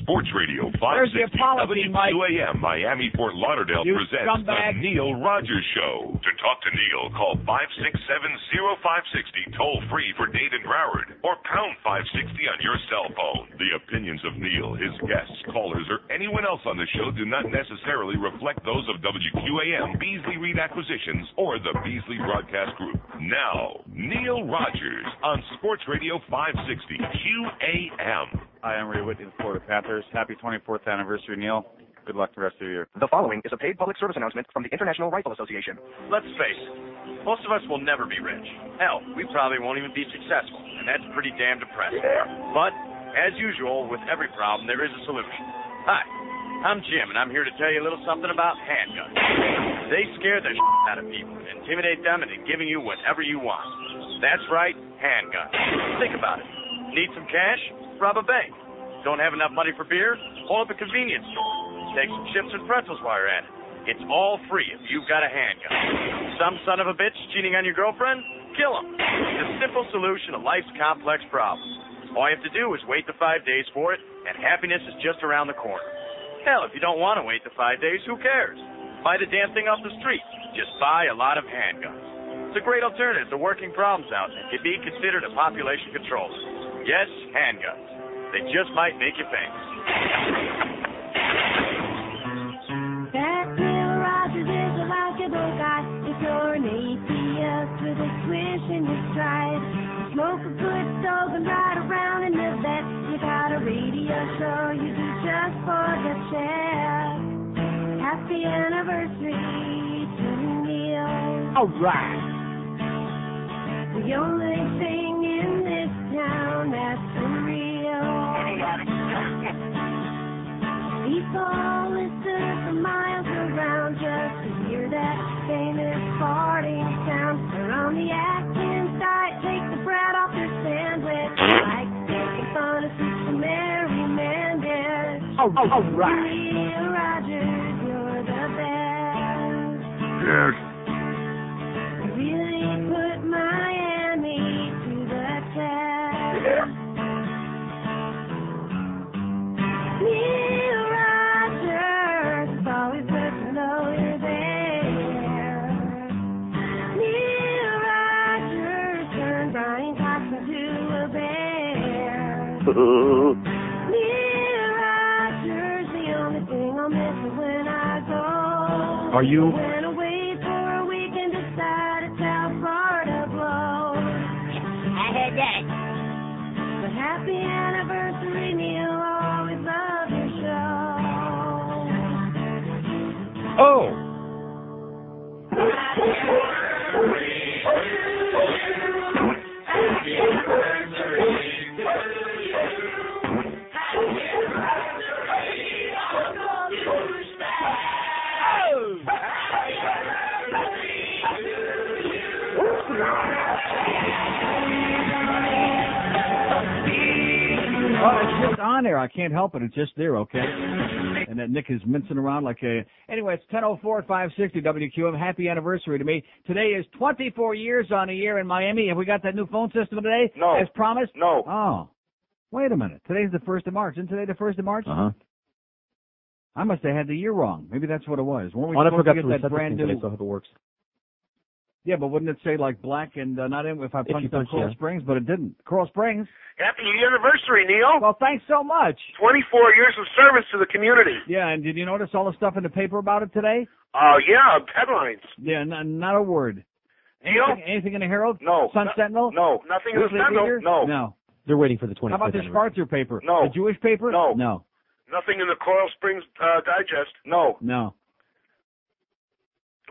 Sports Radio 560 WQAM Miami Fort Lauderdale presents scumbag. the Neil Rogers Show. To talk to Neil, call 567-0560 toll free for Dade and Broward, or pound 560 on your cell phone. The opinions of Neil, his guests, callers, or anyone else on the show do not necessarily reflect those of WQAM, Beasley Reed Acquisitions, or the Beasley Broadcast Group. Now, Neil Rogers on Sports Radio 560 QAM. Hi, I'm Ray Whitney, the Florida Panthers. Happy 24th anniversary, Neil. Good luck the rest of the year. The following is a paid public service announcement from the International Rifle Association. Let's face it, most of us will never be rich. Hell, we probably won't even be successful, and that's pretty damn depressing. But, as usual, with every problem, there is a solution. Hi, I'm Jim, and I'm here to tell you a little something about handguns. They scare the shit out of people, intimidate them into giving you whatever you want. That's right, handguns. Think about it. Need some cash? Rob a bank. Don't have enough money for beer? Pull up a convenience store. Take some chips and pretzels while you're at it. It's all free if you've got a handgun. Some son of a bitch cheating on your girlfriend? Kill him. It's a simple solution to life's complex problems. All you have to do is wait the 5 days for it, and happiness is just around the corner. Hell, if you don't want to wait the 5 days, who cares? Buy the damn thing off the street. Just buy a lot of handguns. It's a great alternative to working problems out and can be considered a population controller. Yes, handguns. They just might make you famous. That Neil Rogers is a likable guy. If you're an atheist with a swish in your stride, smoke a good stove and ride around in the vet. You got a radio show you do just for the chat. Happy anniversary to Neil. All right. The only thing in this town that's for real. People listen for miles around just to hear that famous farting sound. They're on the Atkins diet, take the bread off their sandwich. Like making fun of Sister Mary Mendez. All right. Neil Rogers, you're the best. Yes. You really put Miami to the test. Yeah. Neil Rogers, it's always good to know you're there. Neil Rogers turned Brian Cox into a bear. Neil Rogers, the only thing I'll miss is when I go. Are you? Went away for a week and decided how far to blow. I heard that. But happy anniversary, Neil. Always love your show. Oh. Oh, it's just on there. I can't help it. It's just there, okay? And that Nick is mincing around like a... Anyway, it's 10:04 at 560 WQM. Happy anniversary to me. Today is 24 years on a year in Miami. Have we got that new phone system today? No. Oh. As promised? No. Oh. Wait a minute. Today's the 1st of March. Isn't today the 1st of March? Uh-huh. I must have had the year wrong. Maybe that's what it was. Weren't we I supposed forgot to to get reset that the brand thing new... today, so I hope it works. Yeah, but wouldn't it say like black and not in if I If you punched on punch, Coral yeah. Springs? But it didn't. Coral Springs? Happy anniversary, Neil. Well, thanks so much. 24 years of service to the community. Yeah, and did you notice all the stuff in the paper about it today? Yeah, headlines. Yeah, not a word. Neil? Anything in the Herald? No. Sun Sentinel? No. Nothing in the Weekly Sentinel? Reader? No. No. They're waiting for the 25th How about the anniversary. Schwarzer paper? No. The Jewish paper? No. No. Nothing in the Coral Springs Digest? No. No.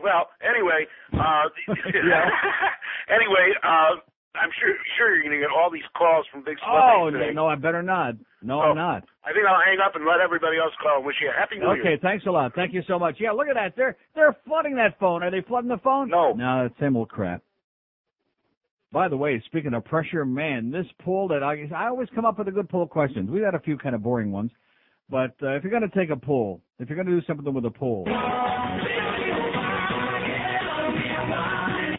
Well, anyway, anyway, I'm sure you're going to get all these calls from big Oh, celebrities today. no, I better not. No, Oh. I'm not. I think I'll hang up and let everybody else call and wish you a happy New Year. Okay, thanks a lot. Thank you so much. Yeah, look at that. They're flooding that phone. Are they flooding the phone? No. No, that's same old crap. By the way, speaking of pressure, man, this poll that I always come up with the good poll questions. We've had a few kind of boring ones. But if you're going to take a poll, if you're going to do something with a poll.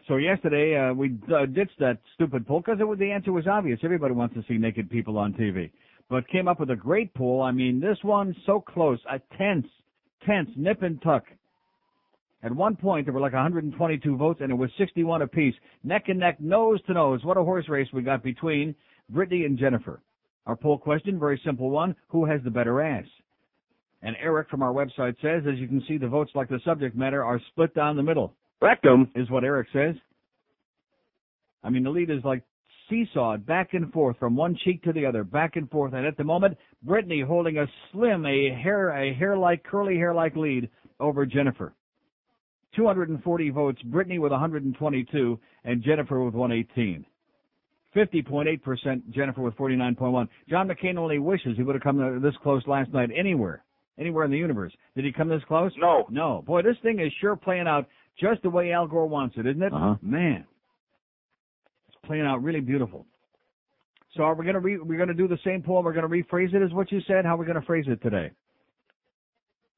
So yesterday, we ditched that stupid poll because the answer was obvious. Everybody wants to see naked people on TV. but came up with a great poll. I mean, this one so close, a tense, nip and tuck. At one point, there were like 122 votes, and it was 61 apiece. Neck and neck, nose to nose. What a horse race we got between Brittany and Jennifer. Our poll question, very simple one, who has the better ass? And Eric from our website says, as you can see, the votes like the subject matter are split down the middle. Rectum is what Eric says. I mean, the lead is like seesawed back and forth from one cheek to the other, back and forth. And at the moment, Brittany holding a slim, a hair-like, curly hair-like lead over Jennifer. 240 votes, Brittany with 122, and Jennifer with 118. 50.8%, Jennifer with 49.1. John McCain only wishes he would have come this close last night anywhere in the universe. Did he come this close? No. Boy, this thing is sure playing out just the way Al Gore wants it, isn't it? Man, it's playing out really beautiful. So are we going to we're going to do the same poll? We're going to rephrase it, is what you said. How are we going to phrase it today?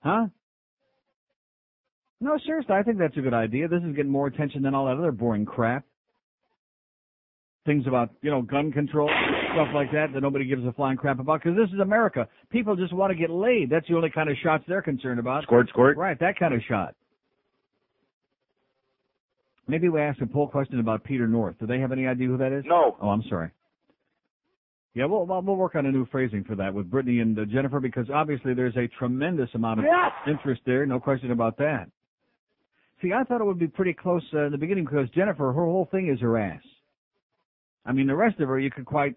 Huh? No, seriously, I think that's a good idea. This is getting more attention than all that other boring crap. Things about, gun control, stuff like that nobody gives a flying crap about, because this is America. People just want to get laid. That's the only kind of shots they're concerned about. Squirt. Right, that kind of shot. Maybe we ask a poll question about Peter North. Do they have any idea who that is? No. Oh, I'm sorry. Yeah, we'll work on a new phrasing for that with Brittany and Jennifer, because obviously there's a tremendous amount of interest there, no question about that. See, I thought it would be pretty close in the beginning, because Jennifer, her whole thing is her ass. I mean, the rest of her, you could quite...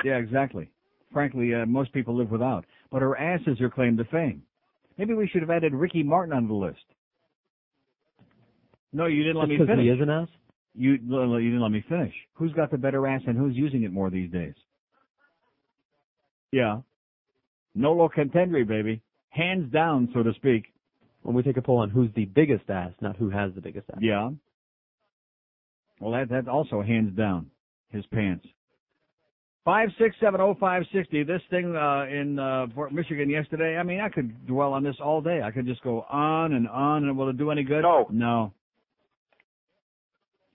Yeah, exactly. Frankly, most people live without. But her ass is her claim to fame. Maybe we should have added Ricky Martin on the list. No, you didn't let me finish. Because he is an ass? You didn't let me finish. Who's got the better ass and who's using it more these days? Yeah. Nolo contendere, baby. Hands down, so to speak. When we take a poll on who's the biggest ass, not who has the biggest ass. Yeah. Well, that also hands down. His pants. 5670560. This thing in Fort Michigan yesterday, I mean, I could dwell on this all day. I could just go on, and will it do any good? No.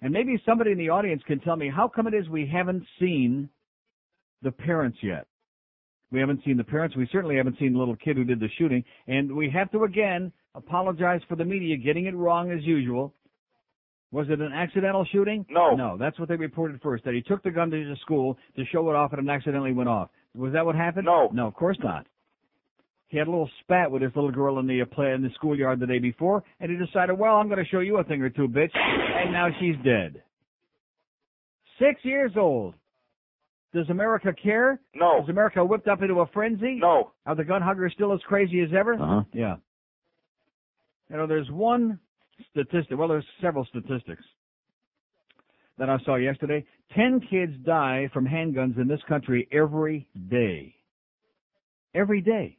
And maybe somebody in the audience can tell me how come it is we haven't seen the parents yet. We haven't seen the parents. We certainly haven't seen the little kid who did the shooting. And we have to, again, apologize for the media getting it wrong as usual. Was it an accidental shooting? No, that's what they reported first, that he took the gun to the school to show it off and it accidentally went off. Was that what happened? No, of course not. He had a little spat with this little girl in the schoolyard the day before, and he decided, well, I'm going to show you a thing or two, bitch, and now she's dead. 6 years old. Does America care? No. Is America whipped up into a frenzy? No. Are the gun huggers still as crazy as ever? Yeah. There's one statistic, well, there's several statistics that I saw yesterday. 10 kids die from handguns in this country every day. Every day.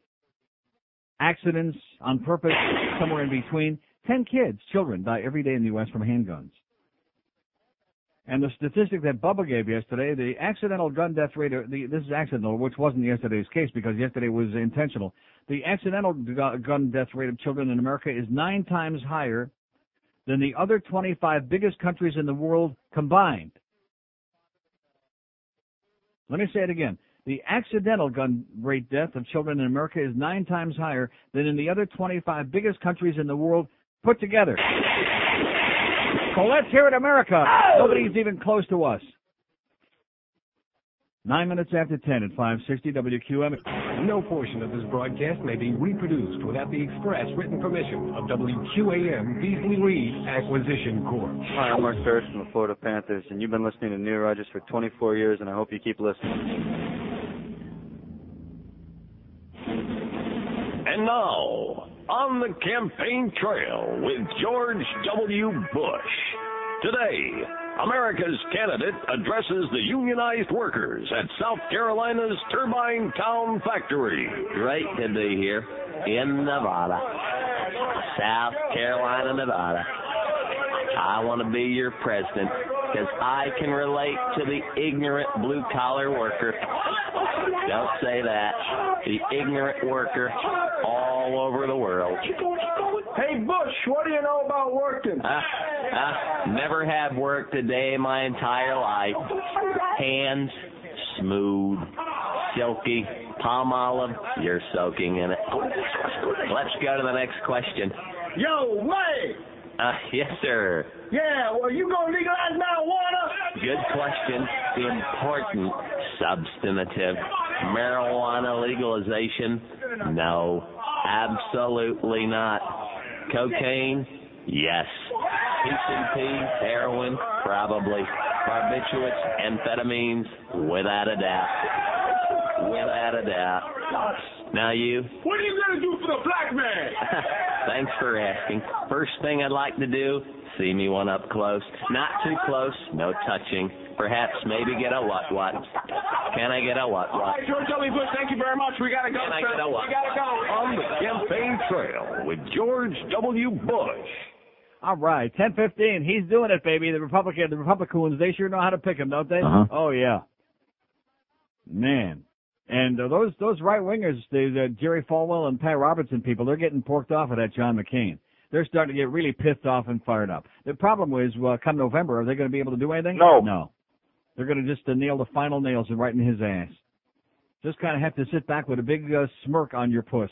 Accidents, on purpose, somewhere in between. 10 kids, children, die every day in the U.S. from handguns. And the statistic that Bubba gave yesterday, the accidental gun death rate, this is accidental, which wasn't yesterday's case because yesterday was intentional. The accidental gun death rate of children in America is 9 times higher than the other 25 biggest countries in the world combined. Let me say it again. The accidental gun rate death of children in America is 9 times higher than in the other 25 biggest countries in the world put together. So let's hear it, America. Nobody's even close to us. 9 minutes after 10 at 560 WQM. No portion of this broadcast may be reproduced without the express written permission of WQAM Beasley Reed Acquisition Corp. Hi, I'm Mark Ferris from the Florida Panthers, and you've been listening to Neil Rogers for 24 years, and I hope you keep listening. And now, on the campaign trail with George W. Bush. Today, America's candidate addresses the unionized workers at South Carolina's Turbine Town Factory. Great to be here in Nevada, South Carolina, Nevada. I want to be your president because I can relate to the ignorant blue-collar worker. Don't say that. The ignorant worker all over the world. Hey, Bush, what do you know about working? Never have worked a day in my entire life. Hands smooth, silky palm olive, you're soaking in it. Let's go to the next question. Yo, May! Yes, sir. Yeah, well, you gonna legalize marijuana? Good question. The important substantive. Marijuana legalization? No, absolutely not. Cocaine? Yes. PCP, heroin? Probably. Barbiturates, amphetamines? Without a doubt. Without a doubt. Now you? What are you gonna do for the black man? Thanks for asking. First thing I'd like to do, see me one up close. Not too close, no touching. Perhaps maybe get a what? Can I get a what? All right, George W. Bush, thank you very much. We gotta go, Can I sir. get a what? We gotta go. On the campaign trail with George W. Bush. All right, 10:15. He's doing it, baby. The Republicans, they sure know how to pick him, don't they? Uh-huh. Oh yeah, man. And those right wingers, the Jerry Falwell and Pat Robertson people, they're getting porked off of that John McCain. They're starting to get really pissed off and fired up. The problem is, come November, are they going to be able to do anything? No. They're going to just nail the final nails right in his ass. Just kind of have to sit back with a big smirk on your puss.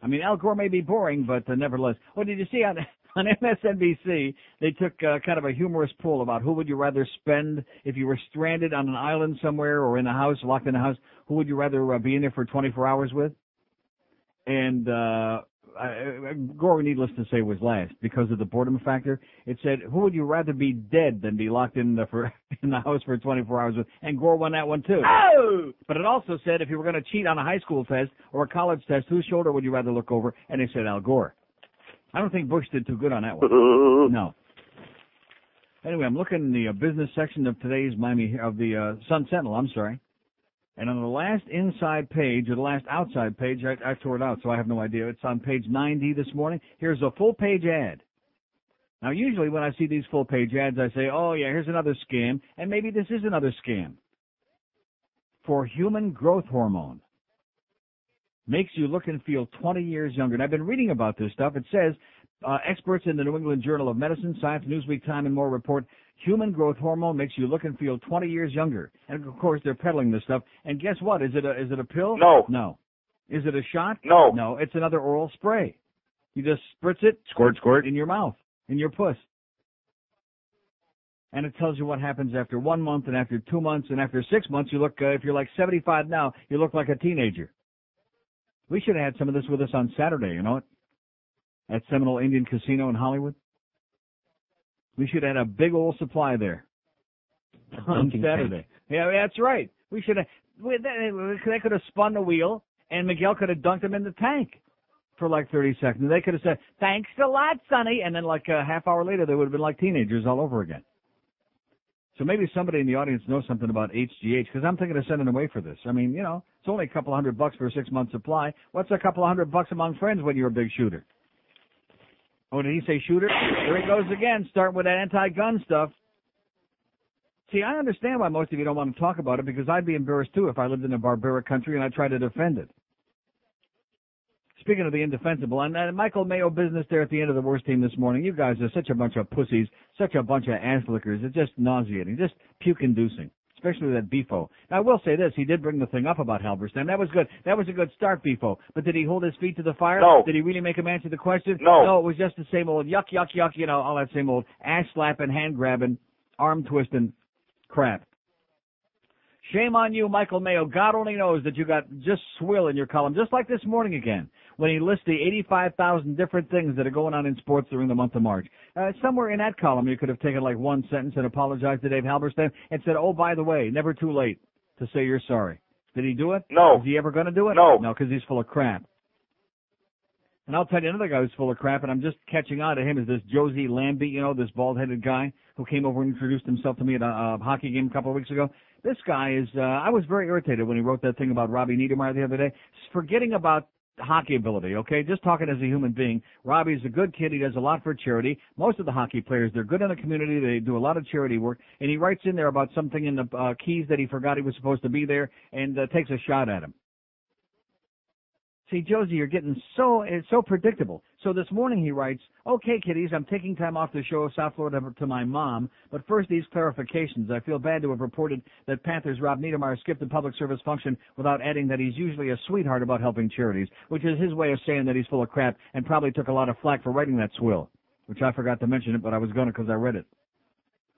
I mean, Al Gore may be boring, but nevertheless. Well, did you see on MSNBC, they took kind of a humorous poll about who would you rather spend if you were stranded on an island somewhere or in a house, locked in a house, who would you rather be in there for 24 hours with? And Gore, needless to say, was last because of the boredom factor. It said, who would you rather be dead than be locked in the house for 24 hours with? And Gore won that one, too. Oh! But it also said if you were going to cheat on a high school test or a college test, whose shoulder would you rather look over? And they said Al Gore. I don't think Bush did too good on that one. No. Anyway, I'm looking in the business section of today's the Sun Sentinel, And on the last inside page, or the last outside page, I tore it out, so I have no idea. It's on page 90 this morning. Here's a full-page ad. Now, usually when I see these full-page ads, I say, oh, yeah, here's another scam, and maybe this is another scam. For human growth hormone. Makes you look and feel 20 years younger. And I've been reading about this stuff. It says, experts in the New England Journal of Medicine, Science, Newsweek, Time, and more report, human growth hormone makes you look and feel 20 years younger. And, of course, they're peddling this stuff. And guess what? Is it a pill? No. No. Is it a shot? No. No, it's another oral spray. You just spritz it, squirt, in your mouth, in your puss. And it tells you what happens after 1 month and after 2 months and after 6 months. You look, if you're like 75 now, you look like a teenager. We should have had some of this with us on Saturday, you know it? At Seminole Indian Casino in Hollywood. We should have had a big old supply there on Saturday. Yeah, that's right. We should have. They could have spun the wheel, and Miguel could have dunked him in the tank for like 30 seconds. They could have said, "Thanks a lot, Sonny," and then like a half hour later, they would have been like teenagers all over again. So maybe somebody in the audience knows something about HGH, because I'm thinking of sending away for this. I mean, you know, it's only a couple $100 for a 6-month supply. What's a couple $100 among friends when you're a big shooter? Oh, did he say shooter? There he goes again, starting with that anti-gun stuff. See, I understand why most of you don't want to talk about it, because I'd be embarrassed too if I lived in a barbaric country and I tried to defend it. Speaking of the indefensible, and Michael Mayo business there at the end of the worst team this morning. You guys are such a bunch of pussies, such a bunch of ass lickers. It's just nauseating, just puke-inducing, especially that Bifo. Now, I will say this. He did bring the thing up about Halberstam. That was good. That was a good start, Bifo. But did he hold his feet to the fire? No. Did he really make him answer the question? No. No, it was just the same old yuck, yuck, yuck, you know, all that same old ass-slapping, hand-grabbing, arm-twisting crap. Shame on you, Michael Mayo. God only knows that you got just swill in your column, just like this morning again, when he lists the 85,000 different things that are going on in sports during the month of March. Somewhere in that column, you could have taken like one sentence and apologized to Dave Halberstam and said, oh, by the way, never too late to say you're sorry. Did he do it? No. Is he ever going to do it? No. No, because he's full of crap. And I'll tell you another guy who's full of crap, and I'm just catching on to him, is this Josie Lambie, you know, this bald-headed guy who came over and introduced himself to me at a hockey game a couple of weeks ago. This guy is, I was very irritated when he wrote that thing about Robbie Niedermeyer the other day. Forgetting about hockey ability, okay? Just talking as a human being. Robbie's a good kid. He does a lot for charity. Most of the hockey players, they're good in the community. They do a lot of charity work. And he writes in there about something in the Keys that he forgot he was supposed to be there and takes a shot at him. See, Josie, you're getting it's so predictable. So this morning he writes, okay, kiddies, I'm taking time off the show, South Florida, to my mom. But first, these clarifications. I feel bad to have reported that Panthers Rob Niedermeyer skipped the public service function without adding that he's usually a sweetheart about helping charities, which is his way of saying that he's full of crap and probably took a lot of flack for writing that swill, which I forgot to mention it, but I was going to because I read it.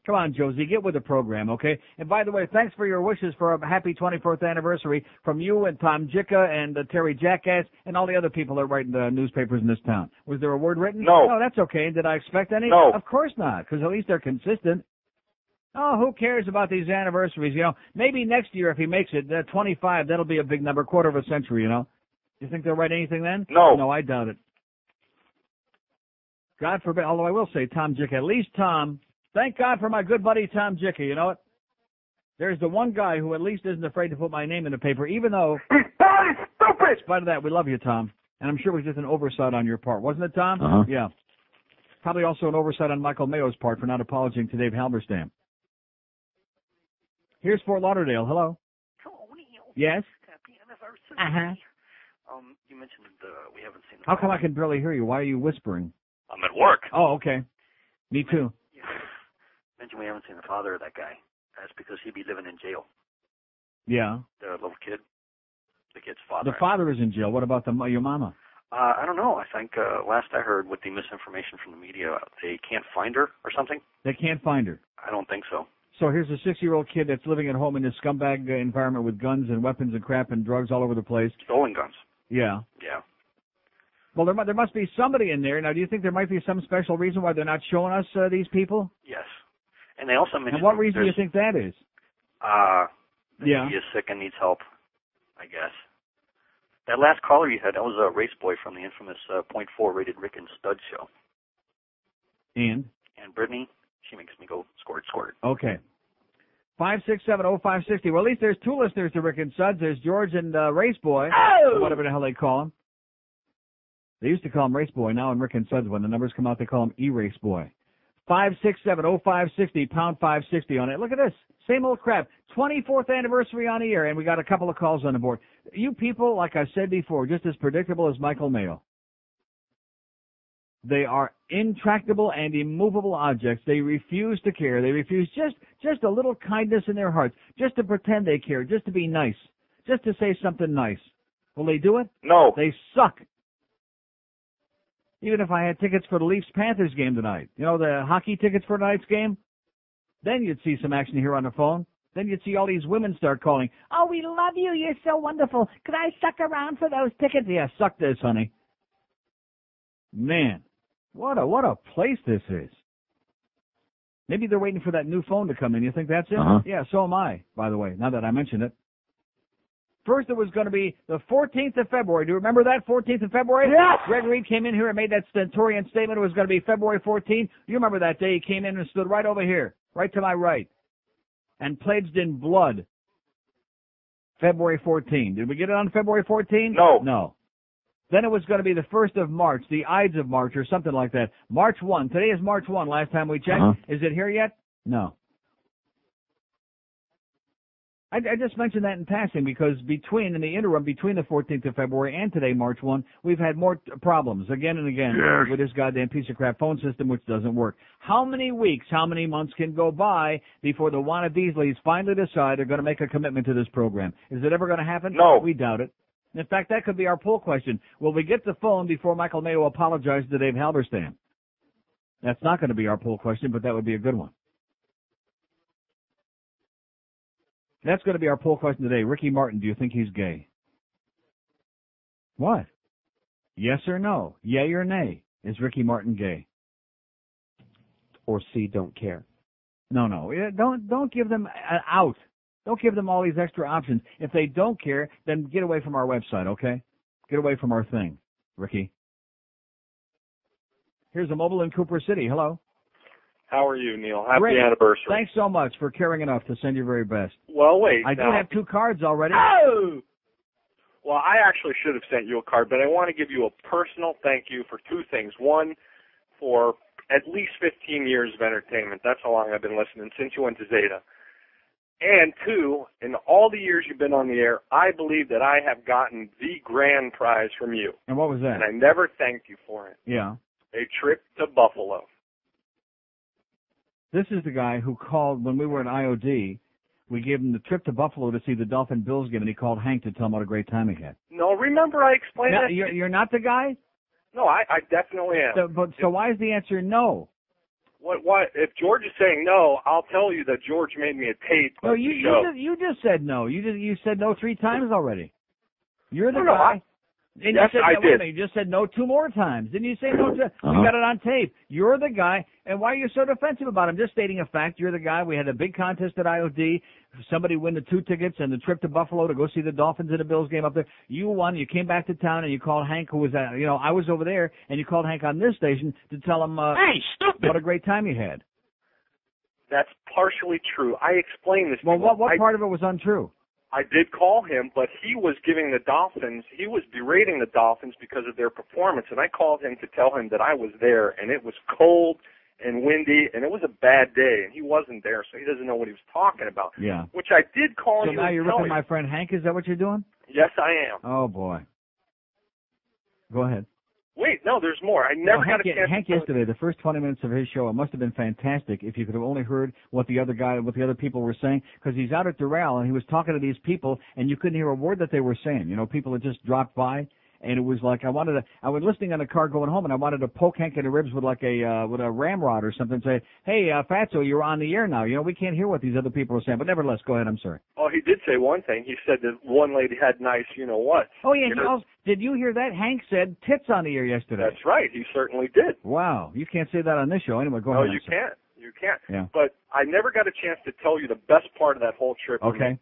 Come on, Josie, get with the program, okay? And by the way, thanks for your wishes for a happy 24th anniversary from you and Tom Jicka and Terry Jackass and all the other people that write in the newspapers in this town. Was there a word written? No. No, that's okay. Did I expect any? No. Of course not, because at least they're consistent. Oh, who cares about these anniversaries, you know? Maybe next year if he makes it, 25, that'll be a big number, quarter of a century, you know? You think they'll write anything then? No. No, I doubt it. God forbid, although I will say Tom Jicka, at least Tom... Thank God for my good buddy Tom Jicka, you know what? There's the one guy who at least isn't afraid to put my name in the paper, even though... He's stupid! In spite of that, we love you, Tom. And I'm sure it was just an oversight on your part. Wasn't it, Tom? Uh-huh. Yeah. Probably also an oversight on Michael Mayo's part for not apologizing to Dave Halberstam. Here's Fort Lauderdale. Hello? Hello, Neil. Yes? Happy anniversary. Uh-huh. You mentioned we haven't seen the How come I can barely hear you? Why are you whispering? I'm at work. Oh, okay. Me too. mentioned we haven't seen the father of that guy. That's because he'd be living in jail. Yeah. The little kid. The kid's father. The father is in jail. What about your mama? I don't know. I think last I heard with the misinformation from the media, they can't find her or something. They can't find her. I don't think so. So here's a 6-year-old kid that's living at home in this scumbag environment with guns and weapons and crap and drugs all over the place. Stolen guns. Yeah. Yeah. Well, there must be somebody in there. Now, do you think there might be some special reason why they're not showing us these people? Yes. And they also mentioned... And what reason do you think that is? Yeah. He is sick and needs help, I guess. That last caller you had, that was a race boy from the infamous .4 rated Rick and Stud show. And Brittany, she makes me go squirt. Okay. 5670560. Well, at least there's two listeners to Rick and Suds. There's George and Race Boy. Oh! Whatever the hell they call him. They used to call him Race Boy. Now in Rick and Suds, when the numbers come out, they call him E-Race Boy. 5670560, pound 560 on it. Look at this. Same old crap. 24th anniversary on the air, and we got a couple of calls on the board. You people, like I said before, just as predictable as Michael Mayo. They are intractable and immovable objects. They refuse to care. They refuse just a little kindness in their hearts, just to pretend they care, just to be nice, just to say something nice. Will they do it? No. They suck. Even if I had tickets for the Leafs-Panthers game tonight, you know, the hockey tickets for tonight's game, then you'd see some action here on the phone. Then you'd see all these women start calling, "Oh, we love you. You're so wonderful. Could I suck around for those tickets?" Yeah, suck this, honey. Man, what a place this is. Maybe they're waiting for that new phone to come in. You think that's it? Uh-huh. Yeah, so am I, by the way, now that I mentioned it. First, it was going to be the 14th of February. Do you remember that, 14th of February? Yes! Greg Reed came in here and made that stentorian statement. It was going to be February 14th. You remember that day he came in and stood right over here, right to my right, and pledged in blood February 14. Did we get it on February 14? No. No. Then it was going to be the 1st of March, the Ides of March or something like that. March 1. Today is March 1, last time we checked. Uh-huh. Is it here yet? No. I just mentioned that in passing because in the interim, between the 14th of February and today, March 1, we've had more problems again and again with this goddamn piece of crap phone system which doesn't work. How many weeks, how many months can go by before the Wanna Beasleys finally decide they're going to make a commitment to this program? Is it ever going to happen? No. We doubt it. In fact, that could be our poll question. Will we get the phone before Michael Mayo apologizes to Dave Halberstam? That's not going to be our poll question, but that would be a good one. That's going to be our poll question today. Ricky Martin, do you think he's gay? What? Yes or no? Yay or nay? Is Ricky Martin gay? Or C, don't care. No. Don't give them an out. Don't give them all these extra options. If they don't care, then get away from our website, okay? Get away from our thing, Ricky. Here's a mobile in Cooper City. Hello. How are you, Neil? Happy Great. anniversary. Thanks so much for caring enough to send your very best. Well, wait. I do have 2 cards already. Oh! Well, I actually should have sent you a card, but I want to give you a personal thank you for 2 things. One, for at least 15 years of entertainment. That's how long I've been listening, since you went to Zeta. And two, in all the years you've been on the air, I believe that I have gotten the grand prize from you. And what was that? And I never thanked you for it. Yeah. A trip to Buffalo. This is the guy who called when we were at IOD. We gave him the trip to Buffalo to see the Dolphin-Bills game, and he called Hank to tell him what a great time he had. No, remember I explained that? You're not the guy? No, I definitely am. So why is the answer no? What? If George is saying no, I'll tell you that George made me a tape. No, you just said no. You said no 3 times already. You're the guy. And yes, you said, I did. You just said no 2 more times. Didn't you say no? We got it on tape. You're the guy. And why are you so defensive about him? Just stating a fact. You're the guy. We had a big contest at IOD. Somebody win the 2 tickets and the trip to Buffalo to go see the Dolphins and the Bills game up there. You won. You came back to town and you called Hank, who was at, I was over there, and you called Hank on this station to tell him hey, stupid. What a great time you had. That's partially true. I explained this. Well, what part of it was untrue? I did call him, but he was giving the Dolphins, he was berating the Dolphins because of their performance, and I called him to tell him that I was there, and it was cold and windy, and it was a bad day, and he wasn't there, so he doesn't know what he was talking about. Yeah. Which I did call so you. So now you're ripping you. my friend Hank? Is that what you're doing? Yes, I am. Oh, boy. Go ahead. Wait, no, there's more. I never got a chance. Hank yesterday, the first 20 minutes of his show, it must have been fantastic if you could have only heard what the other people were saying, because he's out at Doral and he was talking to these people and you couldn't hear a word that they were saying. People that just dropped by, and it was like I was listening on the car going home, and I wanted to poke Hank in the ribs with like a ramrod or something, and say, "Hey, Fatso, you're on the air now. We can't hear what these other people are saying." But nevertheless, go ahead. I'm sorry. Oh, he did say one thing. He said that one lady had nice, what. Oh yeah. Did you hear that? Hank said tits on the air yesterday. That's right. He certainly did. Wow. You can't say that on this show. Anyway, go ahead. No, you can't. You can't. Yeah. But I never got a chance to tell you the best part of that whole trip. Okay.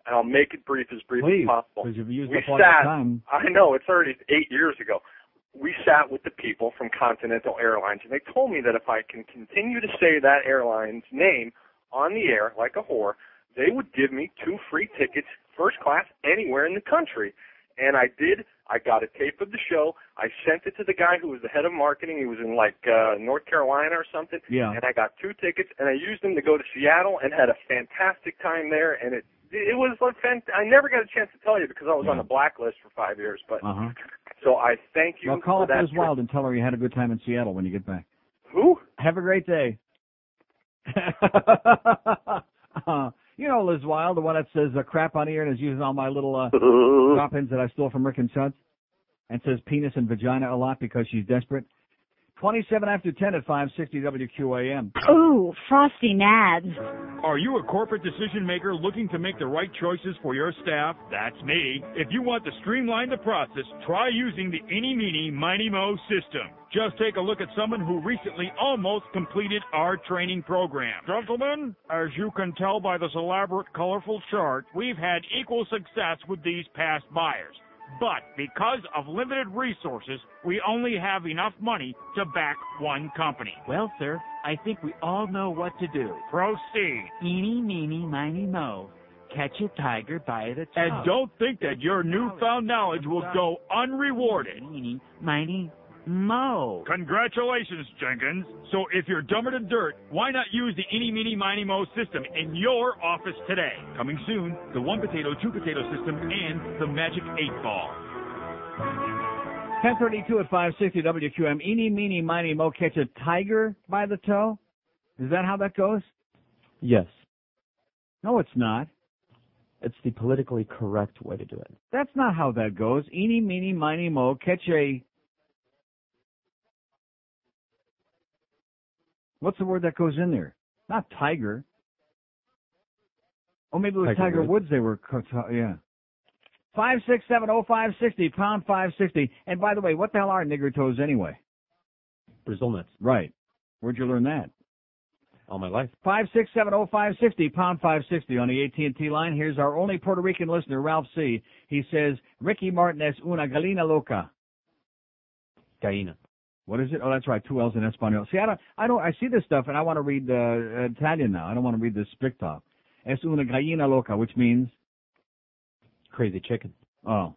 And I'll make it brief as possible. Because you've used we up all your time. I know, it's already 8 years ago. We sat with the people from Continental Airlines, and they told me that if I can continue to say that airline's name on the air like a whore, they would give me 2 free tickets, first class, anywhere in the country. And I did. I got a tape of the show. I sent it to the guy who was the head of marketing. He was in North Carolina or something. Yeah. And I got 2 tickets, and I used them to go to Seattle and had a fantastic time there. And it was I never got a chance to tell you because I was on the blacklist for 5 years. But so I thank you. Well, call for up that Liz Wild and tell her you had a good time in Seattle when you get back. Who? Have a great day. Liz Wild, the one that says crap on here and is using all my little drop-ins that I stole from Rick and Suds, and says penis and vagina a lot because she's desperate. 27 after 10 at 560 WQAM. Ooh, frosty nads. Are you a corporate decision maker looking to make the right choices for your staff? That's me. If you want to streamline the process, try using the Eeny, Meeny, Miny, Mo system. Just take a look at someone who recently almost completed our training program. Gentlemen, as you can tell by this elaborate, colorful chart, we've had equal success with these past buyers. But because of limited resources, we only have enough money to back one company. Well, sir, I think we all know what to do. Proceed. Eeny, meeny, miny, mo. Catch a tiger by the toe. And don't think that your newfound knowledge will go unrewarded. Eeny, miny, mo. Congratulations, Jenkins. So if you're dumber than dirt, why not use the Eeny, Meeny, Miny, Mo system in your office today? Coming soon, the 1 potato, 2 potato system and the magic 8-ball. 10:32 at 560 WQM. Eeny, Meeny, Miny, Mo. Catch a tiger by the toe? Is that how that goes? Yes. No, it's not. It's the politically correct way to do it. That's not how that goes. Eeny, Meeny, Miny, Mo. Catch a... What's the word that goes in there? Not tiger. Oh, maybe it was Tiger Woods they were, yeah. 5670560, pound 560. And by the way, what the hell are nigger toes anyway? Brazil nuts. Right. Where'd you learn that? All my life. 5670560, pound 560 on the AT&T line. Here's our only Puerto Rican listener, Ralph C. He says, Ricky Martin es una gallina loca. Gallina. What is it? Oh, that's right. 2 L's in Espanol. See, I see this stuff and I want to read Italian now. I don't want to read the Spicktalk. Es una gallina loca, which means crazy chicken. Oh.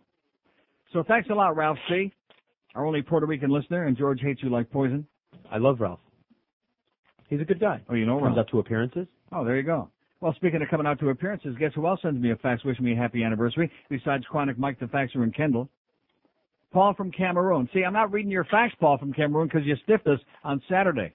So thanks a lot, Ralph C., our only Puerto Rican listener, and George hates you like poison. I love Ralph. He's a good guy. Oh, you know Ralph? Comes up to appearances. Oh, there you go. Well, speaking of coming out to appearances, guess who else sends me a fax wishing me a happy anniversary besides Chronic Mike the Faxer and Kendall? Paul from Cameroon. See, I'm not reading your fax, Paul from Cameroon, because you stiffed us on Saturday.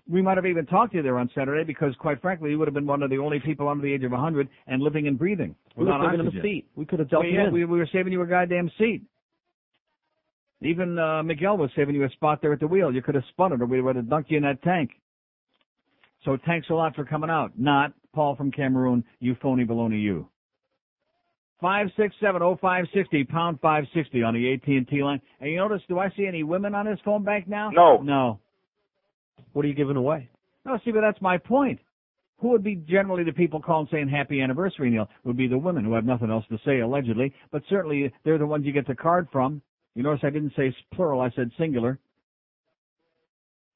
We might have even talked to you there on Saturday because, quite frankly, you would have been one of the only people under the age of 100 and living and breathing. We would have given him a seat. We could have dealt him in. We were saving you a goddamn seat. Even Miguel was saving you a spot there at the wheel. You could have spun it or we would have dunked you in that tank. So thanks a lot for coming out. Not Paul from Cameroon, you phony baloney you. 567-0560, pound 560 on the AT&T line. And you notice, do I see any women on this phone bank now? No. No. What are you giving away? No, see, but that's my point. Who would be generally the people calling saying happy anniversary, Neil? Would be the women who have nothing else to say, allegedly. But certainly they're the ones you get the card from. You notice I didn't say plural, I said singular.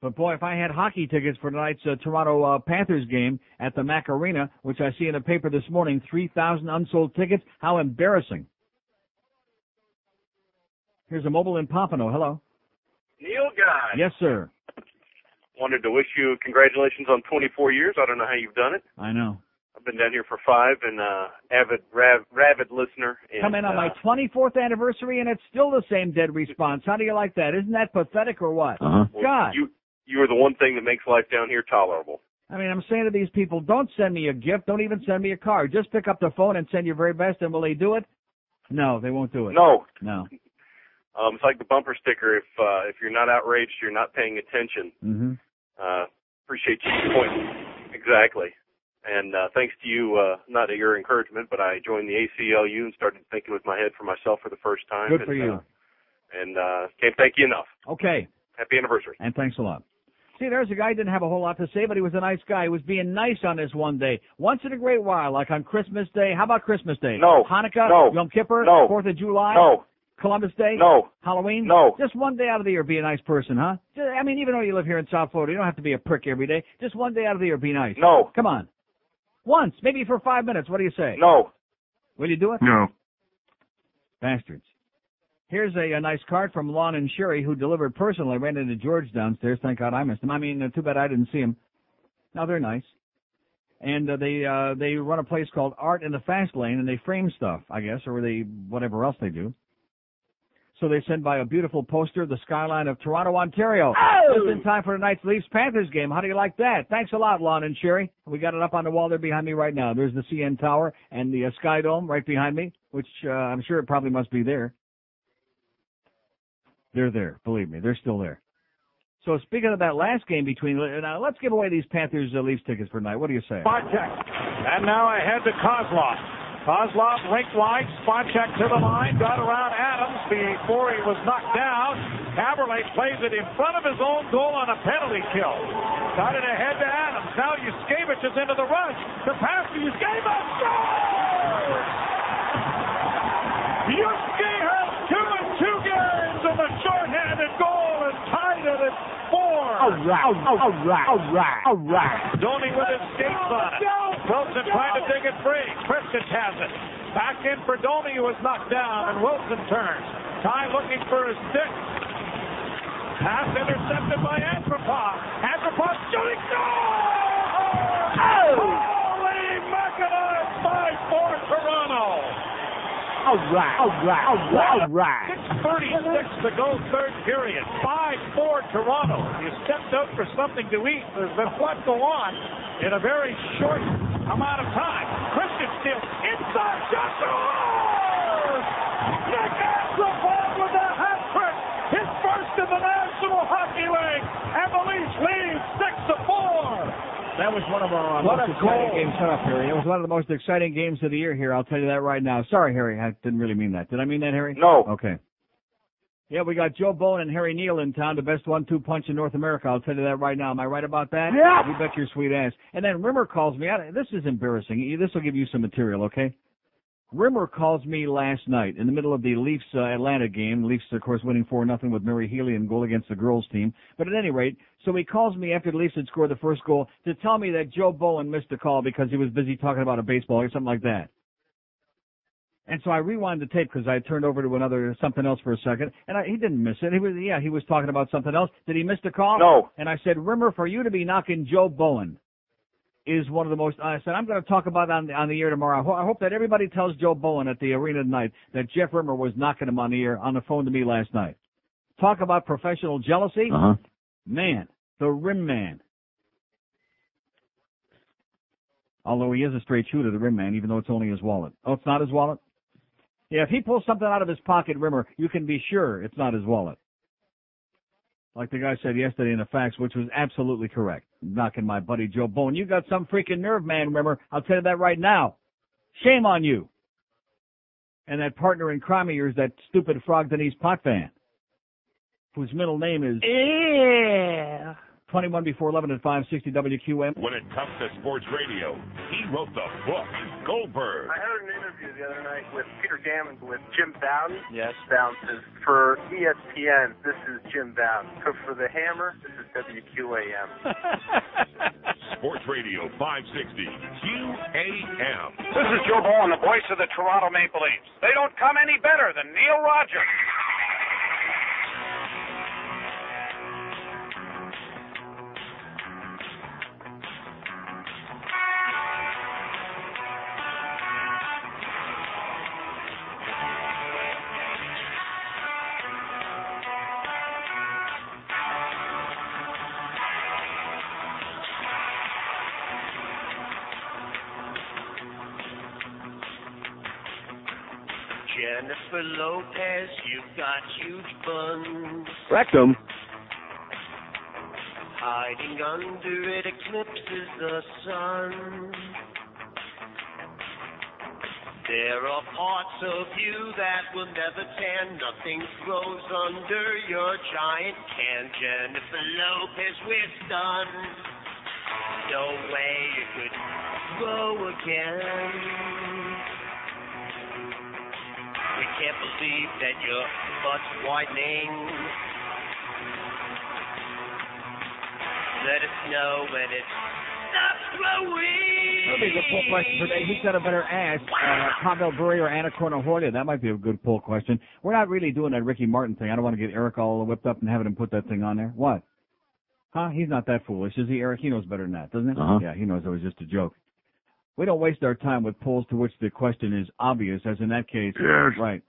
But boy, if I had hockey tickets for tonight's Toronto Panthers game at the Mac Arena, which I see in the paper this morning, 3,000 unsold tickets, how embarrassing. Here's a mobile in Pompano. Hello. Neil Guy. Yes, sir. Wanted to wish you congratulations on 24 years. I don't know how you've done it. I know. I've been down here for 5 and rabid listener. And, come in on my 24th anniversary and it's still the same dead response. How do you like that? Isn't that pathetic or what? Well, God. You are the one thing that makes life down here tolerable. I mean, I'm saying to these people, don't send me a gift. Don't even send me a card. Just pick up the phone and send your very best, and will they do it? No, they won't do it. No. It's like the bumper sticker. If you're not outraged, you're not paying attention. Mm-hmm. Appreciate you pointing. Exactly. And thanks to you, not at your encouragement, but I joined the ACLU and started thinking with my head for myself for the first time. Good for you. And can't thank you enough. Okay. Happy anniversary. And thanks a lot. See, there's a guy who didn't have a whole lot to say, but he was a nice guy. He was being nice on this one day. Once in a great while, like on Christmas Day. How about Christmas Day? No. Hanukkah? No. Yom Kippur? No. 4th of July? No. Columbus Day? No. Halloween? No. Just one day out of the year, be a nice person, huh? I mean, even though you live here in South Florida, you don't have to be a prick every day. Just one day out of the year, be nice. No. Come on. Once, maybe for 5 minutes. What do you say? No. Will you do it? No. Bastards. Here's a nice card from Lon and Sherry, who delivered personally. I ran into George downstairs. Thank God I missed him. I mean, too bad I didn't see him. No, they're nice. And they run a place called Art in the Fast Lane, and they frame stuff, I guess, or they whatever else they do. So they send by a beautiful poster, the skyline of Toronto, Ontario. Oh! Just in time for tonight's Leafs-Panthers game. How do you like that? Thanks a lot, Lon and Sherry. We got it up on the wall there behind me right now. There's the CN Tower and the Sky Dome right behind me, which I'm sure it probably must be there. They're there. Believe me, they're still there. So speaking of that last game between, now let's give away these Panthers Leafs tickets for tonight. What do you say? Spot check. And now ahead to Kozlov. Kozlov linked wide, spot check to the line, got around Adams before he was knocked down. Caberlet plays it in front of his own goal on a penalty kill. Got it ahead to Adams. Now Yuskevich is into the rush. The pass to Yuskevich. Scores! Yuski has 2 games, and the shorthanded goal is tied at 4. All right. Domi with his skates on it. Wilson trying to dig it free. Kristich has it. Back in for Domi, who was knocked down, and Wilson turns. Ty looking for his stick. Pass intercepted by Antropov. Antropov shooting. Holy mechanized by 4 Toronto. All right. 6:36 to go, third period. 5-4 Toronto. You stepped out for something to eat. There's been what go on in a very short amount of time. Christian steals inside shot. Scores! Nick Antropov with a hat trick. His first in the National Hockey League. And the Leafs lead 6-4. That was one of our most exciting games. Shut up, Harry. It was one of the most exciting games of the year here. I'll tell you that right now. Sorry, Harry. I didn't really mean that. Did I mean that, Harry? No. Okay. Yeah, we got Joe Bowen and Harry Neal in town, the best 1-2 punch in North America. I'll tell you that right now. Am I right about that? Yeah. You bet your sweet ass. And then Rimmer calls me. This is embarrassing. This will give you some material, okay? Rimmer calls me last night in the middle of the Leafs-Atlanta game. Leafs, of course, winning 4-0 with Mary Healy in goal against the girls' team. But at any rate, so he calls me after the Leafs had scored the first goal to tell me that Joe Bowen missed a call because he was busy talking about a baseball or something like that. And so I rewound the tape because I turned over to something else for a second, and he didn't miss it. He was talking about something else. Did he miss the call? No. And I said, Rimmer, for you to be knocking Joe Bowen is one of the most, I said, I'm going to talk about it on the air tomorrow. I hope that everybody tells Joe Bowen at the arena tonight that Jeff Rimmer was knocking him on the air on the phone to me last night. Talk about professional jealousy. Uh-huh. Man, the Rim Man. Although he is a straight shooter, the Rim Man, even though it's only his wallet. Oh, it's not his wallet? Yeah, if he pulls something out of his pocket, Rimmer, you can be sure it's not his wallet. Like the guy said yesterday in the fax, which was absolutely correct. Knocking my buddy Joe Bowen. You got some freaking nerve, man, Rimmer. I'll tell you that right now. Shame on you. And that partner in crime of yours, that stupid Frog Denise Potvin, whose middle name is... Yeah. 21 before 11 at 560 WQM. When it comes to sports radio, he wrote the book, Goldberg. I heard an interview the other night with Peter Gammons with Jim Bowden. Yes. Bowden says, for ESPN, this is Jim Bowden. So for the Hammer, this is WQAM. Sports Radio 560 QAM. This is Joe Bowen, the voice of the Toronto Maple Leafs. They don't come any better than Neil Rogers. Jennifer Lopez, you've got huge buns. Rectum. Hiding under it eclipses the sun. There are parts of you that will never tan. Nothing grows under your giant can. Jennifer Lopez, we're stunned. No way you could grow again. We can't believe that your butt's widening. Let us know when it stops growing. That'll be a good poll question today. Who's got a better ass, Pavel Bure or Anna Kournihoida? That might be a good poll question. We're not really doing that Ricky Martin thing. I don't want to get Eric all whipped up and having him put that thing on there. What? Huh? He's not that foolish, is he, Eric? He knows better than that, doesn't he? Uh-huh. Yeah, he knows it was just a joke. We don't waste our time with polls to which the question is obvious, as in that case. Yes. Right.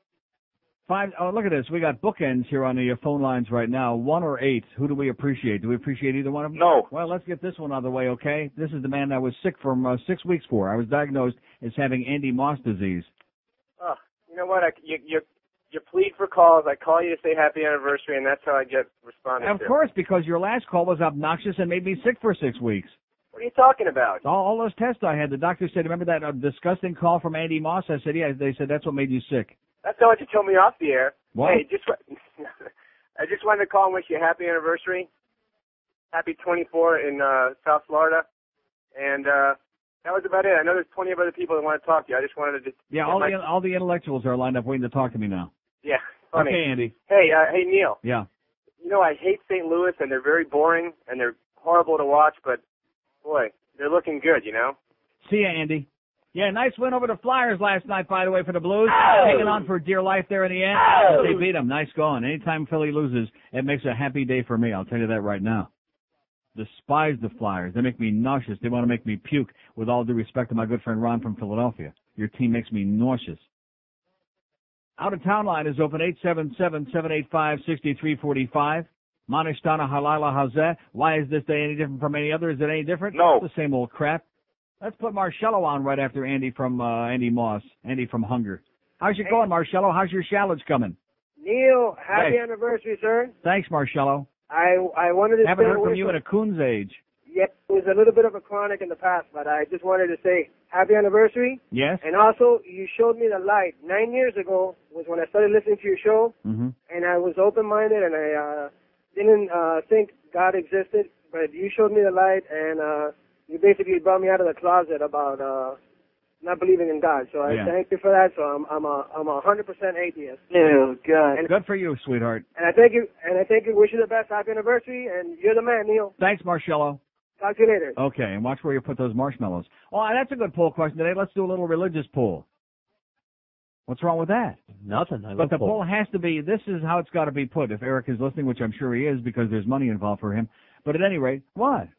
Oh, look at this. We got bookends here on the phone lines right now. 1 or 8. Who do we appreciate? Do we appreciate either one of them? No. Well, let's get this one out of the way, okay? This is the man I was sick from 6 weeks for. I was diagnosed as having Andy Moss disease. Oh, you know what? You plead for calls. I call you to say happy anniversary, and that's how I get responded to. Of course, because your last call was obnoxious and made me sick for 6 weeks. What are you talking about? All those tests I had, the doctor said, remember that disgusting call from Andy Moss? I said, yeah. They said, that's what made you sick. That's not what you told me off the air. What? Hey, I just wanted to call and wish you a happy anniversary. Happy 24 in South Florida. And that was about it. I know there's plenty of other people that want to talk to you. I just wanted to... Yeah, all the intellectuals are lined up waiting to talk to me now. Yeah, funny. Okay, Andy. Hey, Neil. Yeah. You know, I hate St. Louis, and they're very boring, and they're horrible to watch, but, boy, they're looking good, you know? See ya, Andy. Yeah, nice win over the Flyers last night, by the way, for the Blues. Oh! Hanging on for dear life there in the end. Oh! They beat them. Nice going. Anytime Philly loses, it makes a happy day for me. I'll tell you that right now. Despise the Flyers. They make me nauseous. They want to make me puke. With all due respect to my good friend Ron from Philadelphia. Your team makes me nauseous. Out-of-town line is open 877-785-6345. Manishtana Halala Hazeh. Why is this day any different from any other? Is it any different? No. It's the same old crap. Let's put Marcello on right after Andy from Andy Moss. Andy from Hunger. How's it going, Marcello? How's your shallots coming? Neil, happy Hey. anniversary, sir. Thanks, Marcello. I wanted to Haven't say heard from you in a coon's age. Yeah, it was a little bit of a chronic in the past, but I just wanted to say happy anniversary. Yes? And also, you showed me the light. 9 years ago was when I started listening to your show, Mm-hmm. and I was open-minded, and I didn't think God existed, but you showed me the light, and you basically brought me out of the closet about not believing in God. So I thank you for that. So I'm a 100% atheist. Oh, God. And good for you, sweetheart. And I thank you, wish you the best. Happy anniversary, and you're the man, Neil. Thanks, Marcello. Talk to you later. Okay, and watch where you put those marshmallows. Oh, that's a good poll question today. Let's do a little religious poll. What's wrong with that? Nothing. But the poll has to be, this is how it's got to be put. If Eric is listening, which I'm sure he is because there's money involved for him. But at any rate, what?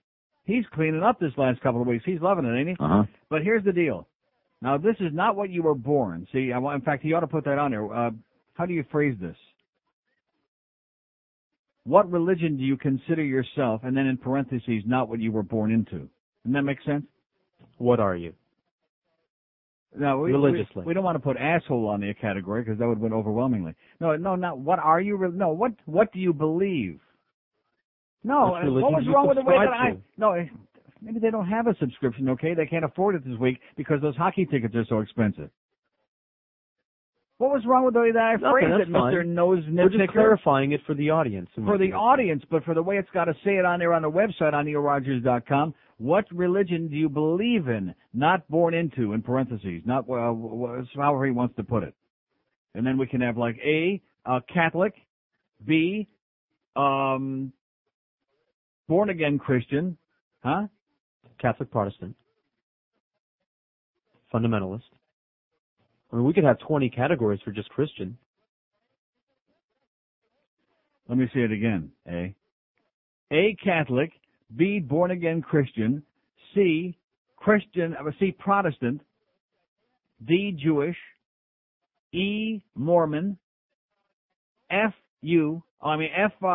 He's cleaning up this last couple of weeks. He's loving it, ain't he? Uh-huh. But here's the deal. Now, this is not what you were born. See, in fact, he ought to put that on there. How do you phrase this? What religion do you consider yourself? And then in parentheses, not what you were born into. Doesn't that make sense? What are you? No, religiously. We don't want to put asshole on the category because that would win overwhelmingly. No, not what are you? No, what do you believe? No, what was wrong with the way that No, maybe they don't have a subscription, okay? They can't afford it this week because those hockey tickets are so expensive. What was wrong with the way that I phrased it, Mr. Nose Nitpicker? We're just clarifying it for the audience. For the audience, but for the way it's got to say it on there on the website on neilrogers.com. What religion do you believe in? Not born into, in parentheses. Not however he wants to put it. And then we can have like A, Catholic, B, born again Christian, huh? Catholic Protestant. Fundamentalist. I mean, we could have 20 categories for just Christian. Let me say it again. A, Catholic. B, born again Christian. C, Protestant. D, Jewish. E, Mormon. F, what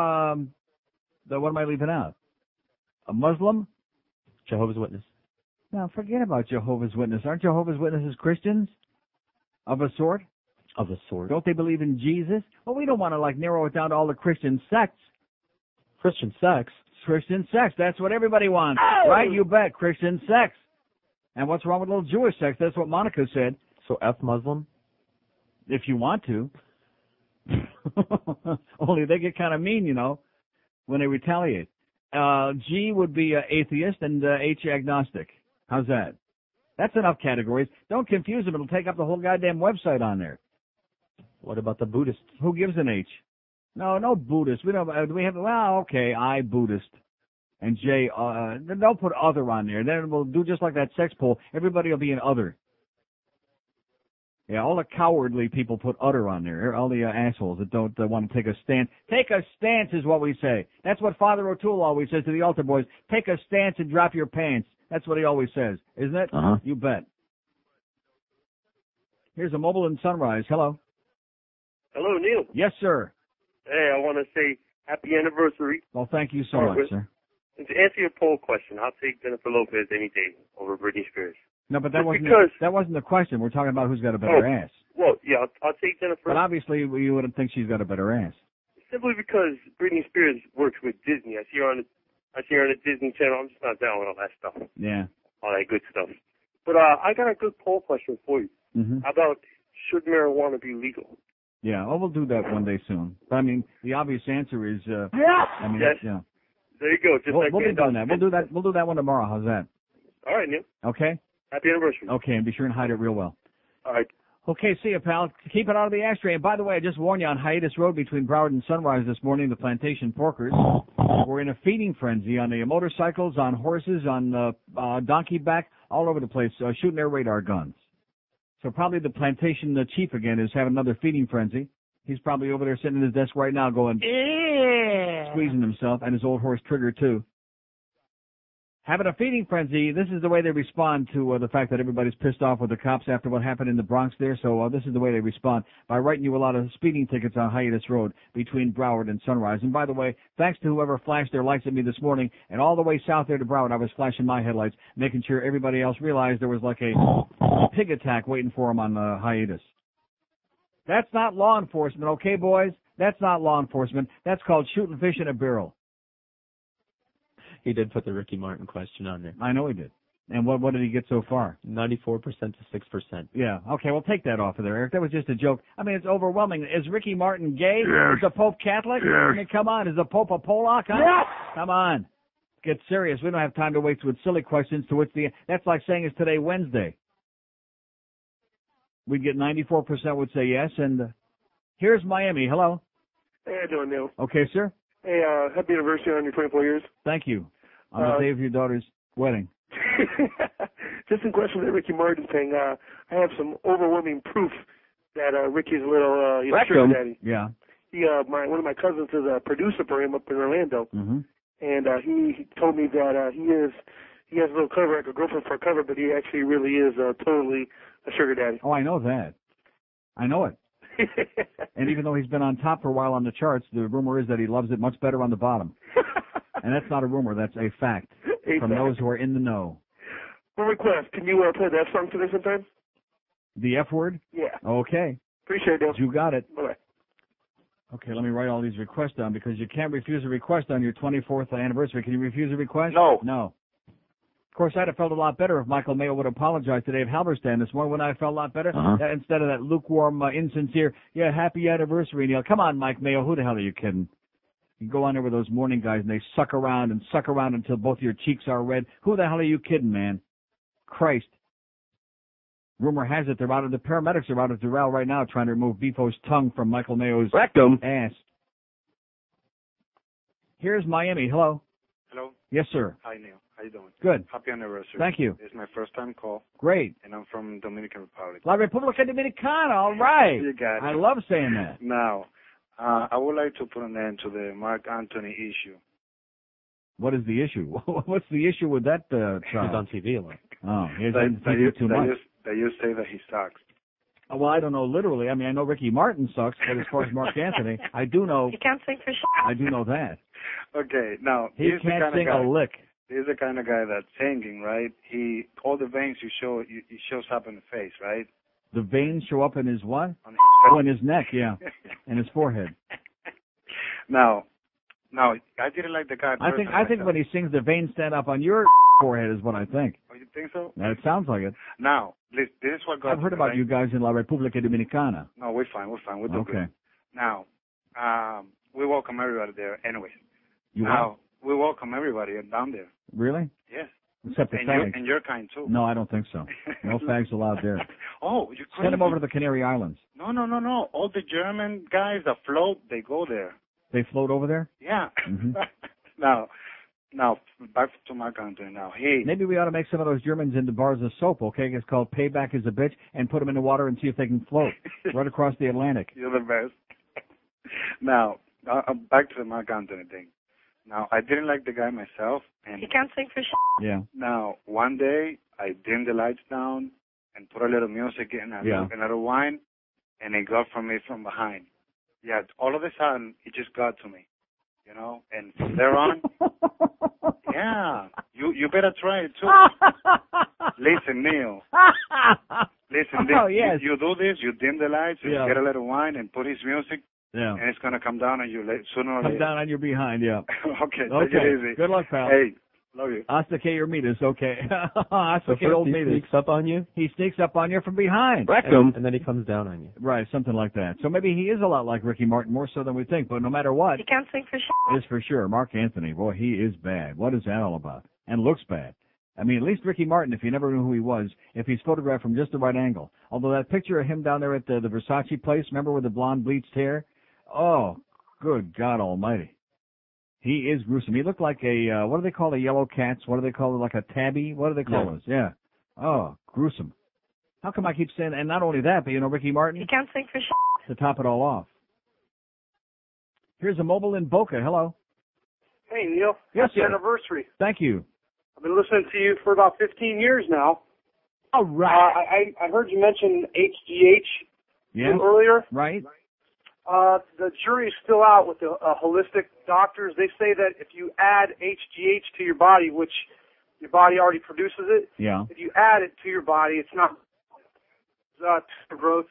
am I leaving out? A Muslim? Jehovah's Witness. Now, forget about Jehovah's Witness. Aren't Jehovah's Witnesses Christians? Of a sort? Of a sort. Don't they believe in Jesus? Well, we don't want to, narrow it down to all the Christian sects. Christian sex? Christian sex. That's what everybody wants. Oh! Right? You bet. Christian sex. And what's wrong with a little Jewish sex? That's what Monica said. So F Muslim? If you want to. Only they get kind of mean, when they retaliate. G would be atheist and H agnostic. How's that? That's enough categories. Don't confuse them. It'll take up the whole goddamn website on there. What about the Buddhists? Who gives an H? No Buddhist. We don't. We have. Well, okay, I Buddhist, and J. Don't put other on there. Then we'll do just like that sex poll. Everybody will be an other. Yeah, all the cowardly people put other on there. All the assholes that don't want to take a stand. Take a stance is what we say. That's what Father O'Toole always says to the altar boys. Take a stance and drop your pants. That's what he always says, isn't it? Uh-huh. You bet. Here's a mobile in Sunrise. Hello. Hello, Neil. Yes, sir. Hey, I want to say happy anniversary. Well, thank you so much, sir. And to answer your poll question, I'll take Jennifer Lopez any day over Britney Spears. No, but that wasn't the question. We're talking about who's got a better ass. Well, yeah, I'll take Jennifer. But obviously, you wouldn't think she's got a better ass. Simply because Britney Spears works with Disney. I see her on the Disney Channel. I'm just not down with all that stuff. Yeah. All that good stuff. But I got a good poll question for you. Mm-hmm. How about should marijuana be legal? Yeah, well, we'll do that one day soon. But, I mean, the obvious answer is, yes. Yeah. There you go. We'll be doing that. We'll do that one tomorrow. How's that? All right, Neil. Okay? Happy anniversary. Okay, and be sure and hide it real well. All right. Okay, see you, pal. Keep it out of the ashtray. And by the way, I just warned you on Hiatus Road between Broward and Sunrise this morning, the Plantation Porkers were in a feeding frenzy on the motorcycles, on horses, on donkey back, all over the place, shooting their radar guns. So probably the plantation chief again is having another feeding frenzy. He's probably over there sitting at his desk right now going, squeezing himself, and his old horse Trigger too. Having a feeding frenzy, this is the way they respond to the fact that everybody's pissed off with the cops after what happened in the Bronx there. So this is the way they respond, by writing you a lot of speeding tickets on Hiatus Road between Broward and Sunrise. And by the way, thanks to whoever flashed their lights at me this morning, and all the way south there to Broward, I was flashing my headlights, making sure everybody else realized there was like a pig attack waiting for them on Hiatus. That's not law enforcement, okay, boys? That's not law enforcement. That's called shooting fish in a barrel. He did put the Ricky Martin question on there. I know he did. And what did he get so far? 94% to 6%. Yeah. Okay, well, take that off of there, Eric. That was just a joke. I mean, it's overwhelming. Is Ricky Martin gay? Yes. Is the Pope Catholic? Yes. I mean, come on. Is the Pope a Polak? Huh? Yes. Come on. Get serious. We don't have time to waste with silly questions to which that's like saying is today Wednesday. We'd get 94% would say yes. And here's Miami. Hello. Hey, how you doing, Neil? Okay, sir. Hey, happy anniversary on your 24 years. Thank you. On the day of your daughter's wedding. Just in question of the Ricky Martin thing, I have some overwhelming proof that Ricky's a little sugar daddy. Yeah. One of my cousins is a producer for him up in Orlando, mm-hmm. and he told me that he has a little cover, like a girlfriend for a cover, but he actually really is totally a sugar daddy. Oh, I know that. I know it. And even though he's been on top for a while on the charts, the rumor is that he loves it much better on the bottom. And that's not a rumor, that's a fact from those who are in the know. One request, can you play that song for me sometime? The F word? Yeah. Okay. Appreciate it, Dale. You got it. Bye-bye. Okay, let me write all these requests down because you can't refuse a request on your 24th anniversary. Can you refuse a request? No. No. Of course, I'd have felt a lot better if Michael Mayo would apologize to Dave Halberstam this morning. Wouldn't I have felt a lot better? Instead of that lukewarm, insincere, yeah, happy anniversary, Neil. Come on, Mike Mayo. Who the hell are you kidding? You go on there with those morning guys and they suck around until both your cheeks are red. Who the hell are you kidding, man? Christ. Rumor has it the paramedics are out of Doral right now trying to remove Beefo's tongue from Michael Mayo's rectum ass. Here's Miami. Hello. Hello. Yes, sir. Hi, Neil. How you doing? Good. Happy anniversary. Thank you. It's my first time call. Great. And I'm from Dominican Republic. La República Dominicana. All right. You got it. I love saying that. Now, I would like to put an end to the Mark Anthony issue. What is the issue? What's the issue with that child? He's on TV a lot. Oh, he's on TV too much. That you say that he sucks. Well, I don't know literally. I mean, I know Ricky Martin sucks, but as far as Mark Anthony, I do know. You can't sing for shit. I do know that. Okay, now He can't sing a lick. He's the kind of guy that's singing, right? All the veins he shows up in the face, right? The veins show up in his what? On his Oh, in his neck, yeah, and his forehead. Now, I didn't like the guy. I think when he sings, the veins stand up on your forehead is what I think. Oh, you think so? It sounds like it. Now, this is what got I've heard about you guys in La República Dominicana. No, we're fine. We're doing Okay. good. Now, we welcome everybody there. Anyways, You now we welcome everybody down there. Really? Yes. Except the fags. And your kind too. No, I don't think so. No fags allowed there. Oh, you Send them over to the Canary Islands. No. All the German guys that float, they go there. They float over there? Yeah. Mm-hmm. Now, back to Mark Anthony now. Maybe we ought to make some of those Germans into bars of soap, okay? It's called Payback is a Bitch, and put them in the water and see if they can float right across the Atlantic. You're the best. Now, back to the Mark Anthony thing. Now, I didn't like the guy myself. And You can't sing for shit. Yeah. Now, one day, I dimmed the lights down and put a little music in and a little wine, and it got from me from behind. Yeah, all of a sudden, it just got to me, you know? And from there on, yeah, you better try it, too. Listen, Neil. Listen, yes. you do this, you dim the lights, you get a little wine and put his music, and it's going to come down on you sooner or later. Come down on your behind, yeah. Okay, take it easy. Good luck, pal. Hey, love you. Hasta que Ermitas, okay. Hasta que old he sneaks up on you? He sneaks up on you from behind. And then he comes down on you. Right, something like that. So maybe he is a lot like Ricky Martin, more so than we think. But no matter what, You can't sing for shit. is for sure. Mark Anthony, boy, he is bad. What is that all about? And looks bad. I mean, at least Ricky Martin, if you never knew who he was, if he's photographed from just the right angle. Although that picture of him down there at the Versace place, remember with the blonde bleached hair? Oh, good God almighty. He is gruesome. He looked like a, what do they call the yellow cats? What do they call it? Like a tabby? What do they call those? Yeah. Oh, gruesome. How come I keep saying, and not only that, but you know, Ricky Martin? You can't sing for shit. To top it all off. Here's a mobile in Boca. Hello. Hey, Neil. Yes, Happy sir. anniversary. Thank you. I've been listening to you for about 15 years now. All right. I heard you mention HGH earlier. Right. The jury's still out with the holistic doctors. They say that if you add HGH to your body, which your body already produces it, if you add it to your body, it's not growth,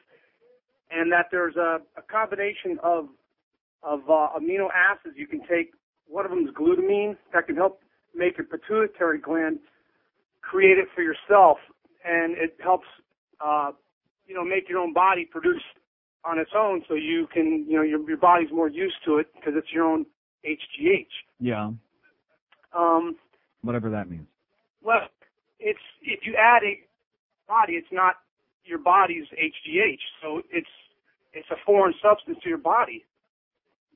and that there's a combination of amino acids you can take. One of them is glutamine that can help make your pituitary gland create it for yourself, and it helps make your own body produce on its own, so you can, your body's more used to it because it's your own HGH. Yeah. Whatever that means. Well, if you add a body, it's not your body's HGH, so it's a foreign substance to your body.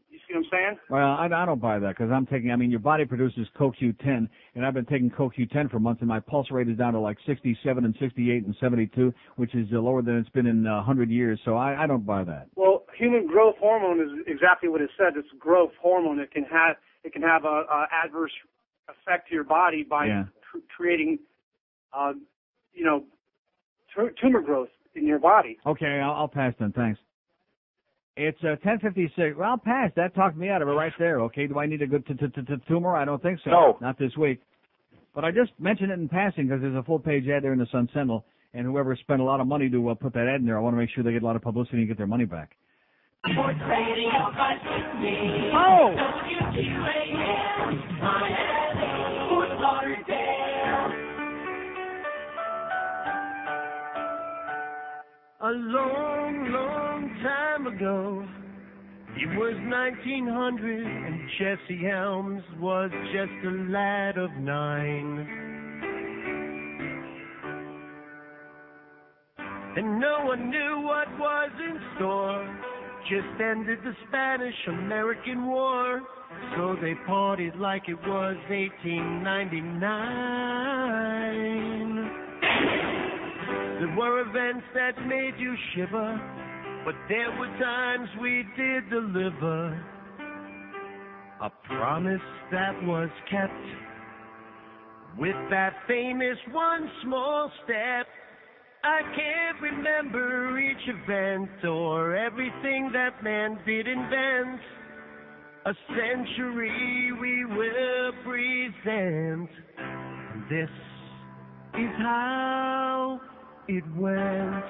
You see what I'm saying? Well, I don't buy that because I'm taking, I mean, your body produces CoQ10, and I've been taking CoQ10 for months, and my pulse rate is down to like 67 and 68 and 72, which is lower than it's been in 100 years, so I don't buy that. Well, human growth hormone is exactly what it says. It's growth hormone. It can have a adverse effect to your body by creating, tumor growth in your body. Okay, I'll pass then, thanks. It's 10:56. Well, I'll pass. That talked me out of it right there. Okay, do I need a good tumor? I don't think so. No. Not this week. But I just mentioned it in passing because there's a full-page ad there in the Sun Sentinel, and whoever spent a lot of money to put that ad in there, I want to make sure they get a lot of publicity and get their money back. Sports Radio 560. Oh! WQAM, Miami, Fort Lauderdale. A long, long time ago, it was 1900, and Jesse Helms was just a lad of 9. And no one knew what was in store. Just ended the Spanish-American War, so they partied like it was 1899. There were events that made you shiver, but there were times we did deliver a promise that was kept. With that famous one small step, I can't remember each event or everything that man did invent. A century we will present. This is how it went.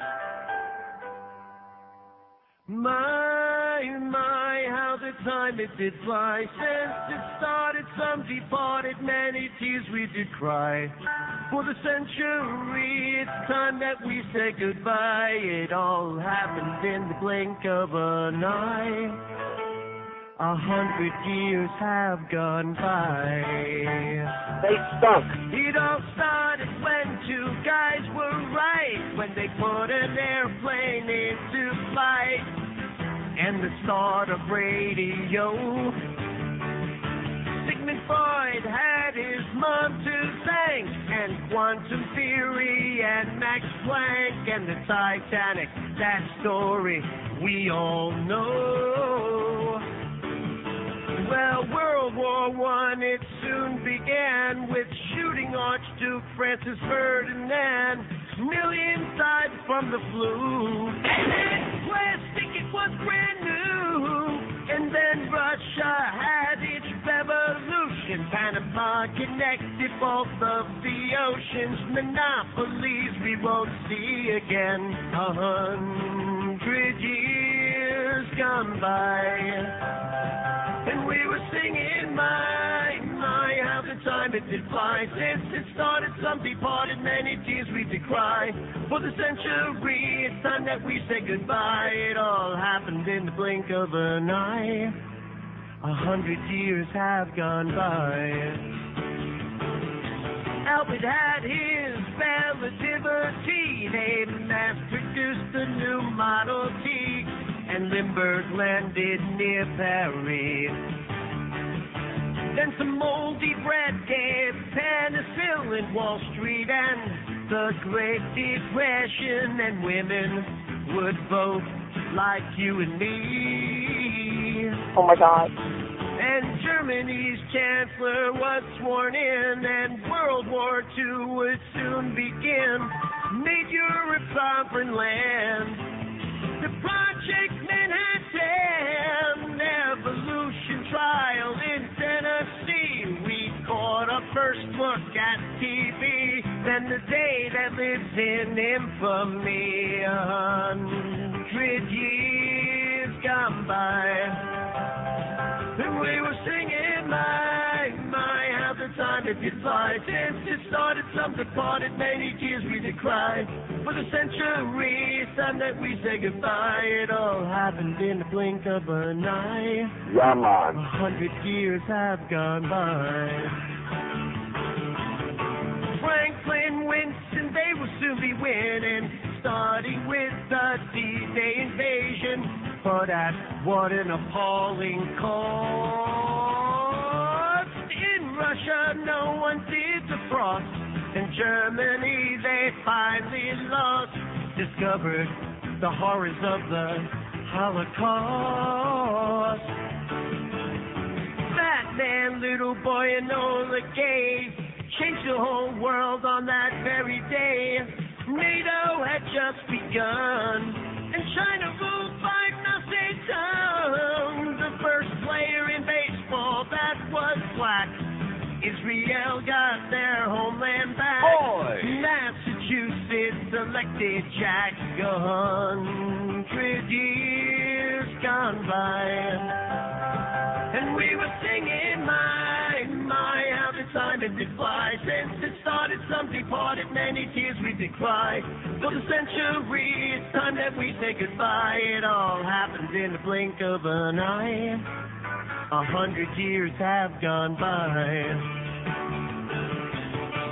My, how the time it did fly. Since it started, some departed, many tears we did cry. For the century, it's time that we say goodbye. It all happened in the blink of an eye. 100 years have gone by. They stunk. It all started when two guys were right, when they put an airplane into flight. And the start of radio. Sigmund Freud had his mom to thank, and quantum theory and Max Planck and the Titanic. That story we all know. Well, World War I, it soon began with shooting Archduke Francis Ferdinand. Millions died from the flu. And then plastic, it was brand new. And then Russia had its revolution. Panama connected both of the oceans. Monopolies we won't see again. 100 years gone by. And we were singing, my, how the time it did fly. Since it started, some departed, many tears we did cry. For the century, it's time that we say goodbye. It all happened in the blink of an eye. 100 years have gone by. Albert had his relativity. They mass-produced the new Model T. And Lindbergh landed near Paris. Then some moldy bread gave penicillin, Wall Street, and the Great Depression. And women would vote like you and me. Oh my God. And Germany's chancellor was sworn in, and World War II would soon begin. Made Europe sovereign land. The Project Manhattan evolution trial in Tennessee. We caught a first look at TV. Then the day that lives in infamy. 100 years gone by. And we were singing, my, how the time it did fly. Since it started, some departed, many tears we did cry. For the century, it's time that we say goodbye. It all happened in the blink of an eye. Yeah, man. 100 years have gone by. Franklin, Winston, they will soon be winning, starting with the D-Day invasion. But at what an appalling cost. In Russia, no one did defrost. In Germany, they finally lost. Discovered the horrors of the Holocaust. Fat man, little boy, Enola Gay changed the whole world on that very day. NATO had just begun, and China ruled by Mao Zedong. The first player in baseball that was black. Israel got their homeland back. Boy. Massachusetts elected Jack 100 years gone by. And we were singing, my, how the time it did fly. Since it started, some departed, many tears we did cry. For the century, it's time that we say goodbye. It all happened in the blink of an eye. 100 years have gone by.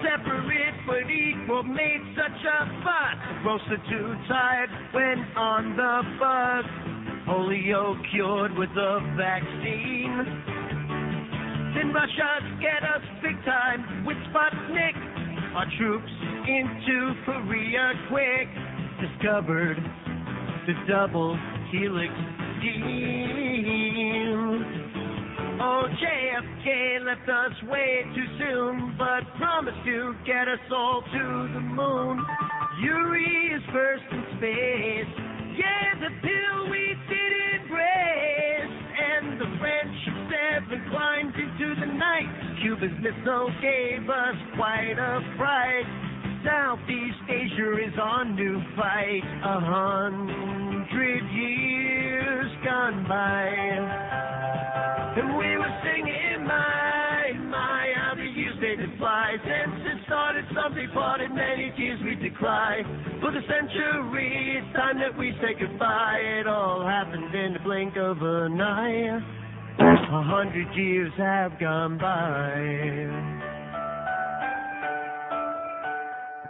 Separate but equal made such a fuss. Prostitutes hired went on the bus. Polio cured with a vaccine. Then Russia scared us big time with Sputnik. Our troops into Korea quick. Discovered the double helix scheme. Oh, JFK left us way too soon, but promised to get us all to the moon. Yuri is first in space. Yeah, the pill we did embrace. And the friendship 7 climbed into the night. Cuba's missile gave us quite a fright. Southeast Asia is on new fight. 100 years gone by. And we were singing, my, how the years they did fly. Since it started, some departed, many tears we did cry. For the century, it's time that we say goodbye. It all happened in the blink of an eye. 100 years have gone by.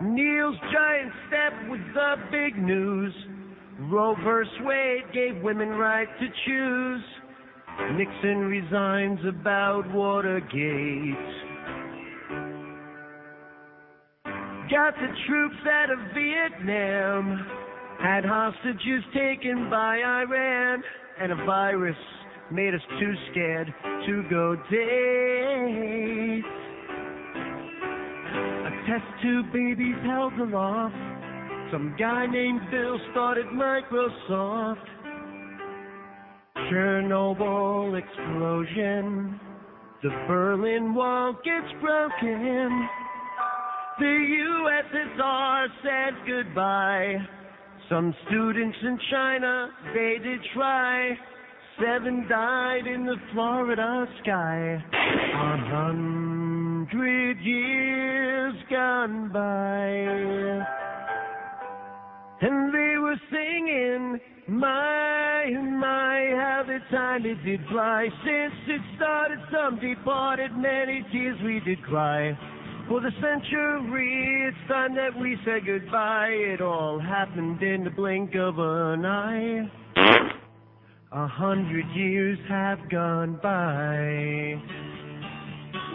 Neil's giant step was the big news. Roe vs. Wade gave women right to choose. Nixon resigns about Watergate. Got the troops out of Vietnam. Had hostages taken by Iran. And a virus made us too scared to go date. A test tube babies held aloft. Some guy named Bill started Microsoft. Chernobyl explosion. The Berlin Wall gets broken. The USSR said goodbye. Some students in China, they did try. 7 died in the Florida sky. 100 years gone by. And they were singing, my, how the time it did fly. Since it started, some departed, many tears we did cry. For the century, it's time that we say goodbye. It all happened in the blink of an eye. 100 years have gone by.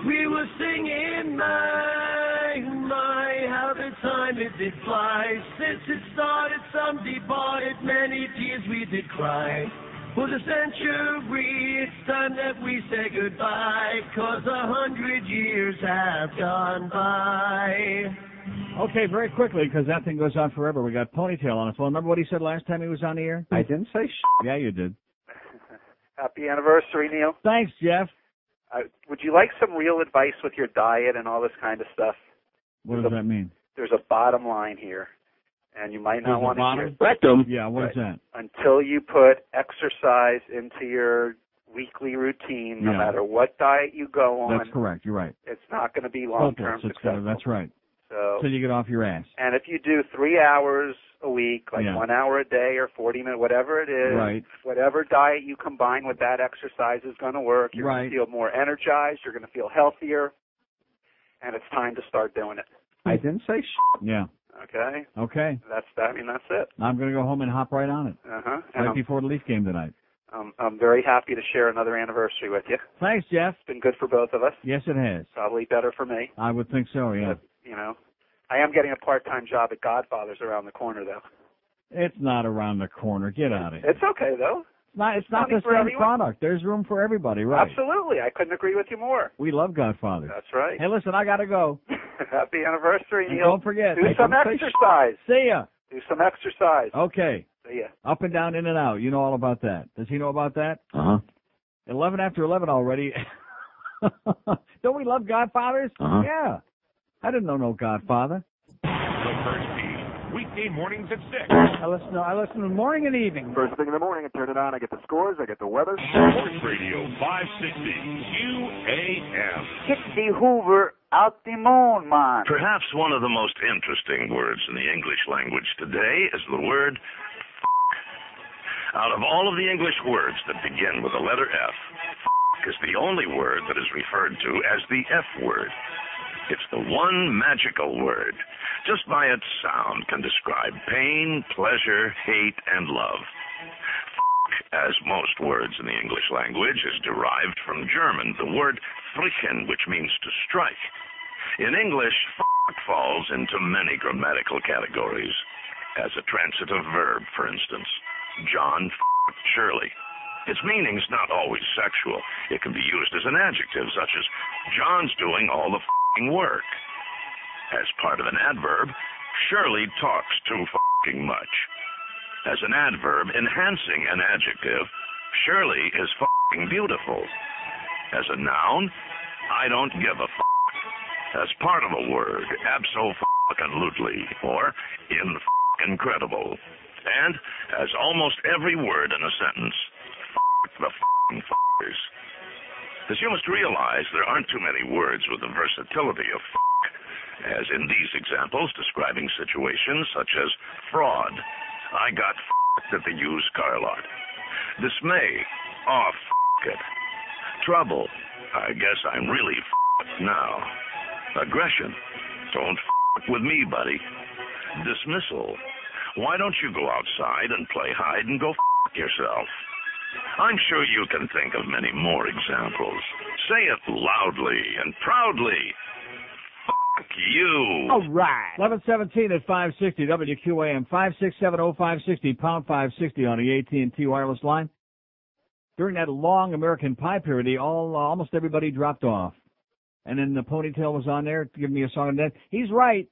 We were singing, my, how the time it did fly. Since it started, some departed, many tears we did cry. For the century, it's time that we say goodbye, 'cause 100 years have gone by. Okay, very quickly, because that thing goes on forever. We got Ponytail on the phone. Remember what he said last time he was on the air? I didn't say Yeah, you did. Happy anniversary, Neil. Thanks, Jeff. Would you like some real advice with your diet and all this kind of stuff? What does that mean? There's a bottom line here, and you might not want to hear it. Rectum? Yeah, what is that? Until you put exercise into your weekly routine, no matter what diet you go on. That's correct. You're right. It's not going to be long-term successful. That's right. So Till you get off your ass. And if you do 3 hours a week, like 1 hour a day or 40 minutes, whatever it is, Right. whatever diet you combine with that exercise is going to work. You're going to feel more energized. You're going to feel healthier. And it's time to start doing it. I didn't say Yeah. Okay. Okay. That's it. I'm going to go home and hop right on it. Uh-huh. Right before the Leaf game tonight. I'm very happy to share another anniversary with you. Thanks, Jeff. It's been good for both of us. Yes, it has. Probably better for me. I would think so, yeah. But, I am getting a part-time job at Godfather's around the corner, though. It's not around the corner. Get out of here. It's okay, though. It's not the same product. There's room for everybody, right? Absolutely. I couldn't agree with you more. We love Godfather. That's right. Hey, listen, I got to go. Happy anniversary, And Neil. don't forget. Do some exercise. See ya. Do some exercise. Okay. See ya. Up and down, in and out. You know all about that. Does he know about that? Uh-huh. 11 after 11 already. Don't we love Godfathers? Uh-huh. Yeah. I didn't know no Godfather. The First Tee, weekday mornings at 6. I listen in the morning and evening. First thing in the morning, I turn it on. I get the scores. I get the weather. Sports Radio 560 QAM. Hit the Hoover out the moon, man. Perhaps one of the most interesting words in the English language today is the word f***. Out of all of the English words that begin with the letter F, f*** is the only word that is referred to as the F word. It's the one magical word. Just by its sound can describe pain, pleasure, hate, and love. F***, as most words in the English language, is derived from German, the word frichen, which means to strike. In English, f*** falls into many grammatical categories. As a transitive verb, for instance, John f***ed Shirley. Its meaning's not always sexual. It can be used as an adjective, such as, John's doing all the f***ing work. As part of an adverb, Shirley talks too f***ing much. As an adverb enhancing an adjective, Shirley is f***ing beautiful. As a noun, I don't give a f***. As part of a word, abso-f***ing-lutely, or incredible. And as almost every word in a sentence, the f***ing f***ers. As you must realize, there aren't too many words with the versatility of f***, as in these examples describing situations such as fraud. I got f***ed at the used car lot. Dismay. Oh, f*** it. Trouble. I guess I'm really f***ed now. Aggression. Don't f*** with me, buddy. Dismissal. Why don't you go outside and play hide and go f*** yourself? I'm sure you can think of many more examples. Say it loudly and proudly. F*** you. All right. 11:17 at 560 WQAM 5670560 pound 560 on the AT&T wireless line. During that long American Pie parody, almost everybody dropped off, and then the Ponytail was on there to give me a song and dance. He's right.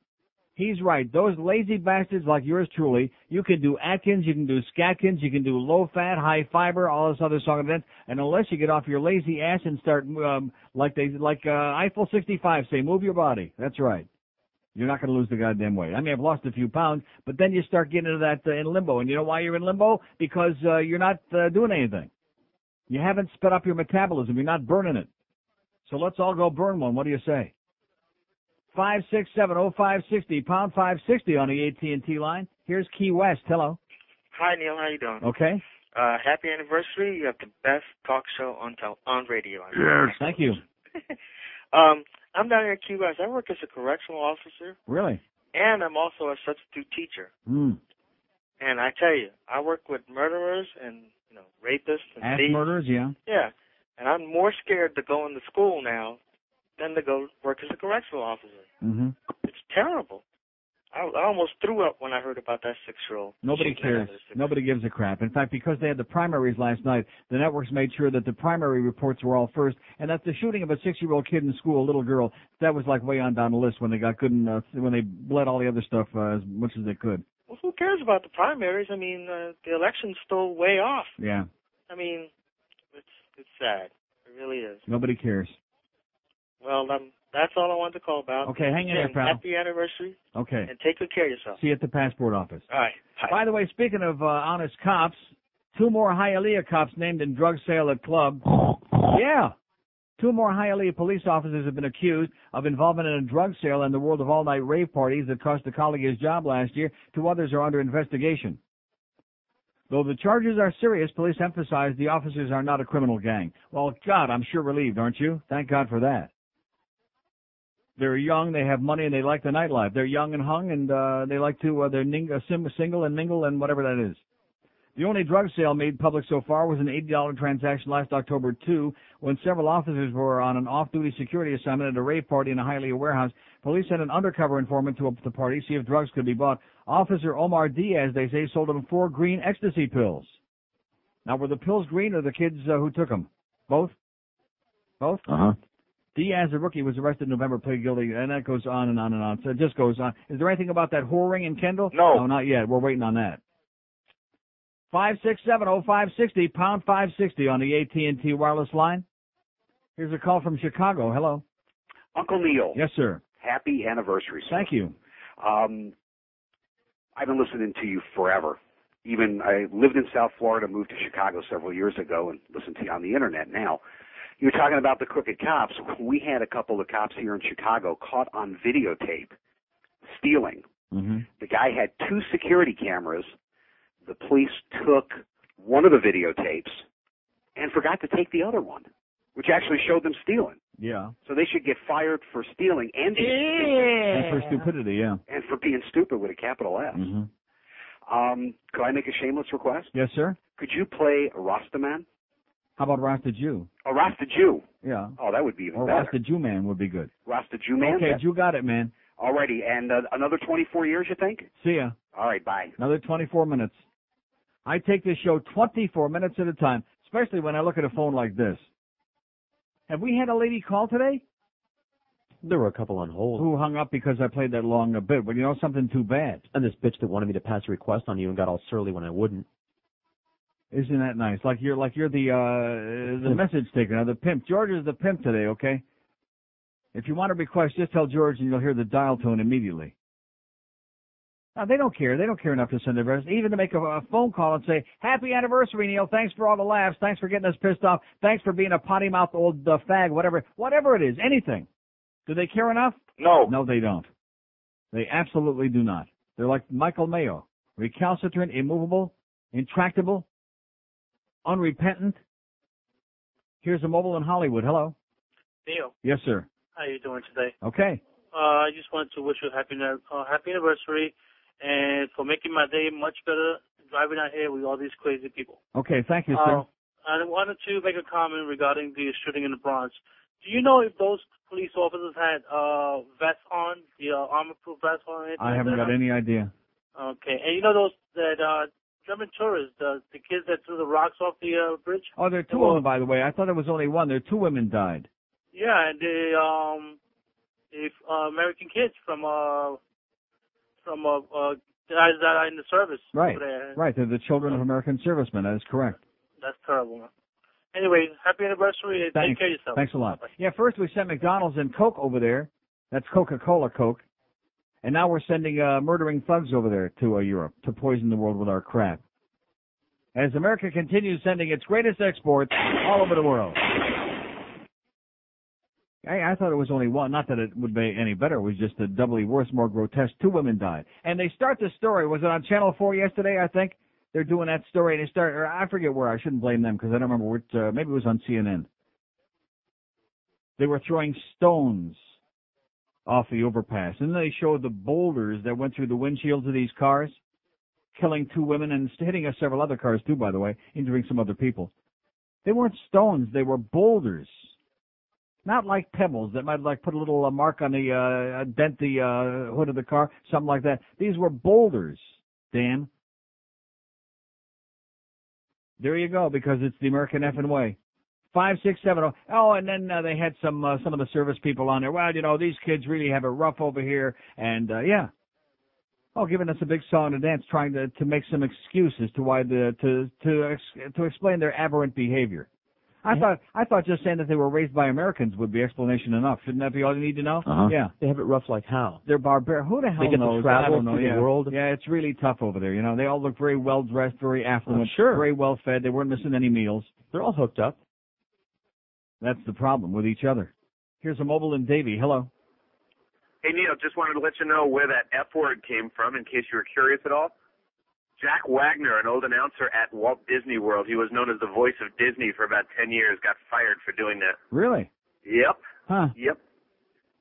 He's right. Those lazy bastards like yours truly, you can do Atkins, you can do Skatkins, you can do low-fat, high-fiber, all this other song and dance, and unless you get off your lazy ass and start, like Eiffel 65 say, move your body. That's right. You're not going to lose the goddamn weight. I may have lost a few pounds, but then you start getting into that in limbo. And you know why you're in limbo? Because you're not doing anything. You haven't sped up your metabolism. You're not burning it. So let's all go burn one. What do you say? 5670560 pound 560 on the AT&T line. Here's Key West. Hello. Hi, Neil. How you doing? Okay. Happy anniversary. You have the best talk show on radio. Yes. Thank you. I'm down here at Key West. I work as a correctional officer. Really? And I'm also a substitute teacher. Hmm. And I tell you, I work with murderers and rapists and Ass thieves. murderers, yeah. Yeah. And I'm more scared to go into school now than to go work as a correctional officer. Mm-hmm. It's terrible. I almost threw up when I heard about that 6-year-old. Nobody cares. Nobody gives a crap. In fact, because they had the primaries last night, the networks made sure that the primary reports were all first, and that the shooting of a 6-year-old kid in school, a little girl, that was like way on down the list when they got good and when they bled all the other stuff as much as they could. Well, who cares about the primaries? I mean, the election's still way off. Yeah. I mean, it's sad. It really is. Nobody cares. Well, that's all I wanted to call about. Okay, hang in there, pal. Happy anniversary. Okay. And take good care of yourself. See you at the passport office. All right. Bye. By the way, speaking of honest cops, 2 more Hialeah cops named in drug sale at club. Yeah. 2 more Hialeah police officers have been accused of involvement in a drug sale in the world of all-night rave parties that cost a colleague his job last year. 2 others are under investigation. Though the charges are serious, police emphasize the officers are not a criminal gang. Well, God, I'm sure relieved, aren't you? Thank God for that. They're young, they have money, and they like the nightlife. They're young and hung, and they like to, they're single and mingle and whatever that is. The only drug sale made public so far was an $80 transaction last October 2 when several officers were on an off-duty security assignment at a rave party in a Hialeah warehouse. Police sent an undercover informant to the party to see if drugs could be bought. Officer Omar Diaz, they say, sold them 4 green ecstasy pills. Now, were the pills green or the kids who took them? Both? Both? Uh-huh. Diaz, a rookie, was arrested in November, pled guilty, and that goes on and on and on. So it just goes on. Is there anything about that whoring in Kendall? No, not yet. We're waiting on that. 5670560, pound 560 on the AT&T wireless line. Here's a call from Chicago. Hello. Uncle Neil. Yes, sir. Happy anniversary, sir. Thank you. I've been listening to you forever. Even I lived in South Florida, moved to Chicago several years ago, and listen to you on the internet now. You were talking about the crooked cops. We had a couple of cops here in Chicago caught on videotape stealing. Mm-hmm. The guy had 2 security cameras. The police took one of the videotapes and forgot to take the other one, which actually showed them stealing. Yeah. So they should get fired for stealing and And for stupidity, yeah. and for being stupid with a capital S. Mm-hmm. Could I make a shameless request? Yes, sir. Could you play Rastaman? How about Rasta Jew? Oh, Rasta Jew. Yeah. Oh, that would be even Or better. Rasta Jew Man would be good. Rasta Jew Man? Okay, you got it, man. Alrighty, and another 24 years, you think? See ya. All right, bye. Another 24 minutes. I take this show 24 minutes at a time, especially when I look at a phone like this. Have we had a lady call today? There were a couple on hold. Who hung up because I played that long bit. Well, you know something too bad. And this bitch that wanted me to pass a request on you and got all surly when I wouldn't. Isn't that nice? Like you're the message taker, the pimp. George is the pimp today, okay? If you want a request, just tell George and you'll hear the dial tone immediately. Now, they don't care. They don't care enough to send a message, even to make a phone call and say, happy anniversary, Neil. Thanks for all the laughs. Thanks for getting us pissed off. Thanks for being a potty-mouthed old fag, whatever it is, anything. Do they care enough? No. No, they don't. They absolutely do not. They're like Michael Mayo, recalcitrant, immovable, intractable, unrepentant. Here's a mobile in Hollywood. Hello. Neil. Yes, sir. How you doing today? Okay. I just wanted to wish you a happy anniversary and for making my day much better driving out here with all these crazy people. Okay, thank you, sir. I wanted to make a comment regarding the shooting in the Bronx. Do you know if those police officers had vests on, the armor-proof vests on? I haven't got any idea. Okay. And you know those German tourists, the kids that threw the rocks off the bridge? Oh, there are 2 of them, by the way. I thought there was only one. There are 2 women died. Yeah, and the American kids from guys that are in the service. Right, over there. right. They're the children of American servicemen. That is correct. That's terrible, man. Anyway, happy anniversary. And Thanks. Take care of yourself. Thanks a lot. Yeah, first we sent McDonald's and Coke over there. That's Coca-Cola Coke. And now we're sending murdering thugs over there to Europe to poison the world with our crap. As America continues sending its greatest exports all over the world. I thought it was only one. Not that it would be any better. It was just a doubly worse, more grotesque. 2 women died. And they start the story. Was it on Channel 4 yesterday, I think? They're doing that story. And they start, or I forget where. I shouldn't blame them because I don't remember which. Maybe it was on CNN. They were throwing stones off the overpass. And then they showed the boulders that went through the windshields of these cars, killing 2 women and hitting several other cars too, by the way, injuring some other people. They weren't stones. They were boulders. Not like pebbles that might put a little mark on the, dent the hood of the car, something like that. These were boulders, Dan. There you go, because it's the American effing way. 5670. Oh, and then they had some of the service people on there. Well, you know, these kids really have it rough over here, and yeah. Oh, giving us a big song and dance, trying to make some excuses to why to explain their aberrant behavior. I thought just saying that they were raised by Americans would be explanation enough. Shouldn't that be all you need to know? Uh-huh. Yeah. They have it rough like how? They're barbaric. Who the hell they get knows? To travel I don't know. through the world. Yeah, it's really tough over there. You know, they all look very well dressed, very affluent, sure. very well fed. They weren't missing any meals. They're all hooked up. That's the problem with each other. Here's a mobile in Davie. Hello. Hey, Neil, just wanted to let you know where that F word came from in case you were curious at all. Jack Wagner, an old announcer at Walt Disney World, he was known as the voice of Disney for about 10 years, got fired for doing that. Really? Yep. Huh. Yep.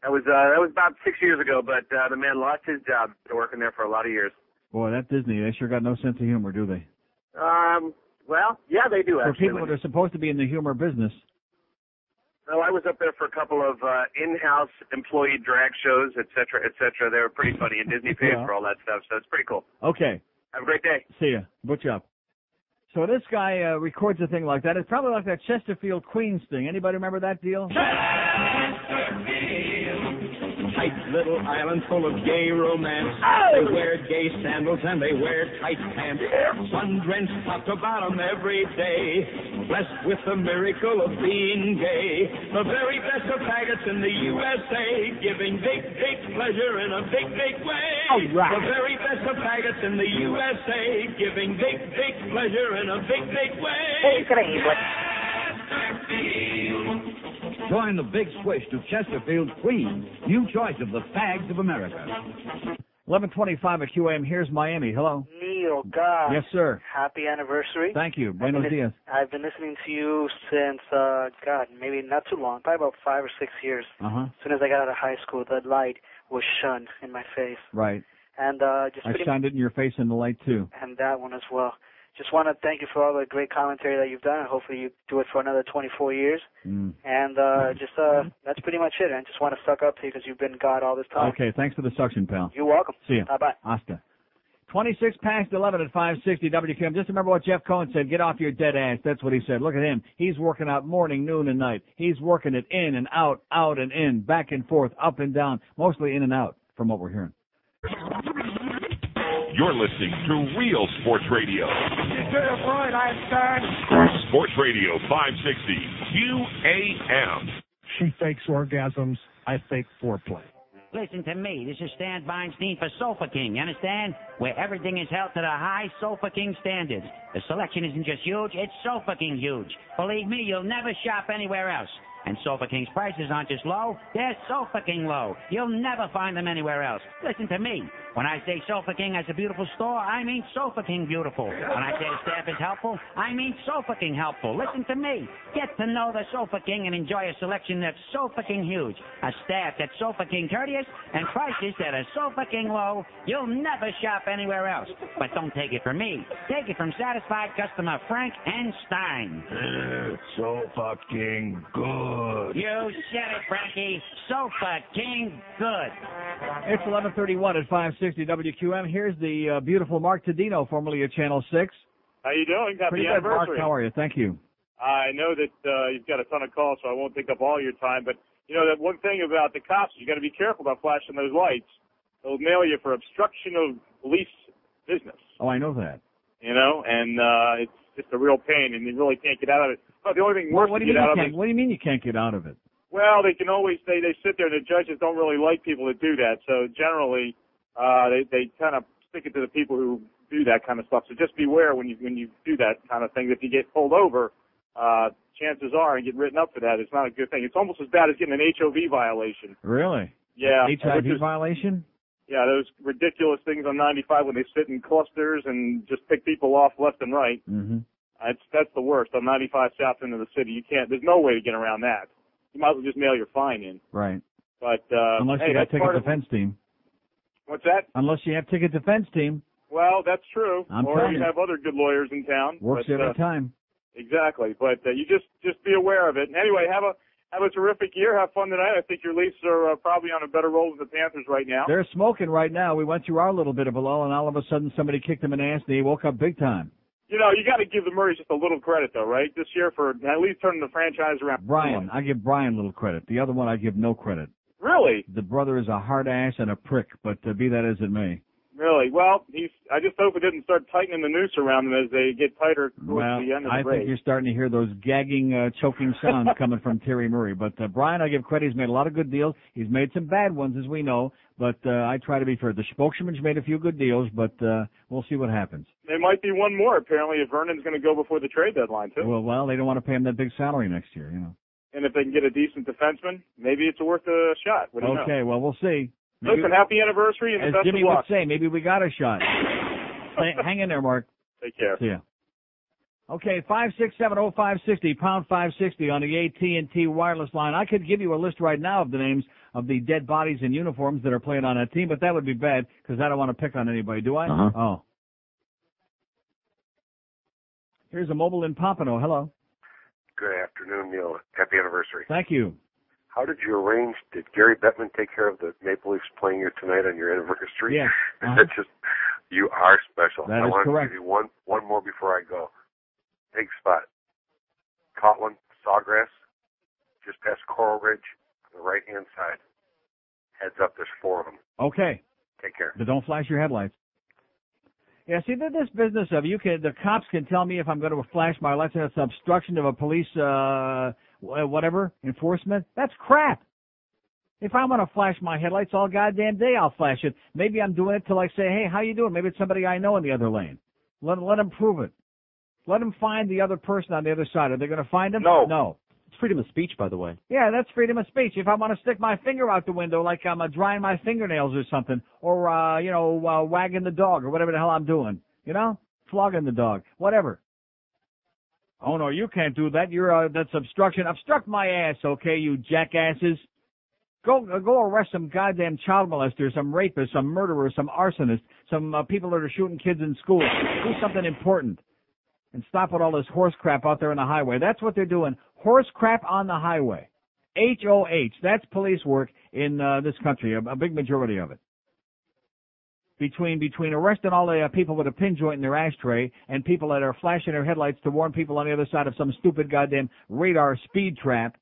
That was about 6 years ago, but the man lost his job after working there for a lot of years. Boy, that Disney, they sure got no sense of humor, do they? Well, yeah, they do, For actually. people that are supposed to be in the humor business. Well, I was up there for a couple of in-house employee drag shows, et cetera, et cetera. They were pretty funny, and Disney pays for all that stuff, so it's pretty cool. Okay. Have a great day. See ya. Butch up. So this guy records a thing like that. It's probably like that Chesterfield Queens thing. Anybody remember that deal? Tight little island full of gay romance. Oh! They wear gay sandals and they wear tight pants. Sun-drenched top to bottom every day. Blessed with the miracle of being gay. The very best of faggots in the USA. Giving big, big pleasure in a big, big way. All right. The very best of faggots in the USA. Giving big, big pleasure in a big, big way. Join the big swish to Chesterfield Queens, new choice of the fags of America. 11:25 at QAM. Here's Miami. Hello. Neil, God. Yes, sir. Happy anniversary. Thank you. Buenos dias. I've been listening to you since, God, maybe not too long, probably about 5 or 6 years. Uh-huh. As soon as I got out of high school, the light was shone in my face. Right. And just I shined it in your face in the light, too. And that one as well. Just want to thank you for all the great commentary that you've done, and hopefully you do it for another 24 years. And that's pretty much it. I just want to suck up to you because you've been God all this time. Okay, thanks for the suction, pal. You're welcome. See ya. Bye-bye. Hasta. 26 past 11 at 560 WQM. Just remember what Jeff Cohen said. Get off your dead ass. That's what he said. Look at him. He's working out morning, noon, and night. He's working it in and out and in, back and forth, up and down, mostly in and out from what we're hearing. You're listening to Real Sports Radio. Sports Radio 560 QAM. She fakes orgasms. I fake foreplay. Listen to me. This is Stan Feinstein for Sofa King. You understand? Where everything is held to the high Sofa King standards. The selection isn't just huge, it's Sofa King huge. Believe me, you'll never shop anywhere else. And Sofa King's prices aren't just low, they're Sofa King low. You'll never find them anywhere else. Listen to me. When I say Sofa King has a beautiful store, I mean Sofa King beautiful. When I say the staff is helpful, I mean Sofa King helpful. Listen to me. Get to know the Sofa King and enjoy a selection that's Sofa King huge, a staff that's Sofa King courteous, and prices that are Sofa King low. You'll never shop anywhere else. But don't take it from me. Take it from satisfied customer Frank N. Stein. Sofa King good. You said it, Frankie. Sofa King good. It's 11:31 at 560 WQM. Here's the beautiful Mark Tadino, formerly of Channel 6. How you doing? Happy Pretty good, Mark. anniversary. How are you? Thank you. I know that you've got a ton of calls, so I won't take up all your time. But, you know, that one thing about the cops, you got to be careful about flashing those lights. They'll nail you for obstruction of police business. Oh, I know that. You know, and it's just a real pain, and you really can't get out of it. But the only thing worse to get out of it. What do you mean you can't get out of it? Well, they can always they sit there, and the judges don't really like people that do that. So generally, they kind of stick it to the people who do that kind of stuff. So just beware when you do that kind of thing. If you get pulled over, chances are and get written up for that. It's not a good thing. It's almost as bad as getting an HOV violation. Really? Yeah. HIV violation? Yeah, those ridiculous things on 95 when they sit in clusters and just pick people off left and right. Mm-hmm. That's the worst on 95 south into the city. You can't. There's no way to get around that. You might as well just mail your fine in. Right. But unless you have ticket defense team. What's that? Unless you have ticket defense team. Well, that's true. Or you you. have other good lawyers in town. Works every time. Exactly. But you just be aware of it. And anyway, have a terrific year. Have fun tonight. I think your Leafs are probably on a better roll than the Panthers right now. They're smoking right now. We went through our little bit of a lull, and all of a sudden somebody kicked them in the ass, and he woke up big time. You know, you got to give the Murrays just a little credit, though, right? This year for at least turning the franchise around. Brian, I give Brian a little credit. The other one, I give no credit. Really? The brother is a hard ass and a prick, but be that as it may. Really? Well, I just hope it didn't start tightening the noose around them as they get tighter towards the end of the race. I think you're starting to hear those gagging, choking sounds coming from Terry Murray. But Brian, I give credit. He's made a lot of good deals. He's made some bad ones, as we know. But I try to be fair. The spokesman's made a few good deals, but we'll see what happens. There might be one more, apparently, if Vernon's going to go before the trade deadline, too. Well, they don't want to pay him that big salary next year, you know. And if they can get a decent defenseman, maybe it's worth a shot. What do you know? Okay, well, we'll see. Maybe, listen, happy anniversary and as best Jimmy of luck. would say, maybe we got a shot. Hang in there, Mark. Take care. See ya. Okay, 5670560, pound 560 on the AT&T wireless line. I could give you a list right now of the names of the dead bodies in uniforms that are playing on that team, but that would be bad because I don't want to pick on anybody, do I? Uh-huh. Oh. Here's a mobile in Pompano. Hello. Good afternoon, Neil. Happy anniversary. Thank you. How did you arrange? Did Gary Bettman take care of the Maple Leafs playing here tonight on your anniversary? Yes. That's just, you are special. That I is want correct. to give you one more before I go. Big spot. Caught one, Sawgrass, just past Coral Ridge, on the right-hand side. Heads up, there's 4 of them. Okay. Take care. But don't flash your headlights. Yeah, see, this business of the cops can tell me if I'm going to flash my lights and it's obstruction of a police, whatever, enforcement. That's crap. If I'm going to flash my headlights all goddamn day, I'll flash it. Maybe I'm doing it till I say, hey, how you doing? Maybe it's somebody I know in the other lane. Let them prove it. Let them find the other person on the other side. Are they going to find him? No. No. It's freedom of speech, by the way. Yeah, that's freedom of speech. If I want to stick my finger out the window like I'm drying my fingernails or something, or, wagging the dog or whatever the hell I'm doing, flogging the dog, whatever. Oh, no, you can't do that. That's obstruction. Obstruct my ass, okay, you jackasses. Go arrest some goddamn child molesters, some rapists, some murderers, some arsonists, some people that are shooting kids in school. Do something important. And stop with all this horse crap out there on the highway. That's what they're doing. Horse crap on the highway. HOH. That's police work in this country, a big majority of it. Between arresting all the people with a pin joint in their ashtray and people that are flashing their headlights to warn people on the other side of some stupid goddamn radar speed trap.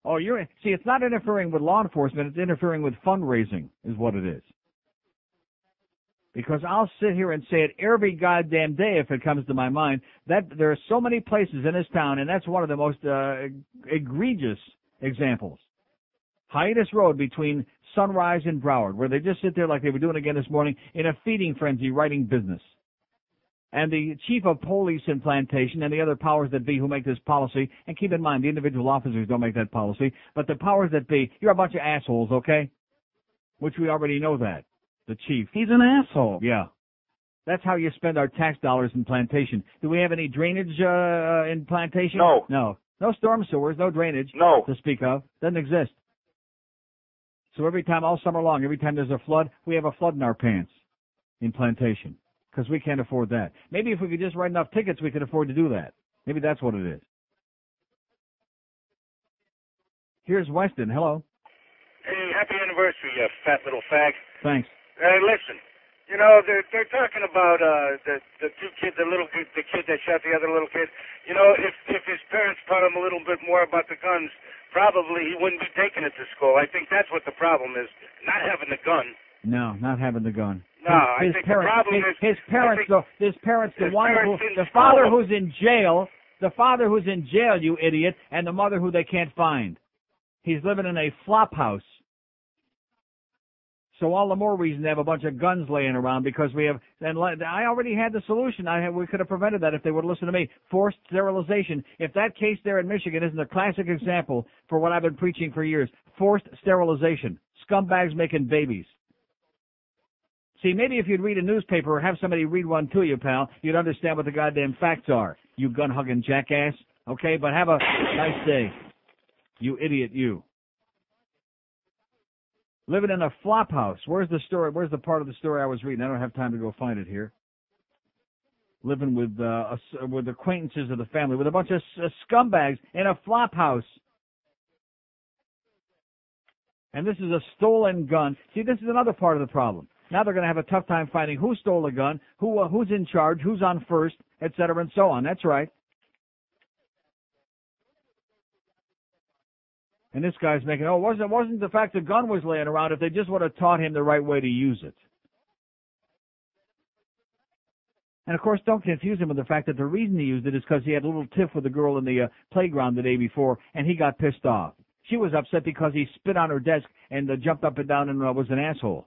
Oh, see, it's not interfering with law enforcement. It's interfering with fundraising is what it is. Because I'll sit here and say it every goddamn day if it comes to my mind that there are so many places in this town, and that's one of the most egregious examples. Hiatus Road between Sunrise and Broward, where they just sit there like they were doing again this morning in a feeding frenzy writing business. And the chief of police in Plantation and the other powers that be who make this policy, and keep in mind, the individual officers don't make that policy, but the powers that be, you're a bunch of assholes, okay? Which we already know that. The chief. He's an asshole. Yeah. That's how you spend our tax dollars in Plantation. Do we have any drainage in Plantation? No. No. No storm sewers, no drainage. No. To speak of. Doesn't exist. So every time, all summer long, every time there's a flood, we have a flood in our pants in Plantation. Because we can't afford that. Maybe if we could just write enough tickets, we could afford to do that. Maybe that's what it is. Here's Weston. Hello. Hey, happy anniversary, you fat little fag. Thanks. Hey, listen. They're talking about the 2 kids, the kid that shot the other little kid. If his parents taught him a little bit more about the guns, probably he wouldn't be taking it to school. I think that's what the problem is, not having the gun. No, not having the gun. No, I think the problem is his parents, the father who's in jail, you idiot, and the mother who they can't find. He's living in a flop house. So all the more reason to have a bunch of guns laying around because we have, and I already had the solution. We could have prevented that if they would listen to me. Forced sterilization. If that case there in Michigan isn't a classic example for what I've been preaching for years. Forced sterilization. Scumbags making babies. See, maybe if you'd read a newspaper or have somebody read one to you, pal, you'd understand what the goddamn facts are. You gun-hugging jackass. Okay, but have a nice day. You idiot, you. Living in a flop house. Where's the story? Where's the part of the story I was reading? I don't have time to go find it here. Living with acquaintances of the family, with a bunch of scumbags in a flop house. And this is a stolen gun. See, this is another part of the problem. Now they're going to have a tough time finding who stole the gun, who's in charge, who's on first, et cetera, and so on. That's right. And this guy's making, it wasn't the fact the gun was laying around if they just would have taught him the right way to use it. And of course, don't confuse him with the fact that the reason he used it is because he had a little tiff with the girl in the playground the day before, and he got pissed off. She was upset because he spit on her desk and jumped up and down and was an asshole.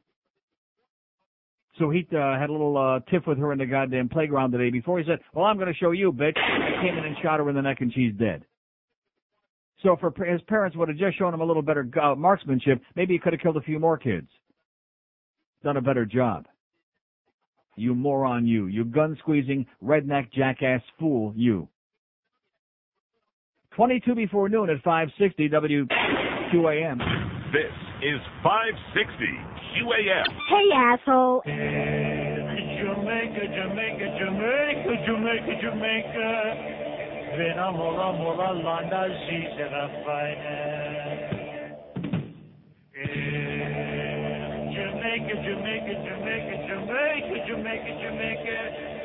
So he had a little tiff with her in the goddamn playground the day before. He said, well, I'm going to show you, bitch. I came in and shot her in the neck and she's dead. So if his parents would have just shown him a little better marksmanship, maybe he could have killed a few more kids. Done a better job. You moron, you. You gun-squeezing, redneck, jackass, fool, you. 22 before noon at 560 WQAM. This is 560 QAM. Hey, asshole. Jamaica, Jamaica, Jamaica, Jamaica, Jamaica. Ven amor, amor, Landa, si será fine. Jamaica, Jamaica, Jamaica, Jamaica, Jamaica, Jamaica.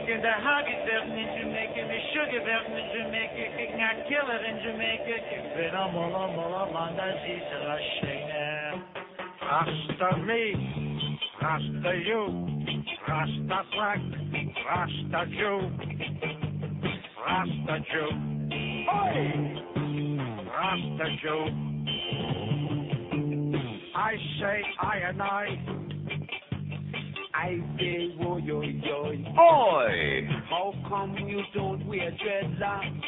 Get the huggy werden in Jamaica, the sugar werden in Jamaica, get not killer in Jamaica. Ven amor, amor, Landa, si será fine. Rasta me, Rasta you. Rasta flag, Rasta Jew, Rasta Jew, oi! Rasta Jew. I say I and I say wo yo yo. Oi! How come you don't wear dreadlocks?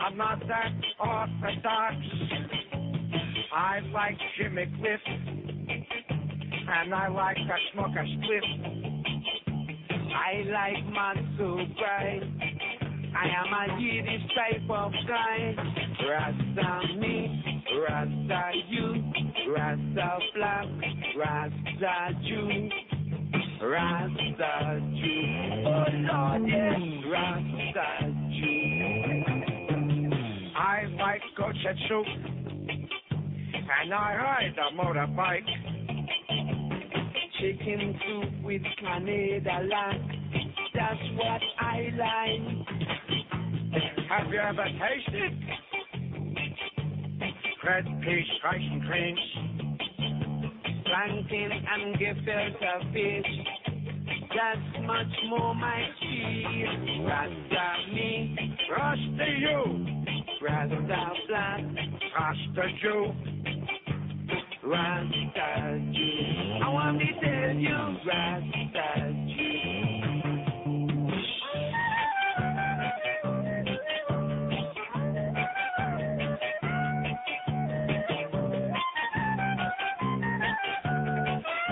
I'm not that orthodox. I like Jimmy Cliff, and I like to smoke a spliff. I like man so bright. I am a Yiddish type of guy. Rasta me, Rasta you, Rasta black, Rasta Jew, Rasta Jew. Oh Lord, yes, Rasta Jew. I like goat soup, and I ride a motorbike. Chicken soup with Canada lamb, that's what I like. Have you ever tasted red peas, rice and creams, plantain and gefilte fish? That's much more my speed. Rasta me, Rasta you, Rasta black, Rasta Jew. Rasta Jew, I want to tell you, Rasta Jew.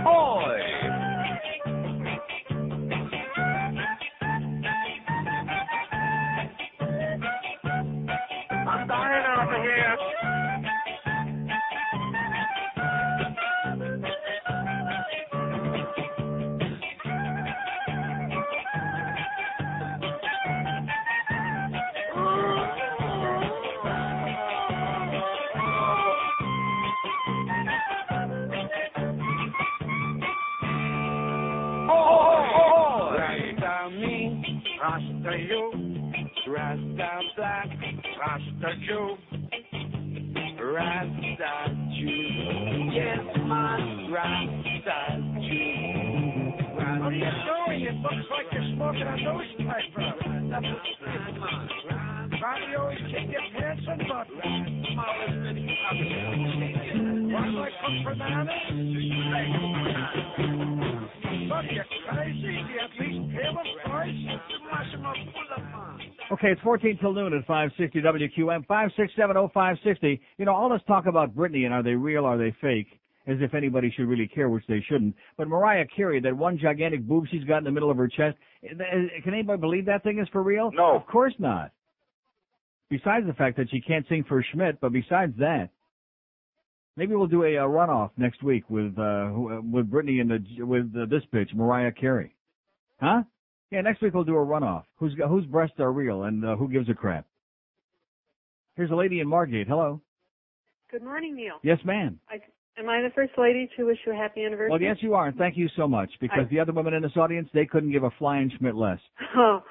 Oi! I'm dying over here. Rasta you, Rasta black, Rasta Jew, Rasta Jew. Yes, man, Rasta Jew. What are you doing? It looks like you're smoking a newspaper. Why do you always kick your pants and butt? Why do I cook bananas? Look, you're crazy. Do you at least pay them twice? Okay, it's 14 till noon at 560 WQM, 5670560. You know, all this talk about Britney and are they real, are they fake, as if anybody should really care, which they shouldn't. But Mariah Carey, that one gigantic boob she's got in the middle of her chest, can anybody believe that thing is for real? No. Of course not. Besides the fact that she can't sing for Schmidt, but besides that, maybe we'll do a runoff next week with Britney and with this bitch, Mariah Carey. Huh? Yeah, next week we'll do a runoff. Whose breasts are real and who gives a crap? Here's a lady in Margate. Hello. Good morning, Neil. Yes, ma'am. Am I the first lady to wish you a happy anniversary? Well, yes, you are, and thank you so much, because the other women in this audience, they couldn't give a flying Schmidt less. Oh,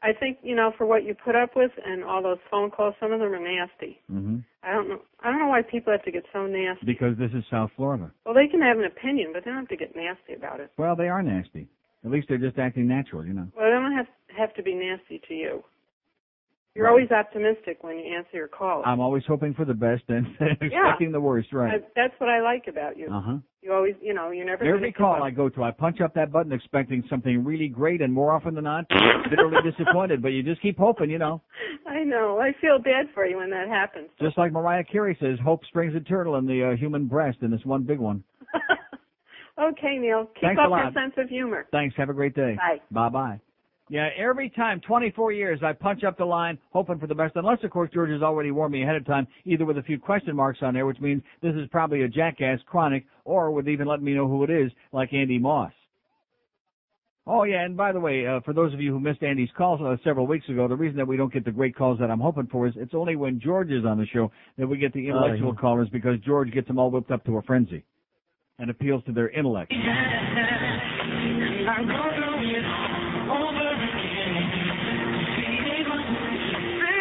I think, for what you put up with and all those phone calls, some of them are nasty. Mm-hmm. I don't know why people have to get so nasty. Because this is South Florida. Well, they can have an opinion, but they don't have to get nasty about it. Well, they are nasty. At least they're just acting natural, Well, they don't have to be nasty to you. You're always optimistic when you answer your calls. I'm always hoping for the best and expecting the worst, right? That's what I like about you. Uh-huh. You always, you never... Every call I go to, I punch up that button expecting something really great, and more often than not, bitterly disappointed. But you just keep hoping, I know. I feel bad for you when that happens. Just like Mariah Carey says, hope springs eternal in the human breast, in this one big one. Okay, Neil. Keep Thanks up a lot. your sense of humor. Thanks. Have a great day. Bye. Bye-bye. Yeah, every time, 24 years, I punch up the line, hoping for the best, unless, of course, George has already warned me ahead of time, either with a few question marks on there, which means this is probably a jackass chronic, or with even letting me know who it is, like Andy Moss. Oh, yeah, and by the way, for those of you who missed Andy's calls several weeks ago, the reason that we don't get the great calls that I'm hoping for is it's only when George is on the show that we get the intellectual callers, because George gets them all whipped up to a frenzy and appeals to their intellect.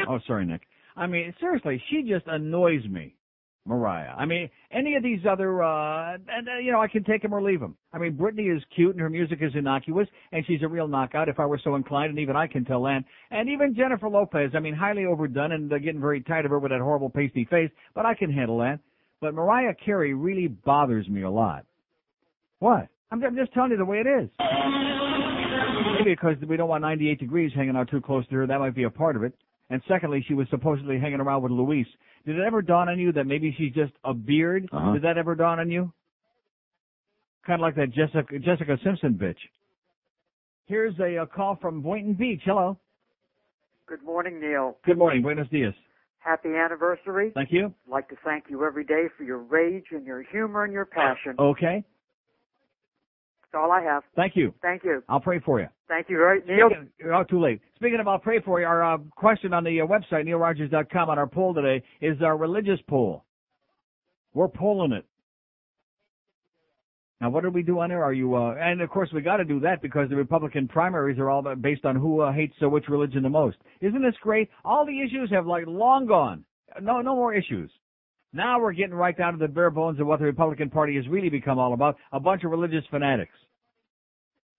Oh, sorry, Nick. I mean, seriously, she just annoys me, Mariah. I mean, any of these other, you know, I can take them or leave them. I mean, Britney is cute and her music is innocuous, and she's a real knockout if I were so inclined, and even I can tell that. And even Jennifer Lopez, I mean, highly overdone and getting very tired of her with that horrible pasty face, but I can handle that. But Mariah Carey really bothers me a lot. What? I'm just telling you the way it is. Maybe because we don't want 98 Degrees hanging out too close to her. That might be a part of it. And secondly, she was supposedly hanging around with Luis. Did it ever dawn on you that maybe she's just a beard? Uh-huh. Did that ever dawn on you? Kind of like that Jessica Simpson bitch. Here's a call from Boynton Beach. Hello. Good morning, Neil. Good morning. Buenos dias. Happy anniversary. Thank you. I'd like to thank you every day for your rage and your humor and your passion. Okay. That's all I have. Thank you. Thank you. I'll pray for you. Thank you, right, Neil? Too late. Speaking of I'll pray for you, our question on the website, neilrogers.com, on our poll today is our religious poll. We're polling it. Now, what did we do on there? Are you, and of course we got to do that because the Republican primaries are all based on who hates which religion the most. Isn't this great? All the issues have long gone. No more issues. Now we're getting right down to the bare bones of what the Republican Party has really become all about, a bunch of religious fanatics.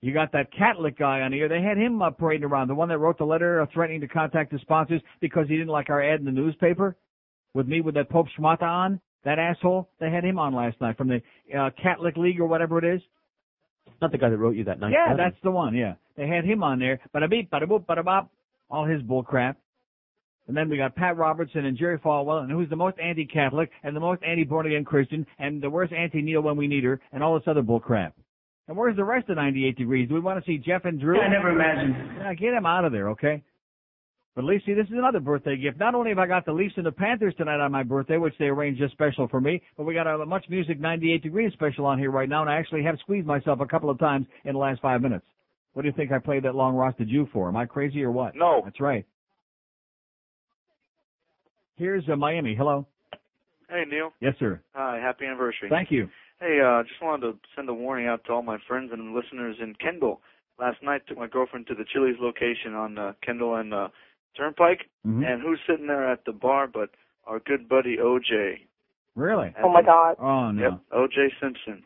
You got that Catholic guy on here. They had him parading around, the one that wrote the letter threatening to contact the sponsors because he didn't like our ad in the newspaper with me with that Pope Schmata on, that asshole. They had him on last night from the Catholic League or whatever it is. Not the guy that wrote you that nice Yeah, letter. that's the one, yeah. They had him on there. Bada-beep, bada-boop, bada-bop. All his bull crap. And then we got Pat Robertson and Jerry Falwell, and who's the most anti-Catholic and the most anti-born-again Christian and the worst anti-Neil when we need her and all this other bull crap. And where's the rest of 98 Degrees? Do we want to see Jeff and Drew? I never imagined. Yeah, get him out of there, okay? But at least, see, this is another birthday gift. Not only have I got the Leafs and the Panthers tonight on my birthday, which they arranged just special for me, but we got a Much Music 98 Degrees special on here right now, and I actually have squeezed myself a couple of times in the last 5 minutes. What do you think I played that long Ross the Jew for? Am I crazy or what? No. That's right. Here's Miami. Hello. Hey, Neil. Yes, sir. Hi, happy anniversary. Thank you. Hey, just wanted to send a warning out to all my friends and listeners in Kendall. Last night, took my girlfriend to the Chili's location on Kendall and Turnpike, and who's sitting there at the bar but our good buddy O.J. Really? Oh, my God. Oh, no. Yep, O.J. Simpson.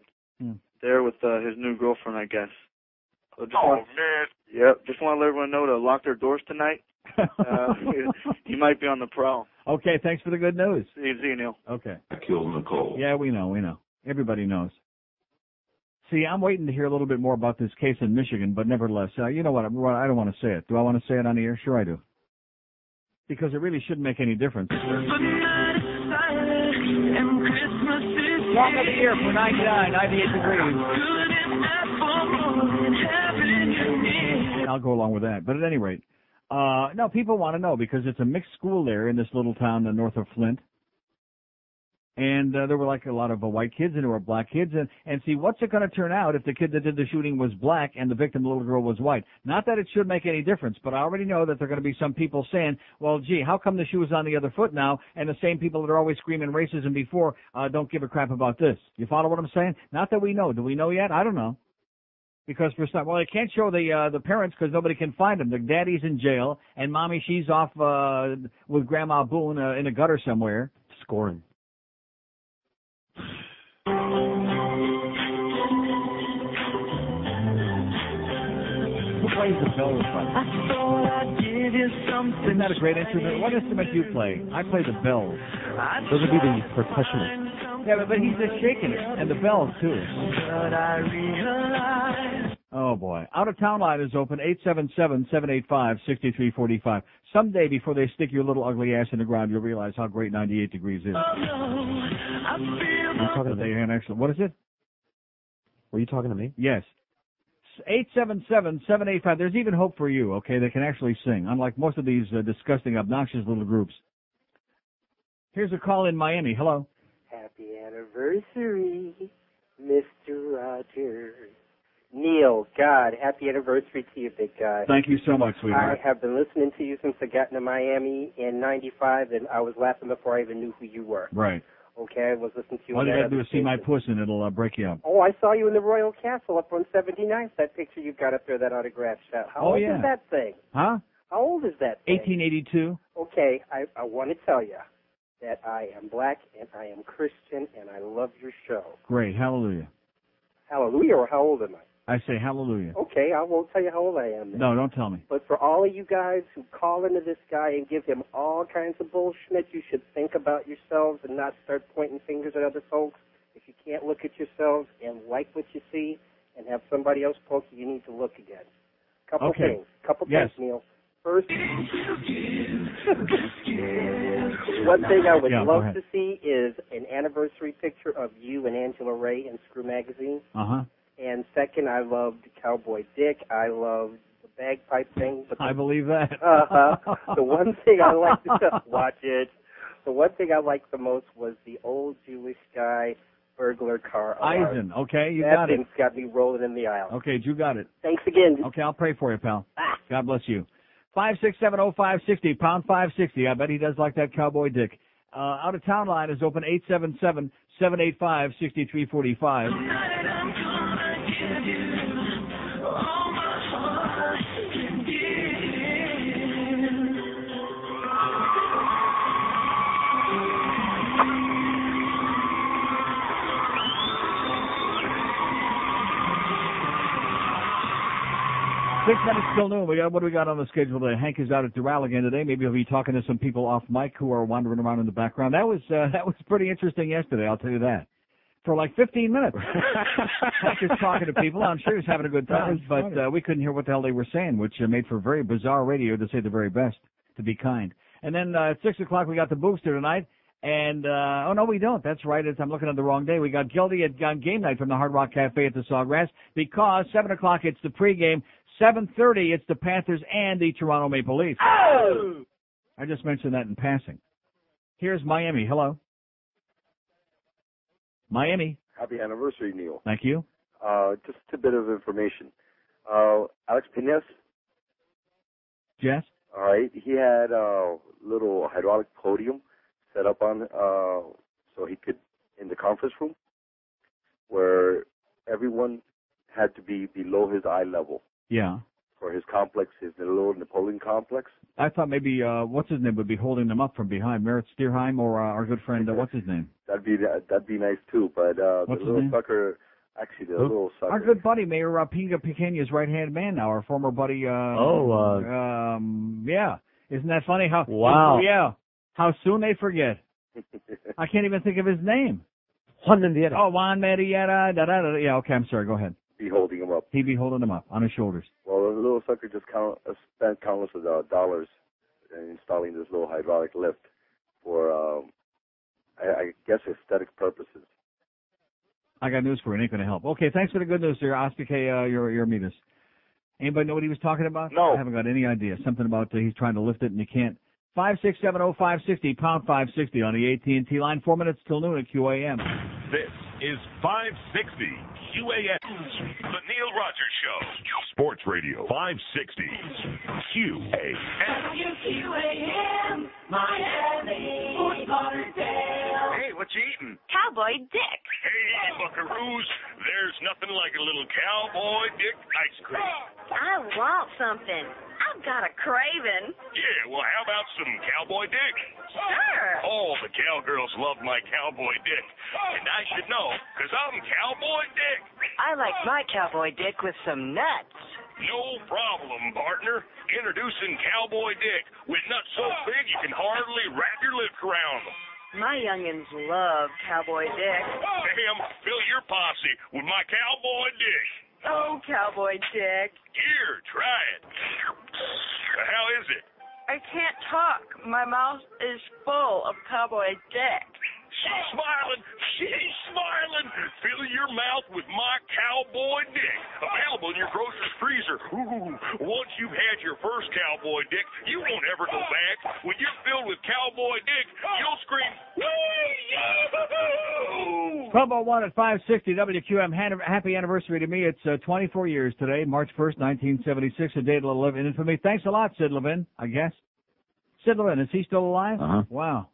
There with his new girlfriend, I guess. So man. Yep, just want to let everyone know to lock their doors tonight. He might be on the prowl. Okay, thanks for the good news. See you, Neil. Okay. Killed Nicole. Yeah, we know. Everybody knows. See, I'm waiting to hear a little bit more about this case in Michigan, but nevertheless, you know what? I don't want to say it. Do I want to say it on the air? Sure I do. Because it really shouldn't make any difference. Song of the year for 98 Degrees. I'll go along with that. But at any rate, no, people want to know because it's a mixed school there in this little town north of Flint. And there were like a lot of white kids and there were black kids. And see, what's it going to turn out if the kid that did the shooting was black and the victim, the little girl, was white? Not that it should make any difference, but I already know that there are going to be some people saying, well, gee, how come the shoe is on the other foot now? And the same people that are always screaming racism before don't give a crap about this. You follow what I'm saying? Not that we know. Do we know yet? I don't know. Because for some, well, they can't show the parents because nobody can find them. The daddy's in jail and mommy, she's off with Grandma Boone in a gutter somewhere. Scoring. Who plays the bell? Isn't that a great instrument? What instrument do you play? I play the bells. Those would be the percussionists. Yeah, but he's just shaking it. And the bells, too. Oh, boy. Out-of-town line is open, 877-785-6345. Someday, before they stick your little ugly ass in the ground, you'll realize how great 98 Degrees is. I'm talking about excellent. What is it? Were you talking to me? Yes. 877-785. There's even hope for you, okay? They can actually sing, unlike most of these disgusting, obnoxious little groups. Here's a call in Miami. Hello. Happy anniversary, Mr. Rogers. Neil, God, happy anniversary to you, big guy. Thank you so much, sweetheart. I have been listening to you since I got into Miami in '95, and I was laughing before I even knew who you were. Right. Okay, I was listening to you. All you on got that to do is see my puss, and it'll break you up. Oh, I saw you in the Royal Castle up on 79th. That picture you've got up there, that autograph shot. How old is that thing? Huh? How old is that thing? 1882. Okay, I want to tell you that I am black and I am Christian and I love your show. Great. Hallelujah. Hallelujah, or how old am I? I say hallelujah. Okay, I won't tell you how old I am then. No, don't tell me. But for all of you guys who call into this guy and give him all kinds of bullshit, you should think about yourselves and not start pointing fingers at other folks. If you can't look at yourselves and like what you see and have somebody else poke you, you need to look again. Couple things, Yes. Neil. First, one thing I would love to see is an anniversary picture of you and Angela Ray in Screw Magazine. Uh-huh. And second, I loved Cowboy Dick. I loved the bagpipe thing. But I believe that. The one thing I liked to watch it. The one thing I liked the most was the old Jewish guy burglar car alarm. Eisen. Okay, you that got it. thing's got me rolling in the aisle. Okay, you got it. Thanks again. Okay, I'll pray for you, pal. God bless you. 5670560, pound 560. I bet he does like that Cowboy Dick. Out of town line is open 877-785-6345. Six minutes till noon. What do we got on the schedule today? Hank is out at Doral again today. Maybe he'll be talking to some people off mic who are wandering around in the background. That was pretty interesting yesterday, I'll tell you that. For like 15 minutes. Hank is talking to people. I'm sure he's having a good time, but we couldn't hear what the hell they were saying, which made for very bizarre radio, to say the very best, to be kind. And then at 6 o'clock we got the Booster tonight. And, oh, no, we don't. That's right. I'm looking at the wrong day. We got Gildy at game night from the Hard Rock Cafe at the Sawgrass, because 7 o'clock it's the pregame. 7:30 it's the Panthers and the Toronto Maple Leafs. Oh! I just mentioned that in passing. Here's Miami. Hello. Miami. Happy anniversary, Neil. Thank you. Just a bit of information. Alex Pines. Yes. All right. He had a little hydraulic podium set up on so he could, in the conference room, where everyone had to be below his eye level. Yeah. For his complex, his little Napoleon complex. I thought maybe what's his name would be holding them up from behind, Merritt Steerheim, or our good friend what's his name? That'd be nice too. But the little sucker, actually the little sucker. Our good buddy Mayor Pinga Pequeña's right hand man now, our former buddy. Yeah. Isn't that funny? How? Wow. Yeah. How soon they forget. I can't even think of his name. Juan Mendieta. Oh, Juan Mendieta. Da, da, da. Yeah. Okay. I'm sorry. Go ahead. Be holding him up. He'd be holding him up on his shoulders. Well, the little sucker just spent countless of dollars in installing this little hydraulic lift for, I guess, aesthetic purposes. I got news for you. It ain't going to help. Okay, thanks for the good news, sir. Aspike, your Midas. Anybody know what he was talking about? No. I haven't got any idea. Something about he's trying to lift it and you can't. 5670560, pound 560 on the AT&T line. 4 minutes till noon at QAM. This is 560 QAM, the Neil Rogers Show. Sports Radio 560 QAM. QAM, Miami, Fort Lauderdale. Hey, what you eating? Cowboy Dick. Hey, buckaroos, there's nothing like a little Cowboy Dick ice cream. I want something. I've got a craving. Yeah, well, how about some Cowboy Dick? Sure. All the cowgirls love my Cowboy Dick, and I should know, because I'm Cowboy Dick. I like my Cowboy Dick with some nuts. No problem, partner. Introducing Cowboy Dick, with nuts so big you can hardly wrap your lips around them. My youngins love Cowboy Dick. Damn, fill your posse with my Cowboy Dick. Oh, Cowboy Dick. Here, try it. How is it? I can't talk. My mouth is full of Cowboy Dick. She's smiling. She's smiling. Fill your mouth with my cowboy dick. Available in your grocer's freezer. Ooh, once you've had your first cowboy dick, you won't ever go back. When you're filled with cowboy dick, you'll scream, woo! 1201 at 560 WQM. Happy anniversary to me. It's 24 years today, March 1st, 1976, a day that'll live in infamy. Thanks a lot, Sid Levin, I guess. Sid Levin, is he still alive? Uh-huh. Wow.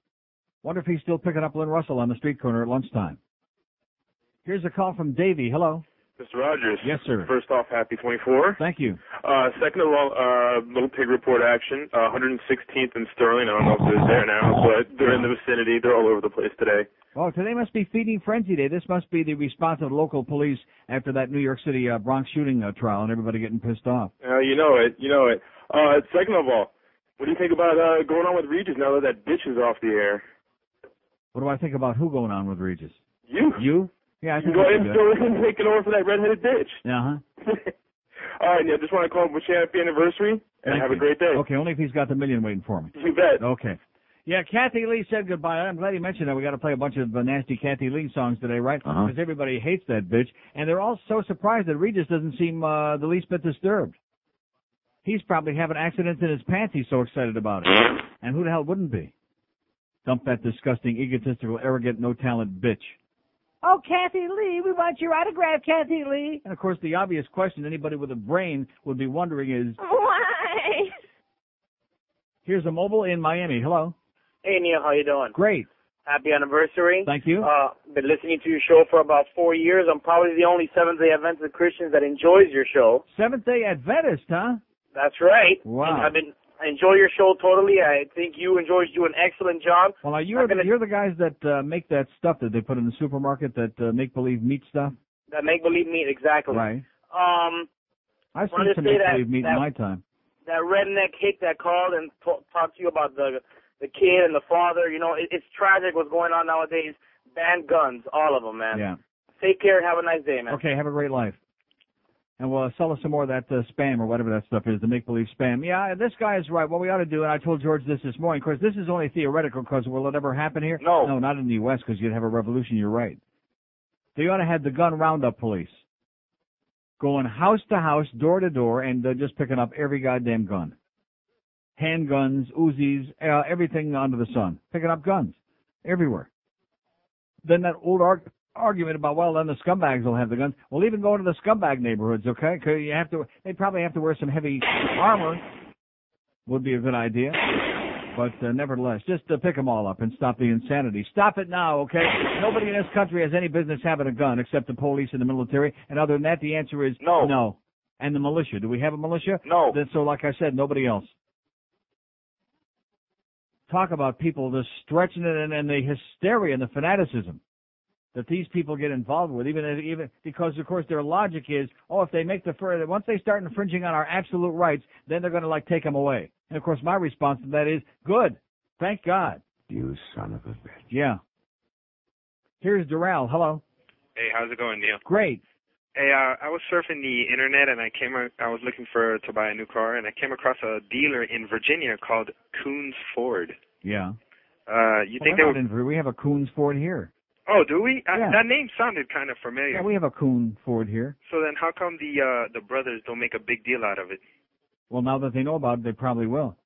Wonder if he's still picking up Lynn Russell on the street corner at lunchtime. Here's a call from Davey. Hello. Mr. Rogers. Yes, sir. First off, happy 24. Thank you. Second of all, Little Pig Report action, 116th and Sterling. I don't know if they're there now, but they're in the vicinity. They're all over the place today. Oh, today must be Feeding Frenzy Day. This must be the response of local police after that New York City Bronx shooting trial and everybody getting pissed off. You know it. Second of all, what do you think about going on with Regis now that that bitch is off the air? What do I think about who going on with Regis? You. You? Yeah, I You think go that's ahead and good. go in and take it over for that redheaded bitch. Uh-huh. All right, Neil, just want to call him wish you a happy anniversary and Thank have you. a great day. Okay, only if he's got the million waiting for me. You bet. Okay. Yeah, Kathy Lee said goodbye. I'm glad you mentioned that. We got to play a bunch of nasty Kathy Lee songs today, right? Uh-huh. Because everybody hates that bitch. And they're all so surprised that Regis doesn't seem the least bit disturbed. He's probably having accidents in his pants. He's so excited about it. And who the hell wouldn't be? Dump that disgusting, egotistical, arrogant, no-talent bitch. Oh, Kathy Lee, we want your autograph, Kathy Lee. And, of course, the obvious question anybody with a brain would be wondering is, Why? here's a mobile in Miami. Hello. Hey, Neil, how you doing? Great. Happy anniversary. Thank you. Been listening to your show for about 4 years. I'm probably the only Seventh-day Adventist Christian that enjoys your show. Seventh-day Adventist, huh? That's right. Wow. I enjoy your show totally. I think you do an excellent job. Well, you're the guys that make that stuff that they put in the supermarket, that make-believe meat stuff? That make-believe meat, exactly. Right. I've seen wanted to some say make-believe meat in my time. That redneck hick that called and talked to you about the kid and the father. You know, it's tragic what's going on nowadays. Ban guns, all of them, man. Yeah. Take care. Have a nice day, man. Okay, have a great life. And we'll sell us some more of that spam or whatever that stuff is, the make-believe spam. Yeah, this guy is right. What we ought to do, and I told George this morning, of course, this is only theoretical because will it ever happen here? No. No, not in the U.S. because you'd have a revolution. You're right. They ought to have the gun roundup police going house to house, door to door, and just picking up every goddamn gun. Handguns, Uzis, everything under the sun. Picking up guns everywhere. Then that old argument about, well, then the scumbags will have the guns. Well, even go into the scumbag neighborhoods, okay? 'Cause they'd probably have to wear some heavy armor. Would be a good idea. But nevertheless, just pick them all up and stop the insanity. Stop it now, okay? Nobody in this country has any business having a gun except the police and the military. And other than that, the answer is no. And the militia. Do we have a militia? No. Then, so like I said, nobody else. Talk about people just stretching it and the hysteria and the fanaticism that these people get involved with, even because, of course, their logic is, if they make once they start infringing on our absolute rights, then they're going to, take them away. And, of course, my response to that is, good. Thank God. You son of a bitch. Yeah. Here's Doral. Hello. Hey, how's it going, Neil? Great. Hey, I was surfing the internet and I was looking to buy a new car, and I came across a dealer in Virginia called Coons Ford. Yeah. You think they would? We have a Coons Ford here. Oh, do we? Yeah. That name sounded kind of familiar. Yeah, we have a Coon Ford here. So then, how come the brothers don't make a big deal out of it? Well, now that they know about it, they probably will.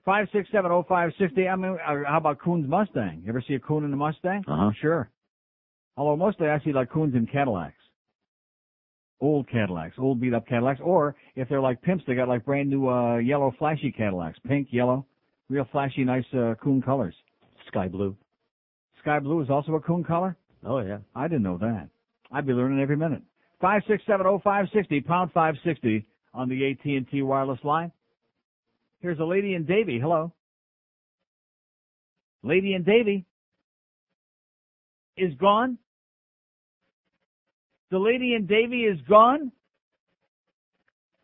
5670560. I mean, how about Coon's Mustang? You ever see a Coon in a Mustang? Uh-huh. Sure. Although mostly I see Coons in Cadillacs. Old beat-up Cadillacs. Or if they're like pimps, they got brand new yellow flashy Cadillacs. Pink, yellow, real flashy, nice Coon colors. Sky blue. Sky blue is also a Coon color? Oh, yeah. I didn't know that. I'd be learning every minute. 5670560, pound 560 on the AT&T wireless line. Here's a lady in Davie. Hello. Lady in Davie is gone. The lady in Davie is gone.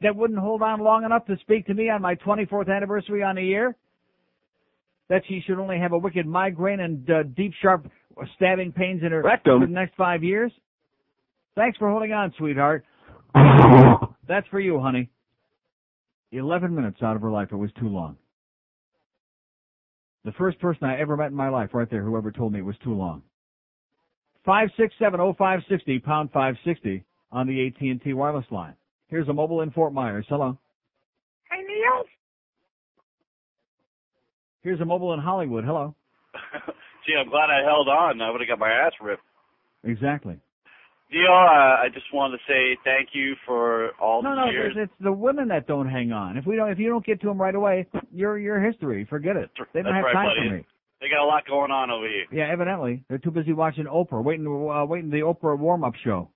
That wouldn't hold on long enough to speak to me on my 24th anniversary on the year. That she should only have a wicked migraine and deep, sharp stabbing pains in her rectum for the next 5 years. Thanks for holding on, sweetheart. That's for you, honey. 11 minutes out of her life. It was too long. The first person I ever met in my life, right there, whoever told me it was too long. 567-0560, pound 560 on the AT&T wireless line. Here's a mobile in Fort Myers. Hello. Hey, Neil. Here's a mobile in Hollywood. Hello. Gee, I'm glad I held on. I would have got my ass ripped. Exactly. Neil, I just wanted to say thank you for all the No, years. it's the women that don't hang on. If you don't get to them right away, you're history. Forget it. They don't That's have right, time buddy. for me. They got a lot going on over here. Yeah, evidently they're too busy watching Oprah, waiting the Oprah warm-up show.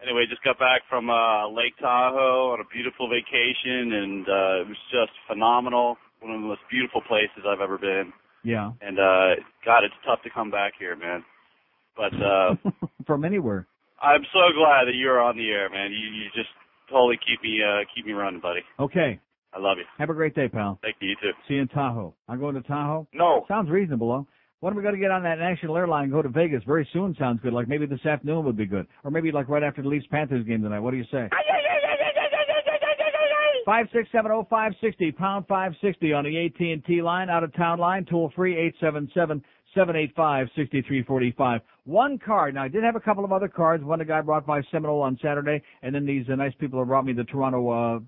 Anyway, just got back from Lake Tahoe on a beautiful vacation, and it was just phenomenal. One of the most beautiful places I've ever been. Yeah. And God, it's tough to come back here, man. But from anywhere. I'm so glad that you're on the air, man. You just totally keep me running, buddy. Okay. I love you. Have a great day, pal. Thank you. You too. See you in Tahoe. I'm going to Tahoe? No. Sounds reasonable, though. When are we going to get on that national airline and go to Vegas? Very soon sounds good. Like maybe this afternoon would be good. Or maybe like right after the Leafs-Panthers game tonight. What do you say? 567-0560, pound 560 on the AT&T line, out-of-town line, toll-free, 877-785-6345. One card. Now, I did have a couple of other cards. One the guy brought by Seminole on Saturday, and then these nice people have brought me the Toronto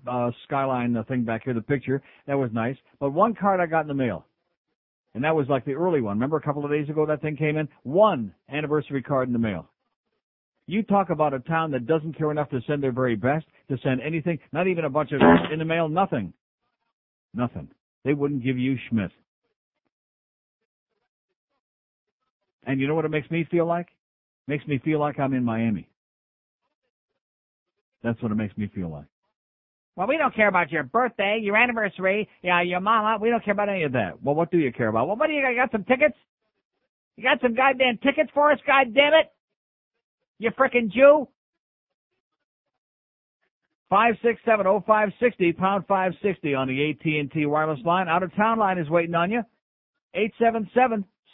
skyline thing back here, the picture. That was nice. But one card I got in the mail, and that was like the early one. Remember a couple of days ago that thing came in? One anniversary card in the mail. You talk about a town that doesn't care enough to send their very best, to send anything, not even a bunch of in the mail, nothing. Nothing. They wouldn't give you Schmidt. And you know what it makes me feel like? Makes me feel like I'm in Miami. That's what it makes me feel like. Well, we don't care about your birthday, your anniversary, your mama. We don't care about any of that. Well, what do you care about? Well, what do you got? You got some tickets? You got some goddamn tickets for us, goddammit? You frickin' Jew? 567-0560, pound 560 on the AT&T wireless line. Out-of-town line is waiting on you.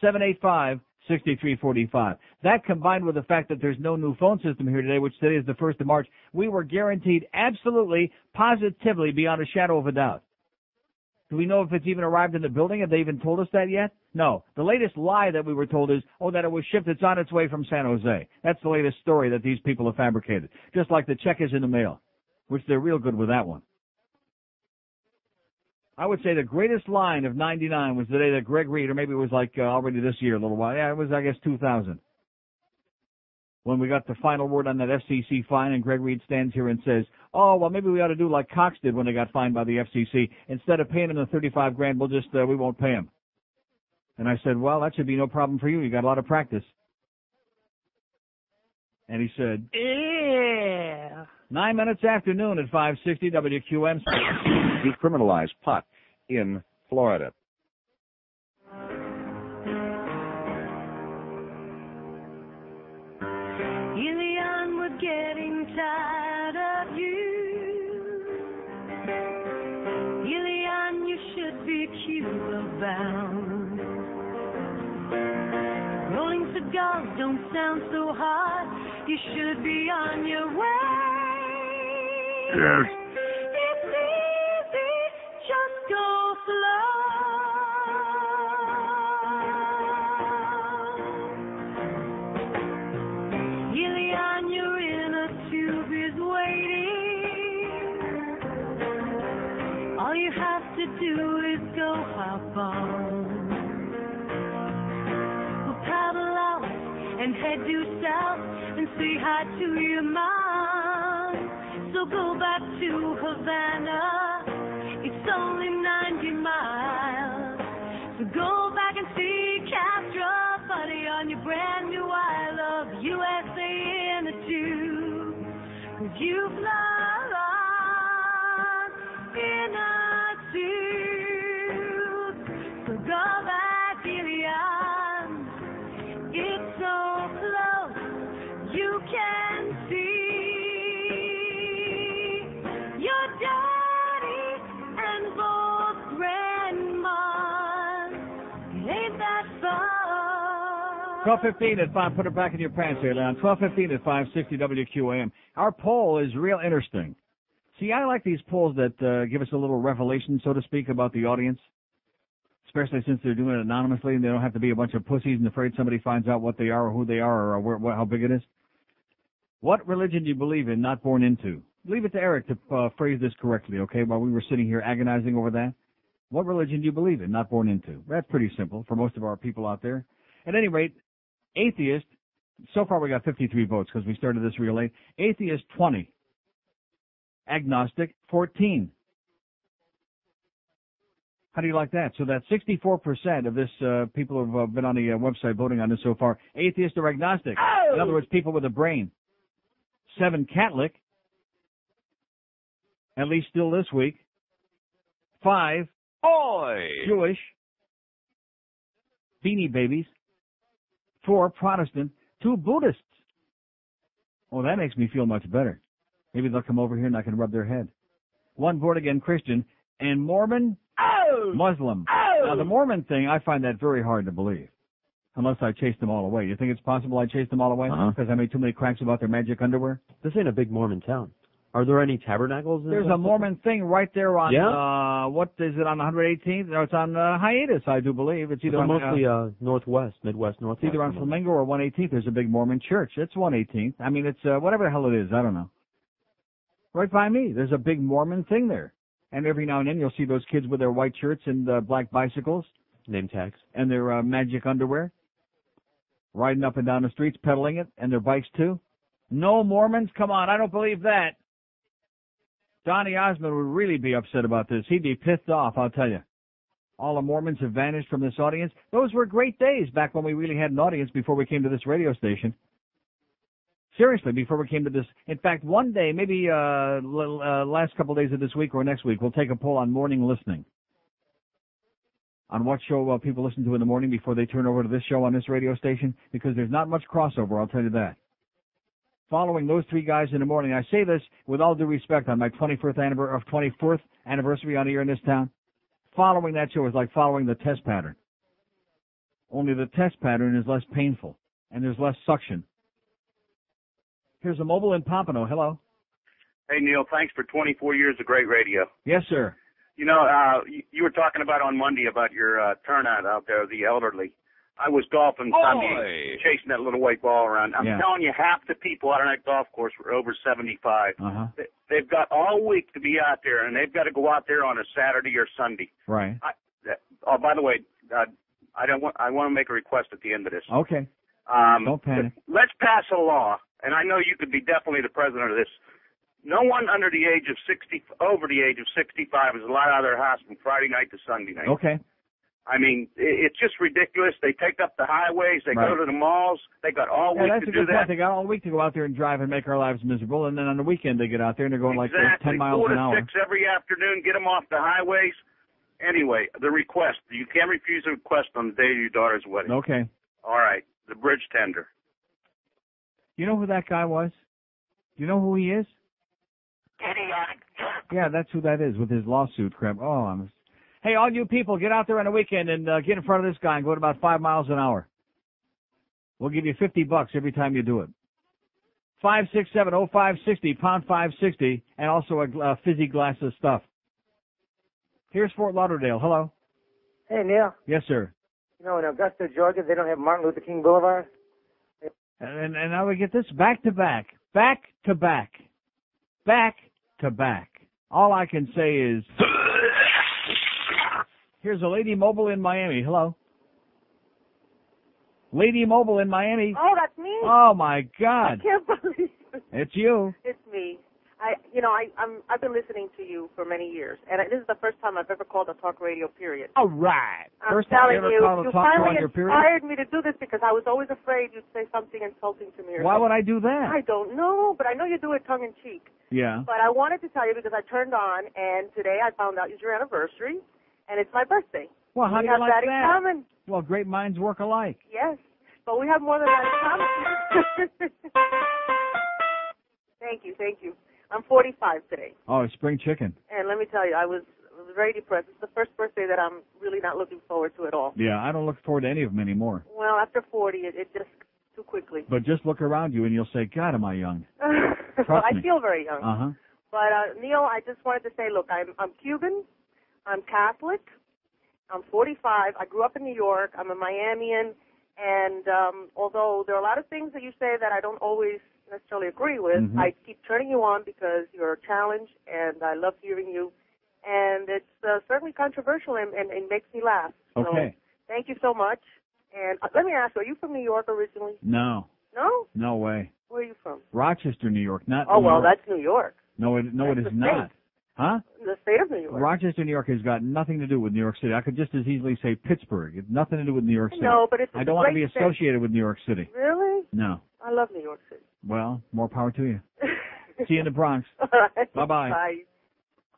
877-785-6345. That combined with the fact that there's no new phone system here today, which today is the 1st of March, we were guaranteed absolutely, positively, beyond a shadow of a doubt. Do we know if it's even arrived in the building? Have they even told us that yet? No. The latest lie that we were told is, that it was shipped. It's on its way from San Jose. That's the latest story that these people have fabricated. Just like the check is in the mail, which they're real good with that one. I would say the greatest line of 99 was the day that Greg Reed, or maybe it was like already this year a little while. Yeah, it was, I guess, 2000. When we got the final word on that FCC fine, and Greg Reed stands here and says, well, maybe we ought to do like Cox did when they got fined by the FCC. Instead of paying him the $35,000, we'll just, we won't pay him. And I said, well, that should be no problem for you. You got a lot of practice. And he said, yeah. 9 minutes after noon at 560 WQM. Decriminalized pot in Florida. Ilion, we're getting tired of you. Ilion, you should be Cuba-bound. Rolling cigars don't sound so hard. You should be on your way. Yes. It's easy, just go slow. Ilion, your inner tube is waiting. All you have to do is go hop on. We'll paddle out and head due south and say hi to your mom. So go back to Havana. It's only 90 miles. So go back and see Castro, buddy, on your brand new I Love USA in a tube. 'Cause you've lost in a tube. So go back, Ilion. It's so close, you can see your daddy and both grandmas. It ain't that far. 12:15 at 5. Put it back in your pants here, Leon. 12:15 at 560 WQAM. Our poll is real interesting. See, I like these polls that give us a little revelation, so to speak, about the audience. especially since they're doing it anonymously and they don't have to be a bunch of pussies and afraid somebody finds out what they are or who they are or how big it is. What religion do you believe in, not born into? Leave it to Eric to phrase this correctly, okay, while we were sitting here agonizing over that. What religion do you believe in, not born into? That's pretty simple for most of our people out there. At any rate, atheist, so far we got 53 votes because we started this real late. Atheist, 20. Agnostic, 14. How do you like that? So that's 64% of this people who have been on the website voting on this so far. Atheist or agnostic. In other words, people with a brain. 7 Catholic. At least still this week. 5 Jewish. Beanie Babies. 4 Protestant. 2 Buddhists. Well, that makes me feel much better. Maybe they'll come over here and I can rub their head. 1 born again Christian. And Mormon. Muslim. Now, the Mormon thing, I find that very hard to believe. Unless I chase them all away. You think it's possible I chase them all away? Because I made too many cracks about their magic underwear? This ain't a big Mormon town. Are there any tabernacles? There's a Mormon thing right there on, what is it, on 118th? No, it's on hiatus, I do believe. It's either on mostly northwest, midwest, northwest. It's either on Flamingo or 118th. There's a big Mormon church. It's 118th. I mean, it's whatever the hell it is. I don't know. Right by me. There's a big Mormon thing there. And every now and then you'll see those kids with their white shirts and black bicycles. Name tags. And their magic underwear. Riding up and down the streets, pedaling it, and their bikes too. No Mormons? Come on, I don't believe that. Donny Osmond would really be upset about this. He'd be pissed off, I'll tell you. All the Mormons have vanished from this audience. Those were great days back when we really had an audience before we came to this radio station. Seriously, before we came to this. In fact, one day, maybe last couple of days of this week or next week, we'll take a poll on morning listening. On what show people listen to in the morning before they turn over to this show on this radio station, because there's not much crossover, I'll tell you that. Following those 3 guys in the morning, I say this with all due respect on my 24th anniversary on the air in this town. Following that show is like following the test pattern. Only the test pattern is less painful, and there's less suction. Here's a mobile in Pompano. Hello. Hey, Neil, thanks for 24 years of great radio. Yes, sir. You know, you were talking about on Monday about your turnout out there, the elderly. I was golfing Sunday, chasing that little white ball around. I'm telling you, half the people out on that golf course were over 75. They've got all week to be out there, and they've got to go out there on a Saturday or Sunday. Right. By the way, I want to make a request at the end of this. Okay. Don't panic. Let's pass a law, and I know you could be definitely the president of this. No one over the age of 65 is allowed out of their house from Friday night to Sunday night. Okay. I mean, it's just ridiculous. They take up the highways. They go to the malls. They got all week to do that. They got all week to go out there and drive and make our lives miserable. And then on the weekend they get out there and they're going like 10 miles an hour. 4 to 6 every afternoon. Get them off the highways. Anyway, the request. You can't refuse a request on the day of your daughter's wedding. Okay. All right. The bridge tender. You know who that guy was? You know who he is? Yeah, that's who that is with his lawsuit crap. Hey, all you people, get out there on the weekend and get in front of this guy and go at about 5 miles an hour. We'll give you $50 every time you do it. 567-0560, pound 560, and also a fizzy glass of stuff. Here's Fort Lauderdale. Hello. Hey, Neil. Yes, sir. You know, in Augusta, Georgia, they don't have Martin Luther King Boulevard. And now we get this back to back. Back to back. Back to back. All I can say is, here's a Lady Mobile in Miami. Hello. Lady Mobile in Miami. Oh, that's me. Oh, my God. I can't believe it. It's you. It's me. I've been listening to you for many years, and this is the first time I've ever called a talk radio, period. All right. I'm First time telling you ever you, called a you talk finally radio, period? inspired me to do this because I was always afraid you'd say something insulting to me. Why would I do that? I don't know, but I know you do it tongue in cheek. Yeah. But I wanted to tell you because I turned on, and today I found out it's your anniversary, and it's my birthday. Well, how do you have like that in common. Well, great minds work alike. Yes, but we have more than that in common. Thank you. I'm 45 today. Oh, spring chicken. And let me tell you, I was very depressed. It's the first birthday that I'm really not looking forward to at all. Yeah, I don't look forward to any of them anymore. Well, after 40, it just too quickly. But just look around you and you'll say, God, am I young? Well, I feel very young. Uh-huh. But, Neil, I just wanted to say, look, I'm Cuban. I'm Catholic. I'm 45. I grew up in New York. I'm a Miamian. And although there are a lot of things that you say that I don't always necessarily agree with, I keep turning you on because you're a challenge, and I love hearing you. And it's certainly controversial, and it makes me laugh. Okay. So thank you so much. And let me ask you, are you from New York originally? No. No? No way. Where are you from? Rochester, New York, not Oh, New well, York. that's New York. No, it is not. Huh? The state of New York. Rochester, New York has got nothing to do with New York City. I could just as easily say Pittsburgh. It's nothing to do with New York City. No, but it's I don't want to be associated with New York City. Really? No. I love New York City. Well, more power to you. See you in the Bronx. All right. Bye-bye. Bye.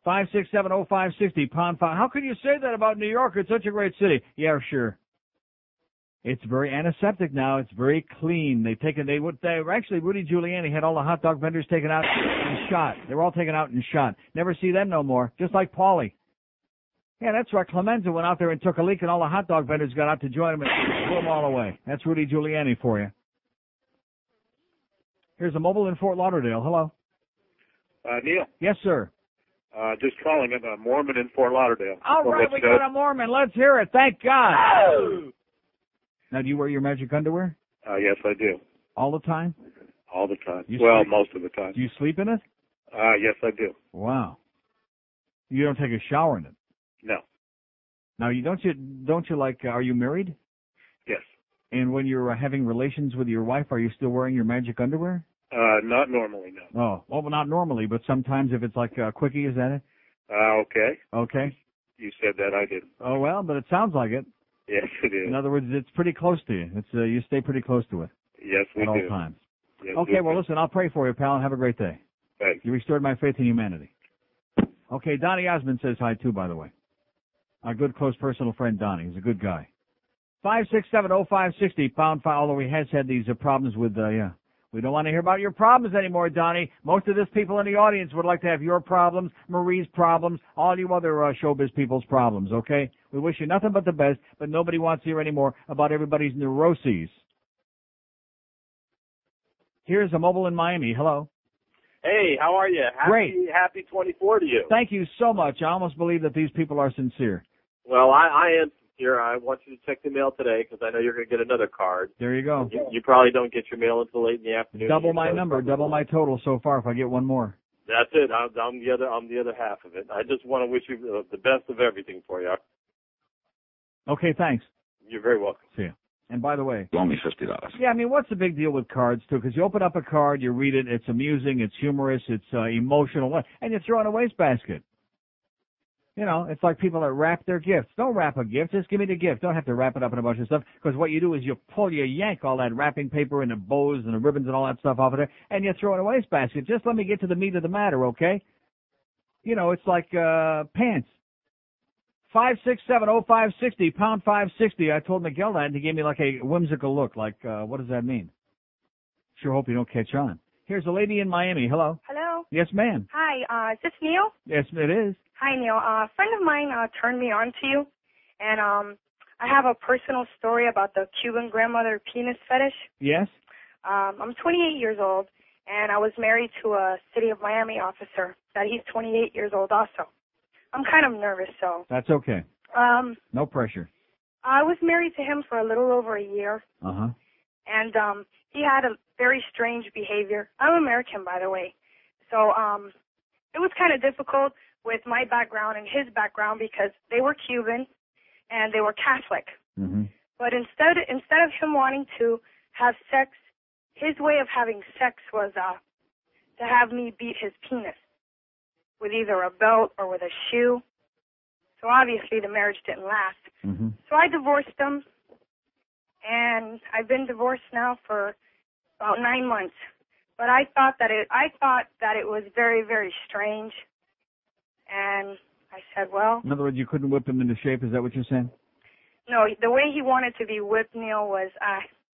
5670560 £5. How could you say that about New York? It's such a great city. Yeah, sure. It's very antiseptic now. It's very clean. Actually, Rudy Giuliani had all the hot dog vendors taken out and shot. They were all taken out and shot. Never see them no more. Just like Paulie. Yeah, that's right. Clemenza went out there and took a leak, and all the hot dog vendors got out to join him and blew them all away. That's Rudy Giuliani for you. Here's a mobile in Fort Lauderdale. Hello. Neil. Yes, sir. Just calling. I'm a Mormon in Fort Lauderdale. All right, we got a Mormon. Let's hear it. Thank God. Oh! Now, do you wear your magic underwear? Yes, I do. All the time? All the time. You Well, sleep- most of the time. Do you sleep in it? Yes, I do. Wow. You don't take a shower in it? No. Now, don't you like, are you married? Yes. And when you're having relations with your wife, are you still wearing your magic underwear? Not normally, no. Oh, well, not normally, but sometimes if it's like a quickie, is that it? Okay. Okay. You said that, I didn't. Oh, well, but it sounds like it. Yes, it is. In other words, it's pretty close to you. It's you stay pretty close to it. Yes, we at do. all times. Yes, Okay, we well, do. listen, I'll pray for you, pal, and have a great day. Thanks. You restored my faith in humanity. Okay, Donnie Osmond says hi, too, by the way. Our good, close, personal friend, Donnie. He's a good guy. 5670560, £5, although he has had these problems with, we don't want to hear about your problems anymore, Donnie. Most of this people in the audience would like to have your problems, Marie's problems, all you other showbiz people's problems, okay? We wish you nothing but the best, but nobody wants to hear anymore about everybody's neuroses. Here's a mobile in Miami. Hello. Hey, how are you? Happy 24 to you. Thank you so much. I almost believe that these people are sincere. Well, I am sincere. I want you to check the mail today because I know you're going to get another card. There you go. You probably don't get your mail until late in the afternoon. Double my number, double my total so far if I get one more. That's it. I'm the other half of it. I just want to wish you the best of everything for you. Okay, thanks. You're very welcome. See ya. And by the way, Only $50. yeah, I mean, what's the big deal with cards, too? Because you open up a card, you read it, it's amusing, it's humorous, it's emotional, and you throw it in a wastebasket. You know, it's like people that wrap their gifts. Don't wrap a gift, just give me the gift. Don't have to wrap it up in a bunch of stuff, because what you do is you yank all that wrapping paper and the bows and the ribbons and all that stuff off of there, and you throw it in a wastebasket. Just let me get to the meat of the matter, okay? You know, it's like pants. 5670560, £560. I told Miguel that, and he gave me like a whimsical look, like, what does that mean? Sure hope you don't catch on. Here's a lady in Miami. Hello. Hello. Yes, ma'am. Hi, is this Neil? Yes, it is. Hi, Neil. A friend of mine turned me on to you, and I have a personal story about the Cuban grandmother penis fetish. Yes? I'm 28 years old, and I was married to a City of Miami officer that he's 28 years old also. I'm kind of nervous, so. That's okay. No pressure. I was married to him for a little over a year, Uh-huh. and he had a very strange behavior. I'm American, by the way. So it was kind of difficult with my background and his background because they were Cuban and they were Catholic. Mm-hmm. But instead of him wanting to have sex, his way of having sex was to have me beat his penis with either a belt or with a shoe. So obviously the marriage didn't last. Mm-hmm. So I divorced him, and I've been divorced now for about 9 months. But I thought that it was very, very strange. And I said, well, In other words, you couldn't whip him into shape, is that what you're saying? no, the way he wanted to be whipped, Neil, was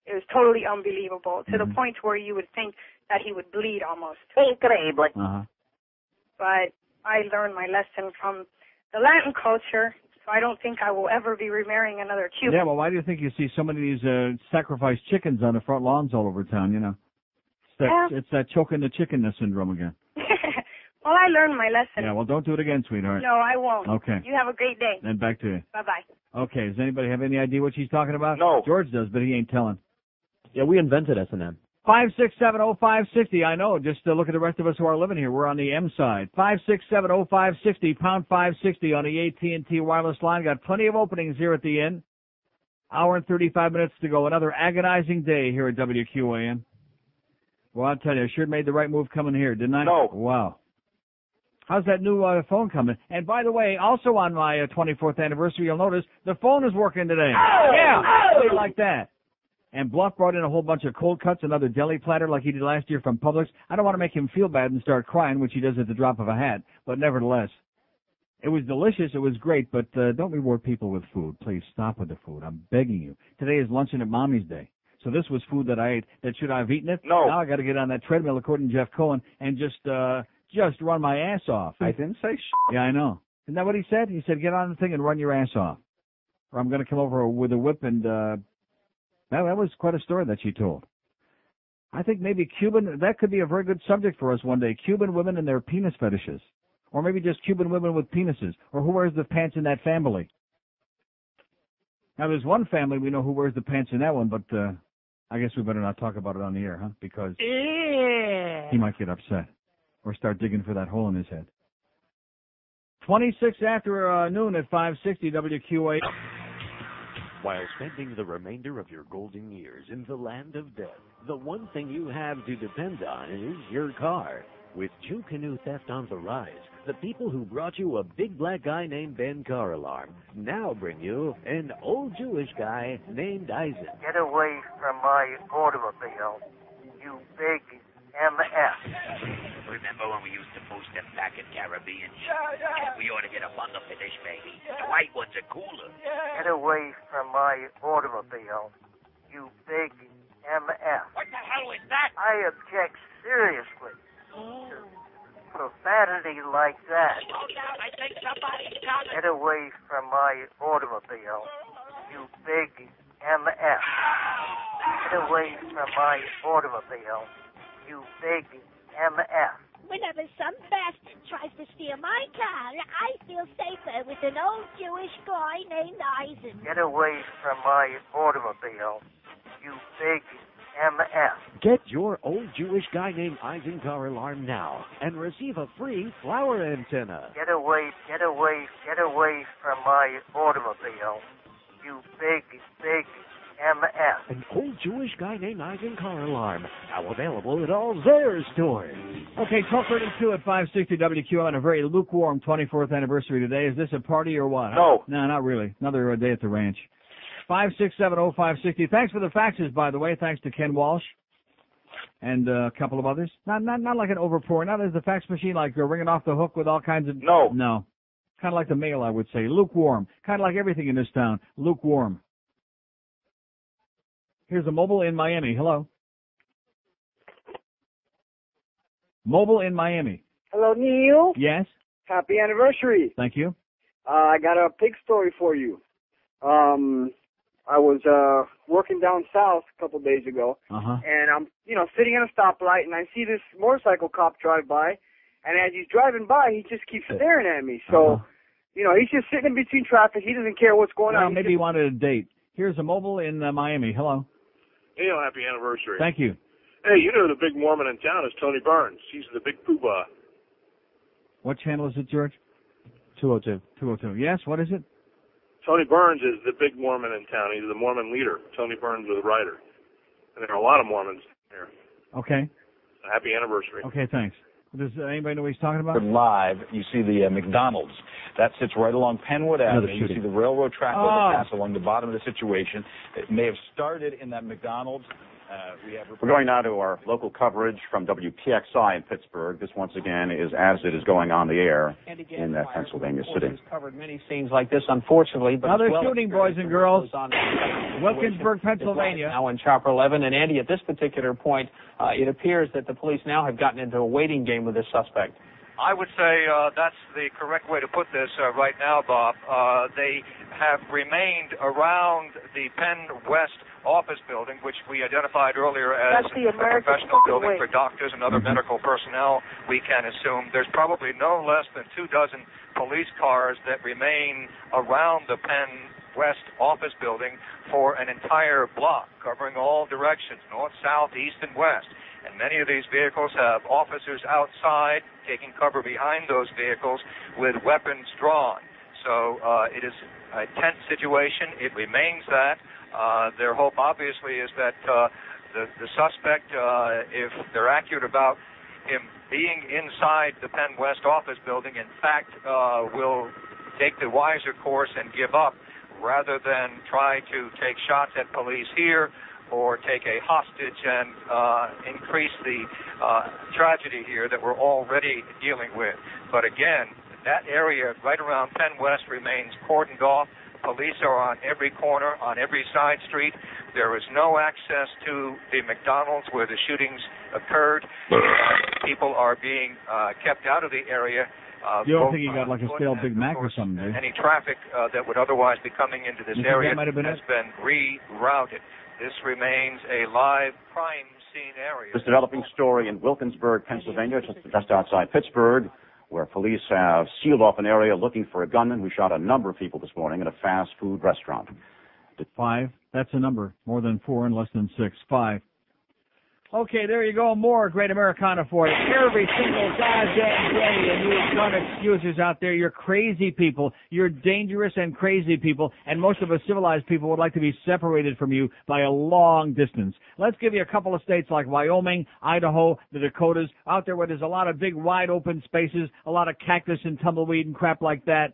it was totally unbelievable, to the point where you would think that he would bleed almost. Increíble. Uh-huh. But I learned my lesson from the Latin culture, so I don't think I will ever be remarrying another Cuban. Yeah, well, why do you think you see so many of these sacrificed chickens on the front lawns all over town, you know? It's that choking the chickenness syndrome again. Well, I learned my lesson. Yeah, well, don't do it again, sweetheart. No, I won't. Okay. You have a great day. And back to you. Bye-bye. Okay, does anybody have any idea what she's talking about? No. George does, but he ain't telling. Yeah, we invented S&M. 5670560. I know. Just look at the rest of us who are living here. We're on the M side. 5670560, pound 560 on the AT&T wireless line. Got plenty of openings here at the end. Hour and 35 minutes to go. Another agonizing day here at WQAM. Well, I'll tell you, I sure made the right move coming here, didn't I? No. Wow. How's that new phone coming? And by the way, also on my 24th anniversary, you'll notice the phone is working today. Oh! Yeah, oh! Like that. And Bluff brought in a whole bunch of cold cuts, another deli platter like he did last year from Publix. I don't want to make him feel bad and start crying, which he does at the drop of a hat, but nevertheless. It was delicious, it was great, but don't reward people with food. Please stop with the food. I'm begging you. Today is Luncheon at Mommy's Day. So this was food that I ate. That should I have eaten it? No. Now I got to get on that treadmill, according to Jeff Cohen, and just run my ass off. I didn't say Yeah, I know. Isn't that what he said? He said, get on the thing and run your ass off. Or I'm going to come over with a whip and, that was quite a story that she told. I think maybe that could be a very good subject for us one day. Cuban women and their penis fetishes. Or maybe just Cuban women with penises. Or who wears the pants in that family. Now there's one family we know who wears the pants in that one, but, I guess we better not talk about it on the air, huh? Because he might get upset. Or start digging for that hole in his head. 26 after noon at 560 WQA. While spending the remainder of your golden years in the land of death, the one thing you have to depend on is your car. With Jew Canoe theft on the rise, the people who brought you a big black guy named Ben car alarm now bring you an old Jewish guy named Isaac. Get away from my automobile, you big MF. Remember when we used to post them back in Caribbean? Yeah. We ought to get a bundle for this, baby. The white ones are cooler. Get away from my automobile, you big MF. What the hell is that? I object seriously to profanity like that. Slow down, I think somebody's coming. Get away from my automobile, you big MF. Get away from my automobile, you big MF. Whenever some bastard tries to steal my car, I feel safer with an old Jewish guy named Isaac. Get away from my automobile, you big MF. Get your old Jewish guy named Isaac car alarm now and receive a free flower antenna. Get away from my automobile, you big MF. An old Jewish guy named Isaac car alarm. Now available at all Zayre stores. Okay, 12:32 at 560 WQM on a very lukewarm 24th anniversary today. Is this a party or what? No. No, not really. Another day at the ranch. 5670560. Thanks for the faxes, by the way. Thanks to Ken Walsh and a couple of others. Not like an overpour. Not as the fax machine, like ringing off the hook with all kinds of... No. Kind of like the mail, I would say. Lukewarm. Kind of like everything in this town. Lukewarm. Here's a mobile in Miami. Hello. Mobile in Miami. Hello, Neil. Yes. Happy anniversary. Thank you. I got a pig story for you. I was working down south a couple days ago, and I'm, sitting at a stoplight, and I see this motorcycle cop drive by, and as he's driving by, he just keeps staring at me. So, he's just sitting in between traffic. He doesn't care what's going on. Maybe he wanted a date. Here's a mobile in Miami. Hello. Neil, happy anniversary. Thank you. Hey, the big Mormon in town is Tony Burns. He's the big poobah. What channel is it, George? 202. 202. Yes, what is it? Tony Burns is the big Mormon in town. He's the Mormon leader. Tony Burns is the writer. And there are a lot of Mormons here. Okay. Happy anniversary. Okay, thanks. Does anybody know what he's talking about? Live, you see the McDonald's. That sits right along Penwood Avenue. You see the railroad track overpass along the bottom of the situation. It may have started in that McDonald's. We're going now to our local coverage from WPXI in Pittsburgh. This, once again, is as it is going on the air in Pennsylvania City. Covered many scenes like this, unfortunately. But another shooting, boys and girls. Wilkinsburg, Pennsylvania. Now in Chopper 11. And, Andy, at this particular point, it appears that the police now have gotten into a waiting game with this suspect. I would say that's the correct way to put this right now, Bob. They have remained around the Penn West office building, which we identified earlier as a professional building for doctors and other medical personnel, we can assume there's probably no less than 24 police cars that remain around the Penn West office building for an entire block, covering all directions, north, south, east, and west. And many of these vehicles have officers outside taking cover behind those vehicles with weapons drawn. So it is a tense situation. It remains that. Their hope, obviously, is that the suspect, if they're accurate about him being inside the Penn West office building, in fact, will take the wiser course and give up rather than try to take shots at police here or take a hostage and increase the tragedy here that we're already dealing with. But again, that area right around Penn West remains cordoned off. Police are on every corner, on every side street. There is no access to the McDonald's where the shootings occurred. People are being kept out of the area. You don't think he got like a stale Big Mac or something, do you? Any traffic that would otherwise be coming into this area has been rerouted. This remains a live crime scene area. This developing story in Wilkinsburg, Pennsylvania, just outside Pittsburgh, where police have sealed off an area looking for a gunman who shot a number of people this morning at a fast food restaurant. 5. That's a number. More than 4 and less than 6. 5. Okay, there you go. More Great Americana for you. Every single goddamn day. And you gun excusers out there, you're crazy people. You're dangerous and crazy people. And most of us civilized people would like to be separated from you by a long distance. Let's give you a couple of states like Wyoming, Idaho, the Dakotas, out there where there's a lot of big, wide open spaces, a lot of cactus and tumbleweed and crap like that.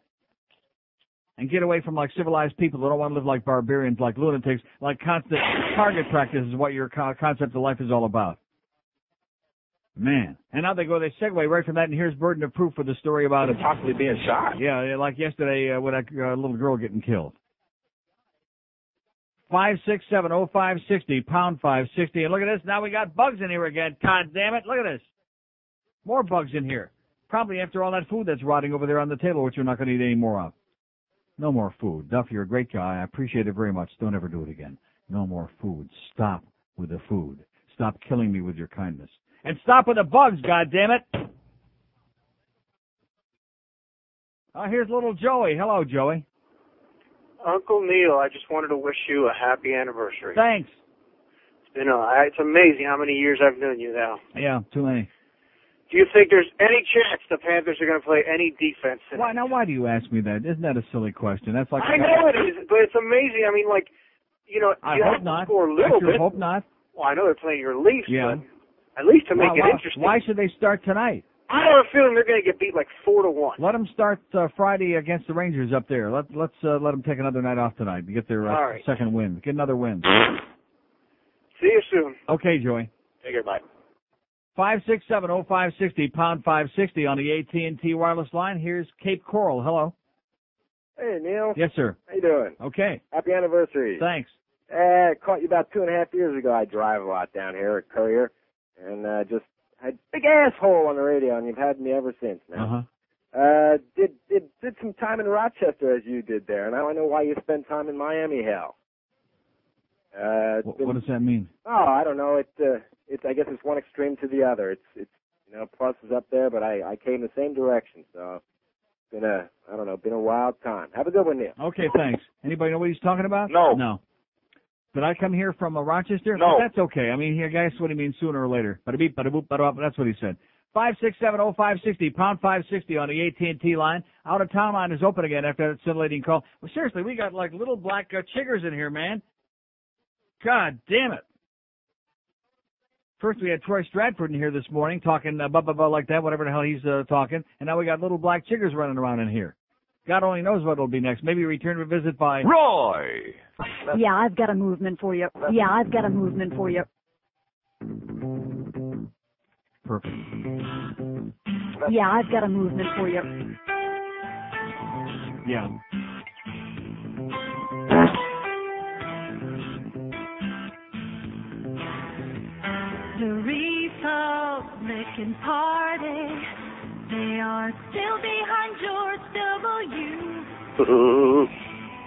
And get away from like civilized people who don't want to live like barbarians, like lunatics, like constant target practice is what your concept of life is all about. Man. And now they segue right from that, and here's burden of proof for the story about possibly being shot. Yeah, like yesterday with that little girl getting killed. 5670560, pound 560. And look at this, now we got bugs in here again. God damn it, look at this. More bugs in here. Probably after all that food that's rotting over there on the table, which you're not going to eat any more of. No more food. Duff, you're a great guy. I appreciate it very much. Don't ever do it again. No more food. Stop with the food. Stop killing me with your kindness. And stop with the bugs, goddammit. Here's little Joey. Hello, Joey. Uncle Neil, I just wanted to wish you a happy anniversary. Thanks. It's amazing how many years I've known you now. Yeah, too many. Do you think there's any chance the Panthers are going to play any defense tonight? Why do you ask me that? Isn't that a silly question? That's like I know it is, but it's amazing. I mean, like, you know, I you hope have to not. score a little bit. I hope not. Well, I know they're playing your Leafs, yeah. but at least to make it interesting. Why should they start tonight? I have a feeling they're going to get beat like 4-1. Let them start Friday against the Rangers up there. Let's let them take another night off tonight to get their second win. Get another win. See you soon. Okay, Joey. Take care. Bye. 5670560, pound 560 on the AT&T wireless line. Here's Cape Coral. Hello. Hey, Neil. Yes, sir. How you doing? Okay. Happy anniversary. Thanks. I caught you about 2.5 years ago. I drive a lot down here at Courier, and just had a big asshole on the radio, and you've had me ever since now. Did some time in Rochester as you did there, and now I know why you spend time in Miami, hell. What does that mean? Oh, I don't know. I guess it's one extreme to the other. It's plus is up there, but I came the same direction, so it's been a wild time. Have a good one, Neil. Okay, thanks. Anybody know what he's talking about? No. No. Did I come here from Rochester? No. That's okay. I mean, I guess what he means sooner or later. Bada-beep, bada-boop, bada-bop. That's what he said. 5670560, pound 560 on the AT&T line. Out of town line is open again after that scintillating call. Well, seriously, we got like little black chiggers in here, man. God damn it. First we had Troy Stratford in here this morning talking like that, whatever the hell he's talking. And now we got little black chiggers running around in here. God only knows what will be next. Maybe a return to visit by Roy. Yeah, I've got a movement for you. Perfect. Yeah, I've got a movement for you. Yeah. The Republican Party, they are still behind George W.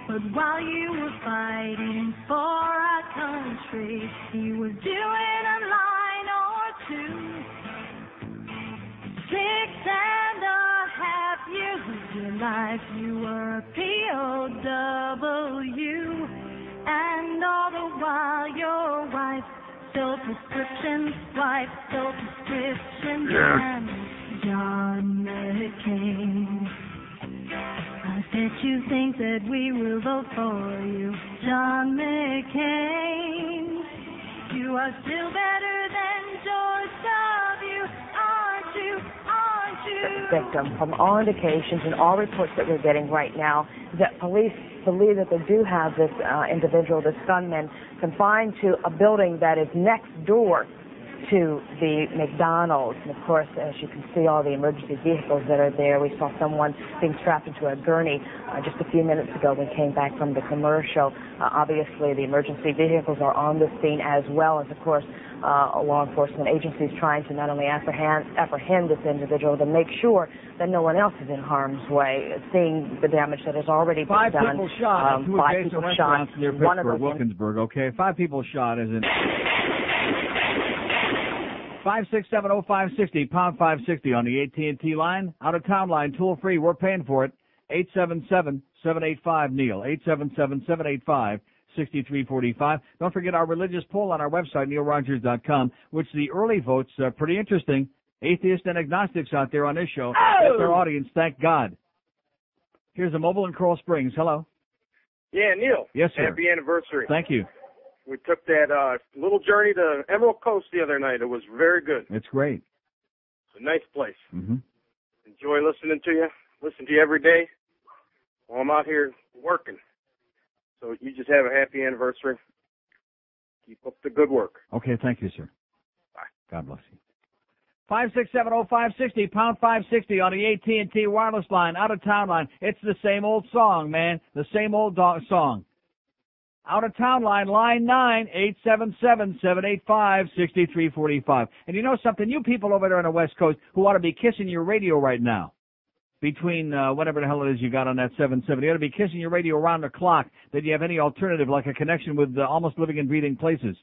But while you were fighting for us, country. He was doing a line or two. 6.5 years of your life, you were a POW. And all the while your wife stole prescriptions, and John McCain. I bet you think that we will vote for you, John McCain. You are still better than George W. Aren't you? Victim from all indications and all reports that we're getting right now that police believe that they do have this individual, this gunman, confined to a building that is next door to the McDonald's. And of course, as you can see, all the emergency vehicles that are there. We saw someone being strapped into a gurney just a few minutes ago when we came back from the commercial. Obviously, the emergency vehicles are on the scene, as well as, of course, law enforcement agencies trying to not only apprehend this individual, but make sure that no one else is in harm's way, seeing the damage that has already been done. 5 people shot. 5 people shot. Near Pittsburgh, Wilkinsburg, okay? 5 people shot, as in 5670560, pound 560 on the AT&T line. Out-of-town line, toll-free. We're paying for it. 877-785-NEIL. 877-785-6345. Don't forget our religious poll on our website, neilrogers.com, which the early votes are pretty interesting. Atheists and agnostics out there on this show. That's our audience, thank God. Here's a mobile in Coral Springs. Hello. Yeah, Neil. Yes, sir. Happy anniversary. Thank you. We took that little journey to Emerald Coast the other night. It was very good. It's great. It's a nice place. Mm-hmm. Enjoy listening to you. Listen to you every day while I'm out here working. So you just have a happy anniversary. Keep up the good work. Okay, thank you, sir. Bye. God bless you. 5670560, pound 560 on the AT&T wireless line, out-of-town line. It's the same old song, man. The same old song. Out-of-town line, line 9, 877-785-6345. And you know something? You people over there on the West Coast who ought to be kissing your radio right now, between whatever the hell it is you got on that 770, you ought to be kissing your radio around the clock that you have any alternative, like a connection with almost living and breathing places.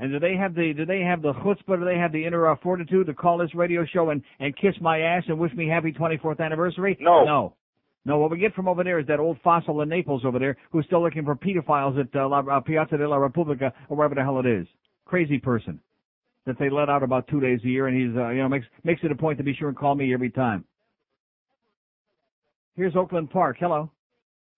And do they have the chutzpah, do they have the inner fortitude to call this radio show and kiss my ass and wish me happy 24th anniversary? No. No, what we get from over there is that old fossil in Naples over there who's still looking for pedophiles at Piazza della Repubblica or wherever the hell it is. Crazy person that they let out about 2 days a year, and he's makes it a point to be sure and call me every time. Here's Oakland Park. Hello.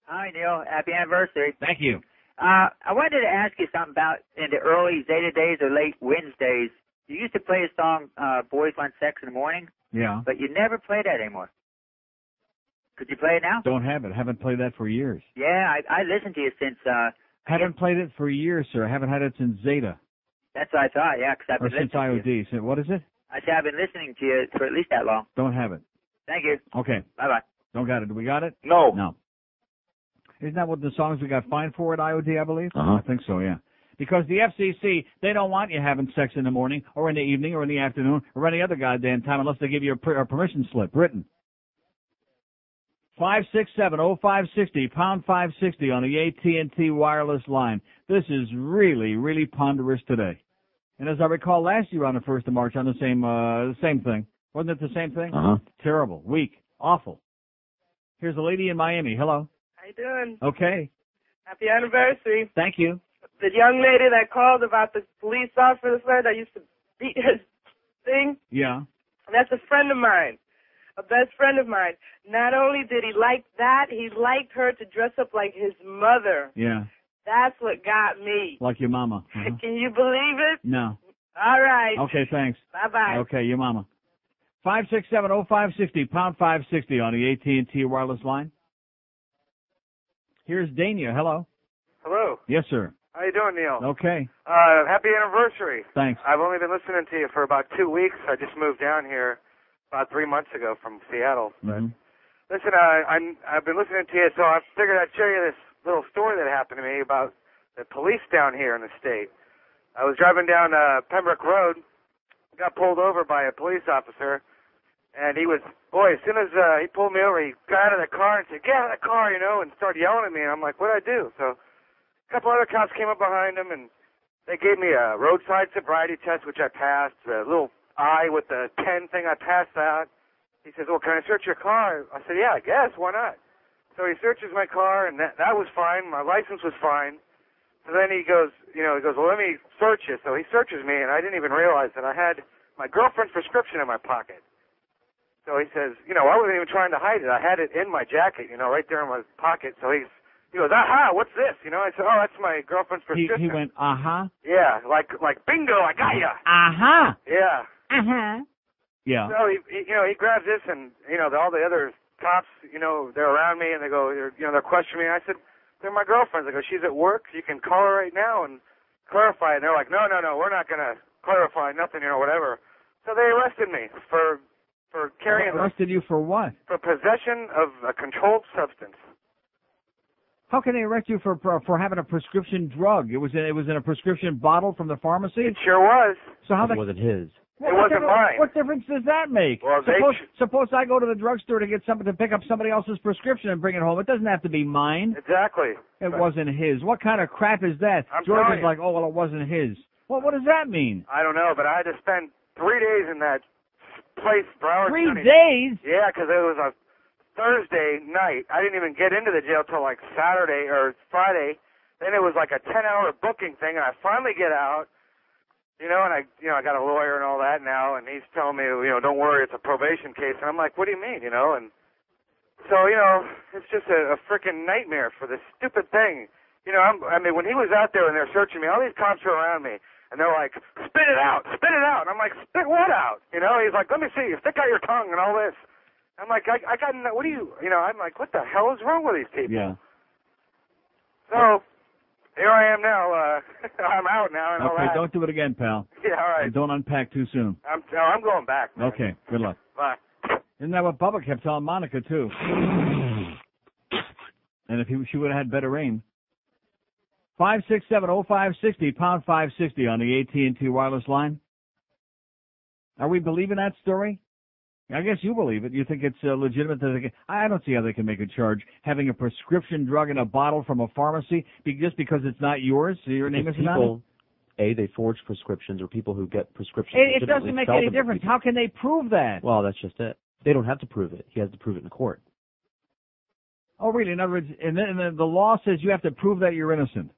Hi, Neil. Happy anniversary. Thank you. I wanted to ask you something about in the early Zeta days or late Wednesdays. You used to play a song, Boys Want Sex in the Morning. Yeah. But you never play that anymore. Could you play it now? Don't have it. Haven't played that for years. Yeah, I listened to you since... haven't played it for years, sir. I haven't had it since Zeta. That's what I thought, yeah, because I've been listening listening to you. Or since IOD. What is it? I said I've been listening to you for at least that long. Don't have it. Thank you. Okay. Bye-bye. Don't got it. Do we got it? No. No. Isn't that what the songs we got fined for at IOD, I believe? Uh-huh. I think so, yeah. Because the FCC, they don't want you having sex in the morning or in the evening or in the afternoon or any other goddamn time unless they give you a permission slip written. 5670560, pound 560 on the AT&T wireless line. This is really, really ponderous today. And as I recall last year on the 1st of March on the same thing. Wasn't it the same thing? Uh-huh. Terrible, weak, awful. Here's a lady in Miami. Hello. How you doing? Okay. Happy anniversary. Thank you. The young lady that called about the police officer that used to beat his thing, Yeah. that's a friend of mine, a best friend of mine. Not only did he like that, he liked her to dress up like his mother. Yeah. That's what got me. Like your mama. Uh-huh. Can you believe it? No. All right. Okay, thanks. Bye-bye. Okay, your mama. 5670560, pound 560 on the AT&T wireless line. Here's Dania. Hello. Hello. Yes, sir. How you doing, Neil? Okay. Happy anniversary. Thanks. I've only been listening to you for about 2 weeks. I just moved down here about 3 months ago from Seattle. Mm-hmm. Listen, I've been listening to you, so I figured I'd share you this little story that happened to me about the police down here in the state. I was driving down Pembroke Road, got pulled over by a police officer, and he was, as soon as he pulled me over, he got out of the car and said, "Get out of the car," and started yelling at me, and I'm like, "What'd I do?" So couple other cops came up behind him, and they gave me a roadside sobriety test, which I passed. The little eye with the pen thing, I passed that. He says, well, can I search your car? I said, yeah, I guess. Why not? So he searches my car, and that was fine. My license was fine. So then he goes, well, let me search you. So he searches me, and I didn't even realize that I had my girlfriend's prescription in my pocket. So he says, I wasn't even trying to hide it. I had it in my jacket, right there in my pocket. So he goes, aha, what's this? I said, oh, that's my girlfriend's prescription. He went, uh-huh? Yeah, like bingo, I got ya. Uh-huh. Yeah. Uh-huh. Yeah. So he grabs this, and all the other cops, they're around me, and they go, they're questioning me. I said, they're my girlfriends. I go, she's at work. You can call her right now and clarify it. And they're like, no, we're not gonna clarify nothing, whatever. So they arrested me for carrying. Arrested you for what? For possession of a controlled substance. How can they arrest you for having a prescription drug? It was in a prescription bottle from the pharmacy. It sure was. So how it wasn't his. It wasn't mine. What difference does that make? Well, suppose I go to the drugstore to pick up somebody else's prescription and bring it home. It doesn't have to be mine. Exactly. It wasn't his. What kind of crap is that? George is like, oh, well, it wasn't his. Well, what does that mean? I don't know, but I had to spend 3 days in that place, Broward 3 County. days? Yeah, because it was a Thursday night. I didn't even get into the jail till like Saturday or Friday. Then it was like a 10-hour booking thing, and I finally get out. And I got a lawyer and all that now, and he's telling me, don't worry, it's a probation case. And I'm like, what do you mean, And so, it's just a freaking nightmare for this stupid thing. When he was out there and they're searching me, all these cops are around me, and they're like, spit it out. And I'm like, spit what out? He's like, let me see, stick out your tongue and all this. I'm like, I got, what do you, I'm like, what the hell is wrong with these people? Yeah. So, here I am now. I'm out now and all that. Okay, don't do it again, pal. Yeah, all right. And don't unpack too soon. I'm going back, man. Okay, good luck. Bye. Isn't that what Bubba kept telling Monica, too? And if she would have had better aim. 567-0560, pound 560 on the AT&T wireless line. Are we believing that story? I guess you believe it. You think it's legitimate that I don't see how they can make a charge having a prescription drug in a bottle from a pharmacy just because it's not yours. So your name is people, they forge prescriptions, or people who get prescriptions. It doesn't make any difference. How can they prove that? Well, that's just it. They don't have to prove it. He has to prove it in court. Oh, really? In other words, and then the law says you have to prove that you're innocent.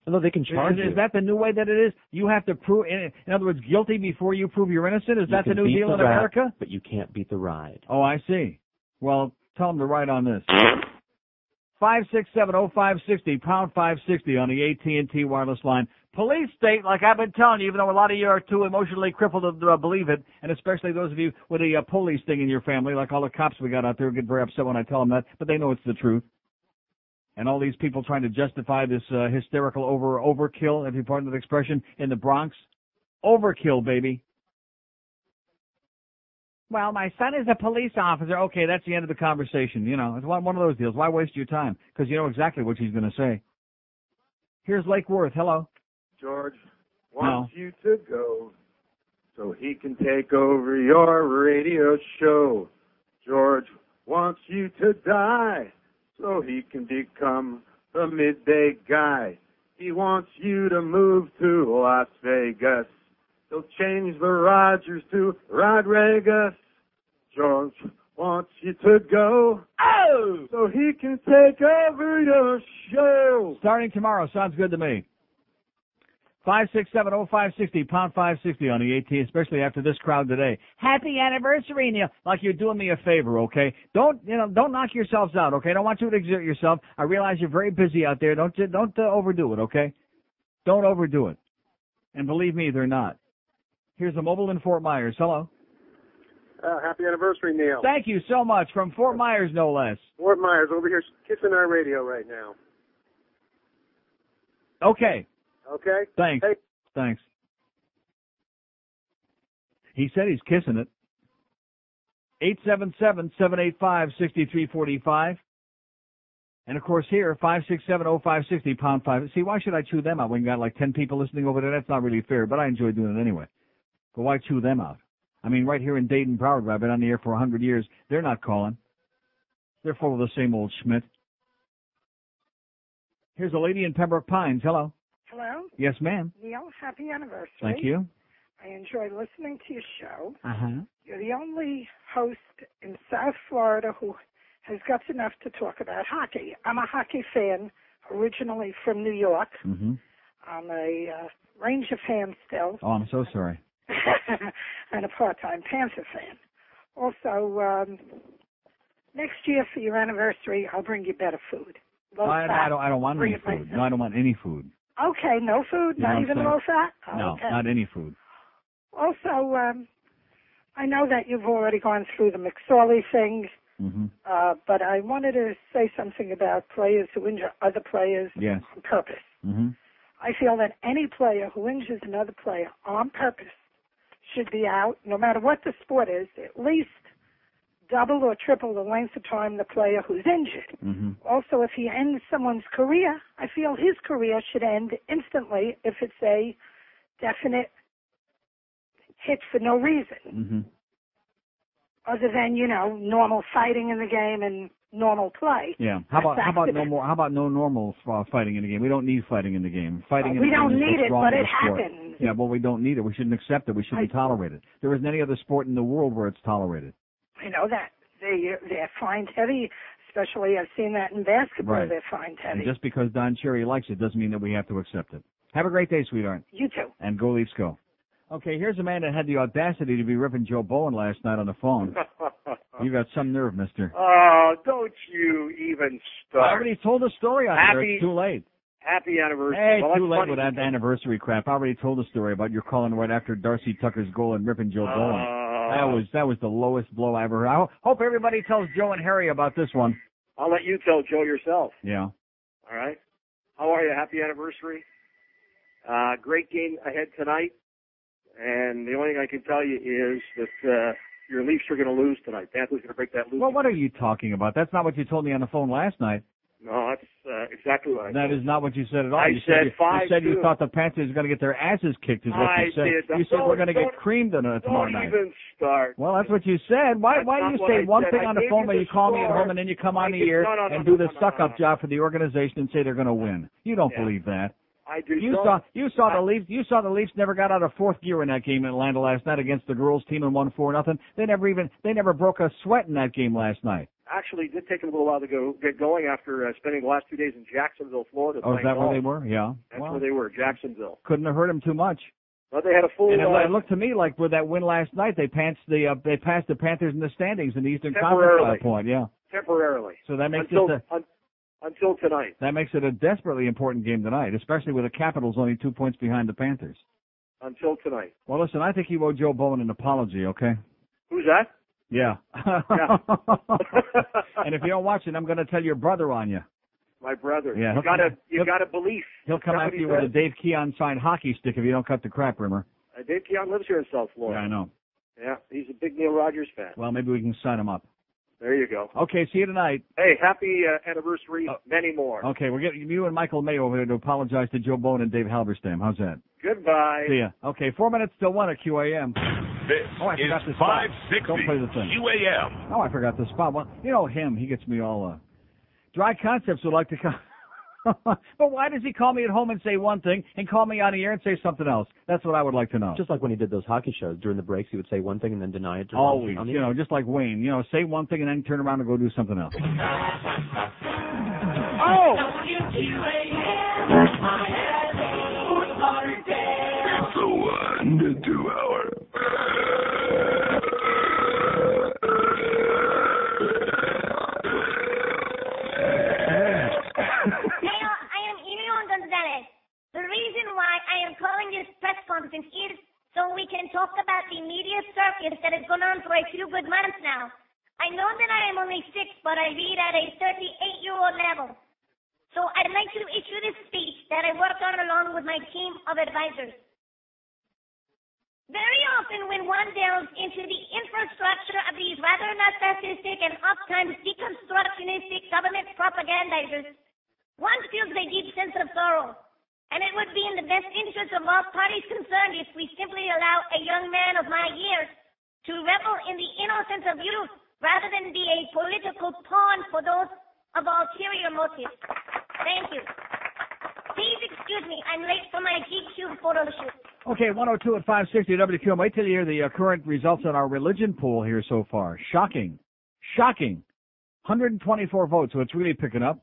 No, they can charge you. Is that the new way that it is? You have to prove, in other words, guilty before you prove you're innocent? Is that the new deal in America? But you can't beat the ride. Oh, I see. Well, tell them to write on this. 567-0560, pound 560 on the AT&T wireless line. Police state, like I've been telling you, even though a lot of you are too emotionally crippled to believe it, and especially those of you with a police thing in your family, like all the cops we got out there who get very upset when I tell them that, but they know it's the truth. And all these people trying to justify this hysterical overkill, if you pardon the expression, in the Bronx. Overkill, baby. Well, my son is a police officer. Okay, that's the end of the conversation. It's one of those deals. Why waste your time? Because you know exactly what she's going to say. Here's Lake Worth. Hello. George wants you to go so he can take over your radio show. George wants you to die so he can become the midday guy. He wants you to move to Las Vegas. He'll change the Rogers to Rodriguez. George wants you to go so he can take over your show. Starting tomorrow. Sounds good to me. 567-0560, pound 560 on the AT, especially after this crowd today. Happy anniversary, Neil. Like you're doing me a favor, okay? Don't knock yourselves out, okay? I don't want you to exert yourself. I realize you're very busy out there. Don't overdo it, okay? Don't overdo it. And believe me, they're not. Here's a mobile in Fort Myers. Hello. Happy anniversary, Neil. Thank you so much. From Fort Myers, no less. Fort Myers over here kissing our radio right now. Okay. Okay? Thanks. Hey. Thanks. He said he's kissing it. 877-785-6345. And, of course, here, 567-0560, pound 5. See, why should I chew them out when you got like 10 people listening over there? That's not really fair, but I enjoy doing it anyway. But why chew them out? I mean, right here in Dayton, Broward, where I've been on the air for 100 years, they're not calling. They're full of the same old Schmidt. Here's a lady in Pembroke Pines. Hello. Hello? Yes, ma'am. Neil, happy anniversary. Thank you. I enjoy listening to your show. Uh-huh. You're the only host in South Florida who has guts enough to talk about hockey. I'm a hockey fan, originally from New York. Mm-hmm. I'm a Ranger fan still. Oh, I'm so sorry. And a part-time Panther fan. Also, next year for your anniversary, I'll bring you better food. I don't want any food. No, I don't want any food. Okay, no food, not even low fat? No, Okay. not any food. Also, I know that you've already gone through the McSorley thing, but I wanted to say something about players who injure other players Yes. on purpose. Mm-hmm. I feel that any player who injures another player on purpose should be out, no matter what the sport is, at least double or triple the length of time the player who's injured. Mm-hmm. Also, if he ends someone's career, I feel his career should end instantly if it's a definite hit for no reason, Mm-hmm. other than, normal fighting in the game and normal play. Yeah. How about no normal fighting in the game? We don't need fighting in the game. Fighting in We the game don't is need what's it, wrong but with it the sport. happens. Yeah, well, we don't need it. We shouldn't accept it. We shouldn't tolerate it. There isn't any other sport in the world where it's tolerated. I know that. They're fined heavy, especially I've seen that in basketball. Right. They're fined heavy. And just because Don Cherry likes it doesn't mean that we have to accept it. Have a great day, sweetheart. You too. And go Leafs go. Okay, here's a man that had the audacity to be ripping Joe Bowen last night on the phone. You got some nerve, mister. Oh, don't you even start. I already told the story on there. It's too late. Happy anniversary. Hey, Well, too that's late funny. with that anniversary crap. I already told the story about your calling right after Darcy Tucker's goal and ripping Joe Bowen. That was the lowest blow I ever heard. I hope everybody tells Joe and Harry about this one. I'll let you tell Joe yourself. Yeah. All right. How are you? Happy anniversary. Great game ahead tonight. And the only thing I can tell you is that your Leafs are going to lose tonight. Panthers going to break that losing. Well, what are you talking about? That's not what you told me on the phone last night. No, that's exactly what I said. That is not what you said at all. I You said you said you 5-2. thought the Panthers were going to get their asses kicked is what you said. did. You said we're going to get Don't- creamed tomorrow Don't night. even start. Well, that's what you said. Why do not you what say I one said. thing I on the gave phone you when the you call me at score. home and then you come on the I did- air no, and do the suck-up job for the organization and say they're going to win? You don't believe that. I do. You saw the Leafs never got out of fourth gear in that game in Atlanta last night against the girls team and won 4-0. They never broke a sweat in that game last night. Actually, it did take them a little while to get going after spending the last 2 days in Jacksonville, Florida. Oh, is playing that where golf. they were? Yeah. That's where they were, Jacksonville. Couldn't have hurt them too much. But they had a full. And it looked to me like with that win last night, they passed the Panthers in the standings in the Eastern Conference by a point. Yeah. Temporarily. So that makes until tonight. That makes it a desperately important game tonight, especially with the Capitals only 2 points behind the Panthers. Until tonight. Well, listen, I think you owe Joe Bowen an apology, okay? Who's that? Yeah. Yeah. And if you don't watch it, I'm going to tell your brother on you. My brother. Yeah, You got a belief. He'll come Is that after what you he with a said? Dave Keon signed hockey stick if you don't cut the crap, Rimmer. Dave Keon lives here in South Florida. Yeah, I know. Yeah, he's a big Neil Rogers fan. Well, maybe we can sign him up. There you go. Okay, see you tonight. Hey, happy anniversary, many more. Okay, we're getting you and Michael Mayo over here to apologize to Joe Bowen and Dave Halberstam. How's that? Goodbye. See ya. Okay, 4 minutes till 1 at QAM. This I forgot the is spot. 560 Don't play the thing. QAM. Oh, I forgot the spot. Well, you know him. He gets me all... Dry Concepts would like to come... But why does he call me at home and say one thing and call me on the air and say something else? That's what I would like to know. Just like when he did those hockey shows during the breaks, he would say one thing and then deny it. Always, just like Wayne. Say one thing and then turn around and go do something else. Oh! It's the 1 to 2 hour. The reason why I am calling this press conference is so we can talk about the media circus that has gone on for a few good months now. I know that I am only 6, but I read at a 38-year-old level. So I'd like to issue this speech that I worked on along with my team of advisors. Very often when one delves into the infrastructure of these rather narcissistic and oftentimes deconstructionistic government propagandizers, one feels a deep sense of sorrow. And it would be in the best interest of all parties concerned if we simply allow a young man of my years to revel in the innocence of youth rather than be a political pawn for those of ulterior motives. Thank you. Please excuse me. I'm late for my GQ photo shoot. Okay, 102 at 560 WQM. Wait till you hear the current results on our religion poll here so far. Shocking. 124 votes, so it's really picking up.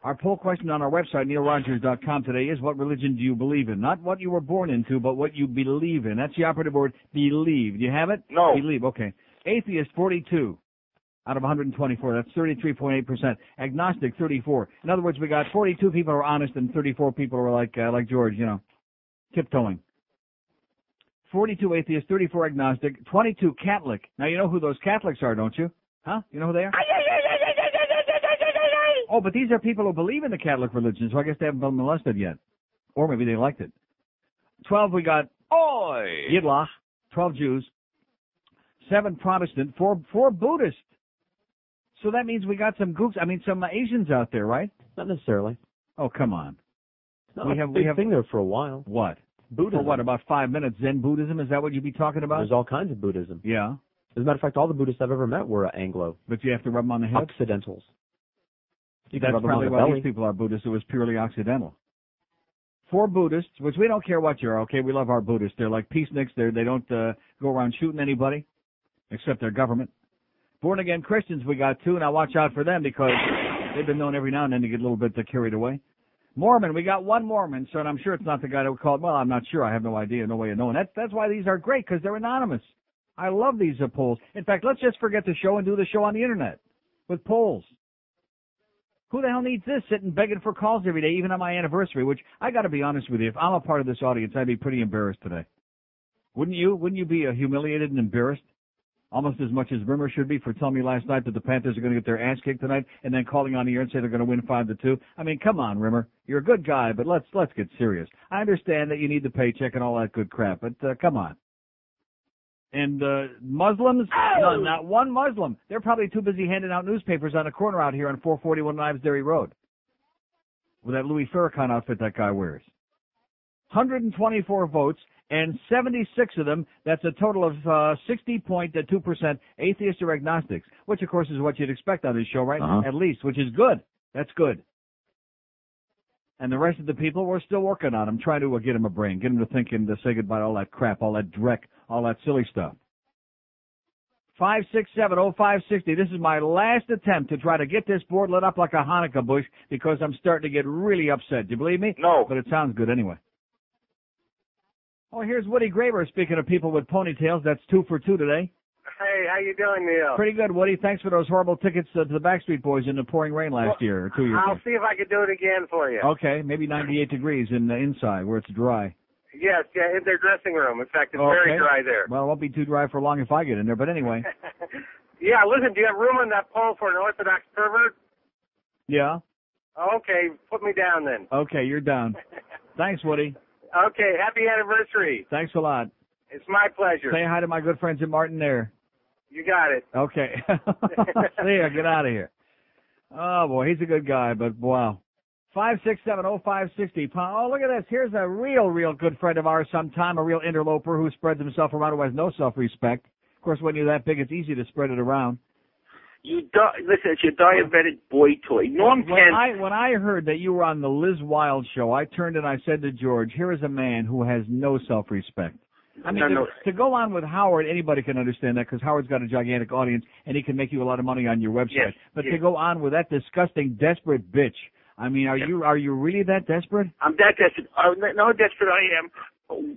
Our poll question on our website, neilrogers.com, today is, what religion do you believe in? Not what you were born into, but what you believe in. That's the operative word, believe. Do you have it? No. Believe, okay. Atheist, 42 out of 124. That's 33.8%. Agnostic, 34. In other words, we got 42 people who are honest and 34 people who are like George, tiptoeing. 42 atheists, 34 agnostic, 22 Catholic. Now, you know who those Catholics are, don't you? Huh? You know who they are? Oh, but these are people who believe in the Catholic religion, so I guess they haven't been molested yet. Or maybe they liked it. 12, we got Yidlach, 12 Jews, 7 Protestant, 4 Buddhist. So that means we got some some Asians out there, right? Not necessarily. Oh, come on. We have been there for a while. What? Buddhism. For what, about 5 minutes? Zen Buddhism? Is that what you'd be talking about? There's all kinds of Buddhism. Yeah. As a matter of fact, all the Buddhists I've ever met were Anglo. But you have to rub them on the head? Occidentals. That's probably why these people are Buddhists. It was purely Occidental. 4 Buddhists, which we don't care what you are, okay? We love our Buddhists. They're like peaceniks. They don't go around shooting anybody, except their government. Born-again Christians, we got 2. Now watch out for them because they've been known every now and then to get a little bit carried away. Mormon, we got 1 Mormon, so I'm sure it's not the guy that we called. Well, I'm not sure. I have no idea, no way of knowing. That's why these are great, because they're anonymous. I love these polls. In fact, let's just forget the show and do the show on the Internet with polls. Who the hell needs this, sitting begging for calls every day, even on my anniversary, which I got to be honest with you, if I'm a part of this audience, I'd be pretty embarrassed today. Wouldn't you? Wouldn't you be humiliated and embarrassed? Almost as much as Rimmer should be for telling me last night that the Panthers are going to get their ass kicked tonight and then calling on the air and say they're going to win 5-2. I mean, come on, Rimmer. You're a good guy, but let's get serious. I understand that you need the paycheck and all that good crap, but come on. And Muslims? No, not one Muslim. They're probably too busy handing out newspapers on the corner out here on 441 Knives Dairy Road with that Louis Farrakhan outfit that guy wears. 124 votes, and 76 of them, that's a total of 60.2% atheists or agnostics, which, of course, is what you'd expect on this show, right? At least, which is good. That's good. And the rest of the people, we're still working on them, trying to get them a brain, get them to think and to say goodbye to all that crap, all that dreck, all that silly stuff. 567-0560. This is my last attempt to try to get this board lit up like a Hanukkah bush because I'm starting to get really upset. Do you believe me? No. But it sounds good anyway. Oh, here's Woody Graber. Speaking of people with ponytails, that's 2 for 2 today. Hey, how you doing, Neil? Pretty good, Woody. Thanks for those horrible tickets to the Backstreet Boys in the pouring rain last year or 2 years ago. I'll see if I can do it again for you. Okay, maybe 98 degrees in the inside where it's dry. Yes, yeah, in their dressing room. In fact, it's very dry there. Well, it won't be too dry for long if I get in there, but anyway. Yeah, listen, do you have room on that pole for an Orthodox pervert? Yeah. Okay, put me down then. Okay, you're down. Thanks, Woody. Okay, happy anniversary. Thanks a lot. It's my pleasure. Say hi to my good friends at Martin there. You got it. Okay. See ya. Get out of here. Oh, boy, he's a good guy, but wow. 567-0560. Oh, look at this. Here's a real good friend of ours sometime, a real interloper who spreads himself around, who has no self-respect. Of course, when you're that big, it's easy to spread it around. Listen, it's your diabetic boy toy. When I heard that you were on the Liz Wilde show, I turned and I said to George, here is a man who has no self-respect. I mean, to go on with Howard, anybody can understand that because Howard's got a gigantic audience and he can make you a lot of money on your website. Yes, but to go on with that disgusting, desperate bitch, I mean, are you really that desperate? I'm that desperate. No, desperate I am.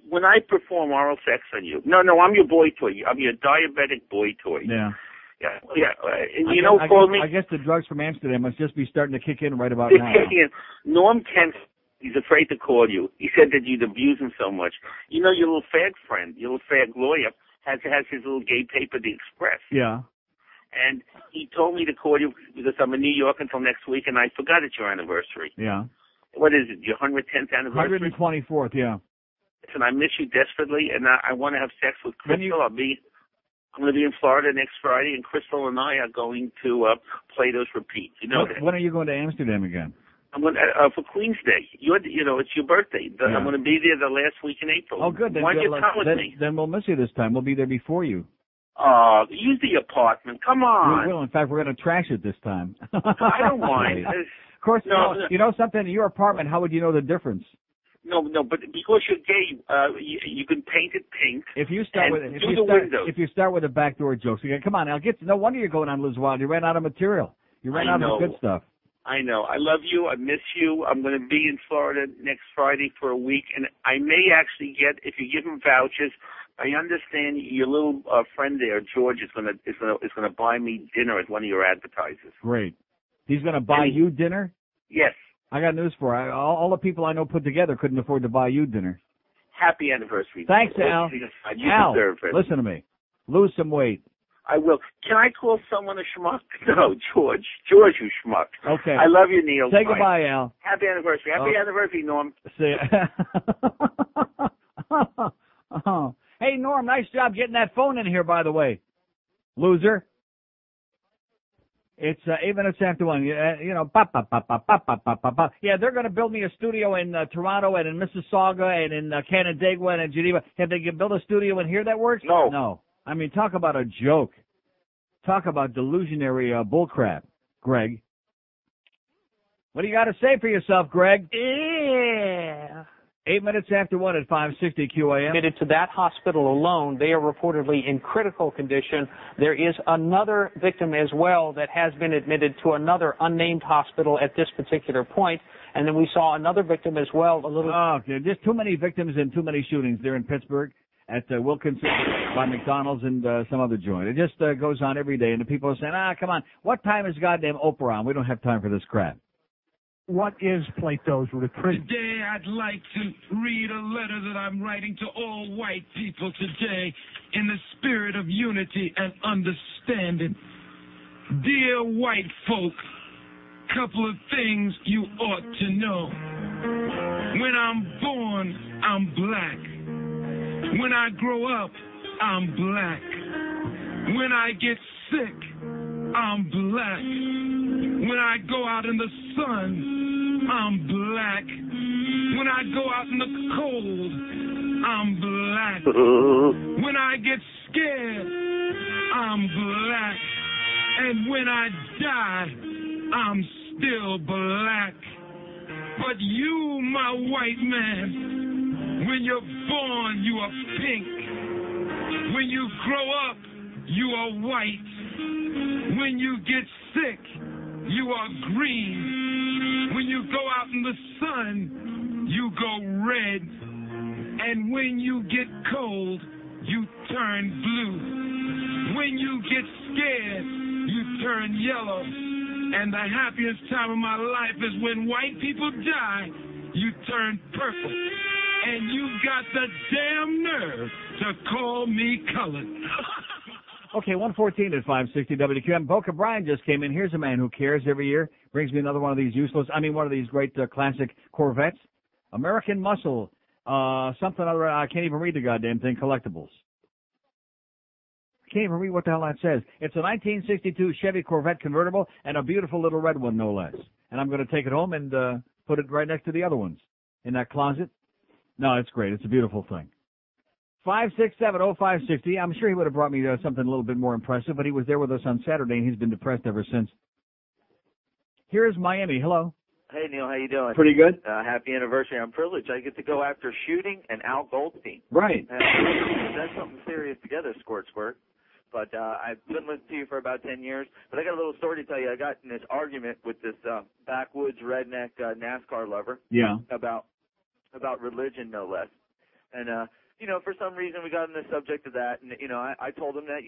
When I perform oral sex on you, no, I'm your boy toy. I'm your diabetic boy toy. Yeah. Yeah. And I guess the drugs from Amsterdam must just be starting to kick in right about now. Norm Kent, he's afraid to call you. He said that you'd abuse him so much. You know, your little fag friend, your little fag lawyer, has his little gay paper, The Express. Yeah. And he told me to call you because I'm in New York until next week, and I forgot it's your anniversary. Yeah. What is it, your 110th anniversary? 124th, yeah. Listen, I miss you desperately, and I want to have sex with Crystal. I'm going to be in Florida next Friday, and Crystal and I are going to Plato's Repeat. You know that. When are you going to Amsterdam again? I'm going for Queen's Day. It's your birthday. I'm going to be there the last week in April. Oh, good. Why don't you come with me? Then we'll miss you this time. We'll be there before you. Use the apartment. Come on. We will. In fact, we're going to trash it this time. I don't mind. Of course, you know something, in your apartment, how would you know the difference? No, but because you're gay, you can paint it pink. If you start if you start with the backdoor jokes again, come on, now no wonder you're going on Liz Wild. You ran out of material. You ran out of good stuff. I know. I love you. I miss you. I'm going to be in Florida next Friday for a week, and I may actually get, if you give him vouchers. I understand your little friend there, George, is going to buy me dinner at one of your advertisers. Great. He's going to buy you dinner? Yes. I got news for you. All the people I know put together couldn't afford to buy you dinner. Happy anniversary. Thanks, Al. You deserve it. Listen to me. Lose some weight. I will. Can I call someone a schmuck? No, George. George, you schmuck. Okay. I love you, Neil. Say goodbye, Al. Happy anniversary. Happy anniversary, Norm. See. Hey, Norm, nice job getting that phone in here, by the way. Loser. It's 8 minutes after 1. You know, pop, pop, pop, pop, pop, pop, pop, pop. Yeah, they're going to build me a studio in Toronto and in Mississauga and in Canandaigua and in Geneva. Have they built a studio in here that works? No. No. I mean, talk about a joke. Talk about delusionary bullcrap, Greg. What do you got to say for yourself, Greg? Yeah. 8 minutes after 1 at 560 QAM. Admitted to that hospital alone. They are reportedly in critical condition. There is another victim as well that has been admitted to another unnamed hospital at this particular point. And then we saw another victim as well. Okay, just too many victims and too many shootings there in Pittsburgh at Wilkinson by McDonald's and some other joint. It just goes on every day. And the people are saying, come on, what time is goddamn Oprah on? We don't have time for this crap. What is Plato's retreat? Today I'd like to read a letter that I'm writing to all white people today in the spirit of unity and understanding. Dear white folk, couple of things you ought to know. When I'm born, I'm black. When I grow up, I'm black. When I get sick, I'm black. When I go out in the sun, I'm black. When I go out in the cold, I'm black. When I get scared, I'm black. And when I die, I'm still black. But you, my white man, when you're born, you are pink. When you grow up, you are white. When you get sick, you are green. When you go out in the sun, you go red. And when you get cold, you turn blue. When you get scared, you turn yellow. And the happiest time of my life is when white people die, you turn purple. And you got the damn nerve to call me colored. Okay, 114 at 560 WQM. Boca Brian just came in. Here's a man who cares every year. Brings me another one of these one of these great classic Corvettes. American Muscle, something other, I can't even read the goddamn thing, collectibles. I can't even read what the hell that says. It's a 1962 Chevy Corvette convertible and a beautiful little red one, no less. And I'm going to take it home and put it right next to the other ones in that closet. No, it's great. It's a beautiful thing. 5670560. I'm sure he would have brought me something a little bit more impressive, but he was there with us on Saturday, and he's been depressed ever since. Here's Miami. Hello. Hey, Neil. How you doing? Pretty good. Happy anniversary. I'm privileged. I get to go after shooting and Al Goldstein. Right. That's something serious together, Squirt. But I've been listening to you for about 10 years. But I got a little story to tell you. I got in this argument with this backwoods redneck NASCAR lover. Yeah. About religion, no less. And for some reason we got on the subject of that, and I told him that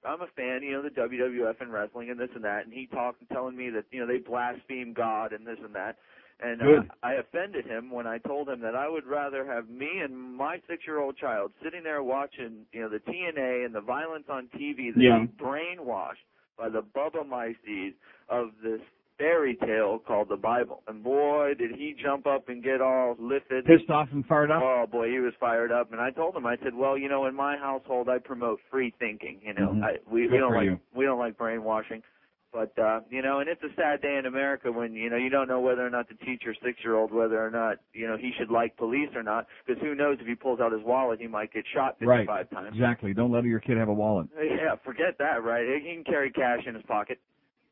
I'm a fan, the WWF and wrestling and this and that, and he talked telling me that they blaspheme God and this and that, and I offended him when I told him that I would rather have me and my 6-year-old child sitting there watching the TNA and the violence on TV than be brainwashed by the Bubba Meisteys of this fairy tale called the Bible. And boy, did he jump up and get all lifted. Pissed off and fired up? Oh, boy, he was fired up. And I told him, I said, well, in my household, I promote free thinking. We don't like brainwashing. But, and it's a sad day in America when, you don't know whether or not to teach your 6-year-old whether or not, he should like police or not. Because who knows, if he pulls out his wallet, he might get shot 55 times. Exactly. Don't let your kid have a wallet. Yeah, forget that, right? He can carry cash in his pocket.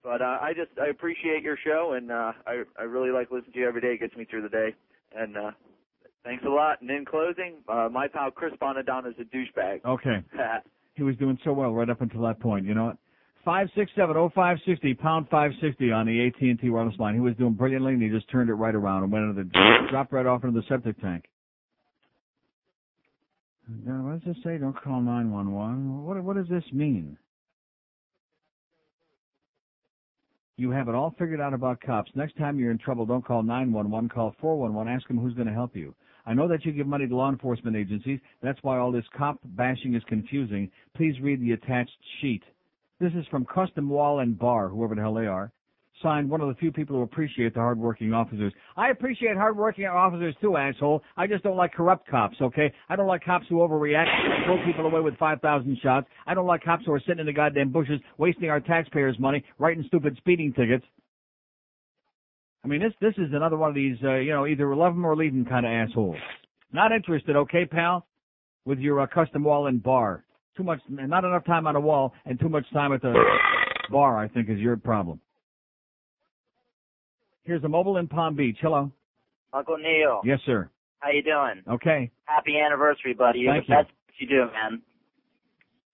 But I appreciate your show, and I really like listening to you every day. It gets me through the day. And thanks a lot. And in closing, my pal Chris Bonadonna is a douchebag. Okay. He was doing so well right up until that point. You know what? 567-0560, pound 560 on the AT&T wireless line. He was doing brilliantly, and he just turned it right around and went into dropped right off into the septic tank. What does this say? Don't call 911. What does this mean? You have it all figured out about cops. Next time you're in trouble, don't call 911. Call 411. Ask them who's going to help you. I know that you give money to law enforcement agencies. That's why all this cop bashing is confusing. Please read the attached sheet. This is from Custom Wall and Bar, whoever the hell they are. Signed, one of the few people who appreciate the hardworking officers. I appreciate hardworking officers too, asshole. I just don't like corrupt cops, okay? I don't like cops who overreact, throw people away with 5,000 shots. I don't like cops who are sitting in the goddamn bushes, wasting our taxpayers' money, writing stupid speeding tickets. I mean, this is another one of these, either love them or leave them kind of assholes. Not interested, okay, pal, with your Custom Wall and Bar. Too much, not enough time on the wall, and too much time at the bar, I think, is your problem. Here's a mobile in Palm Beach. Hello. Uncle Neil. Yes, sir. How you doing? Okay. Happy anniversary, buddy. You're Thank the best you do, man.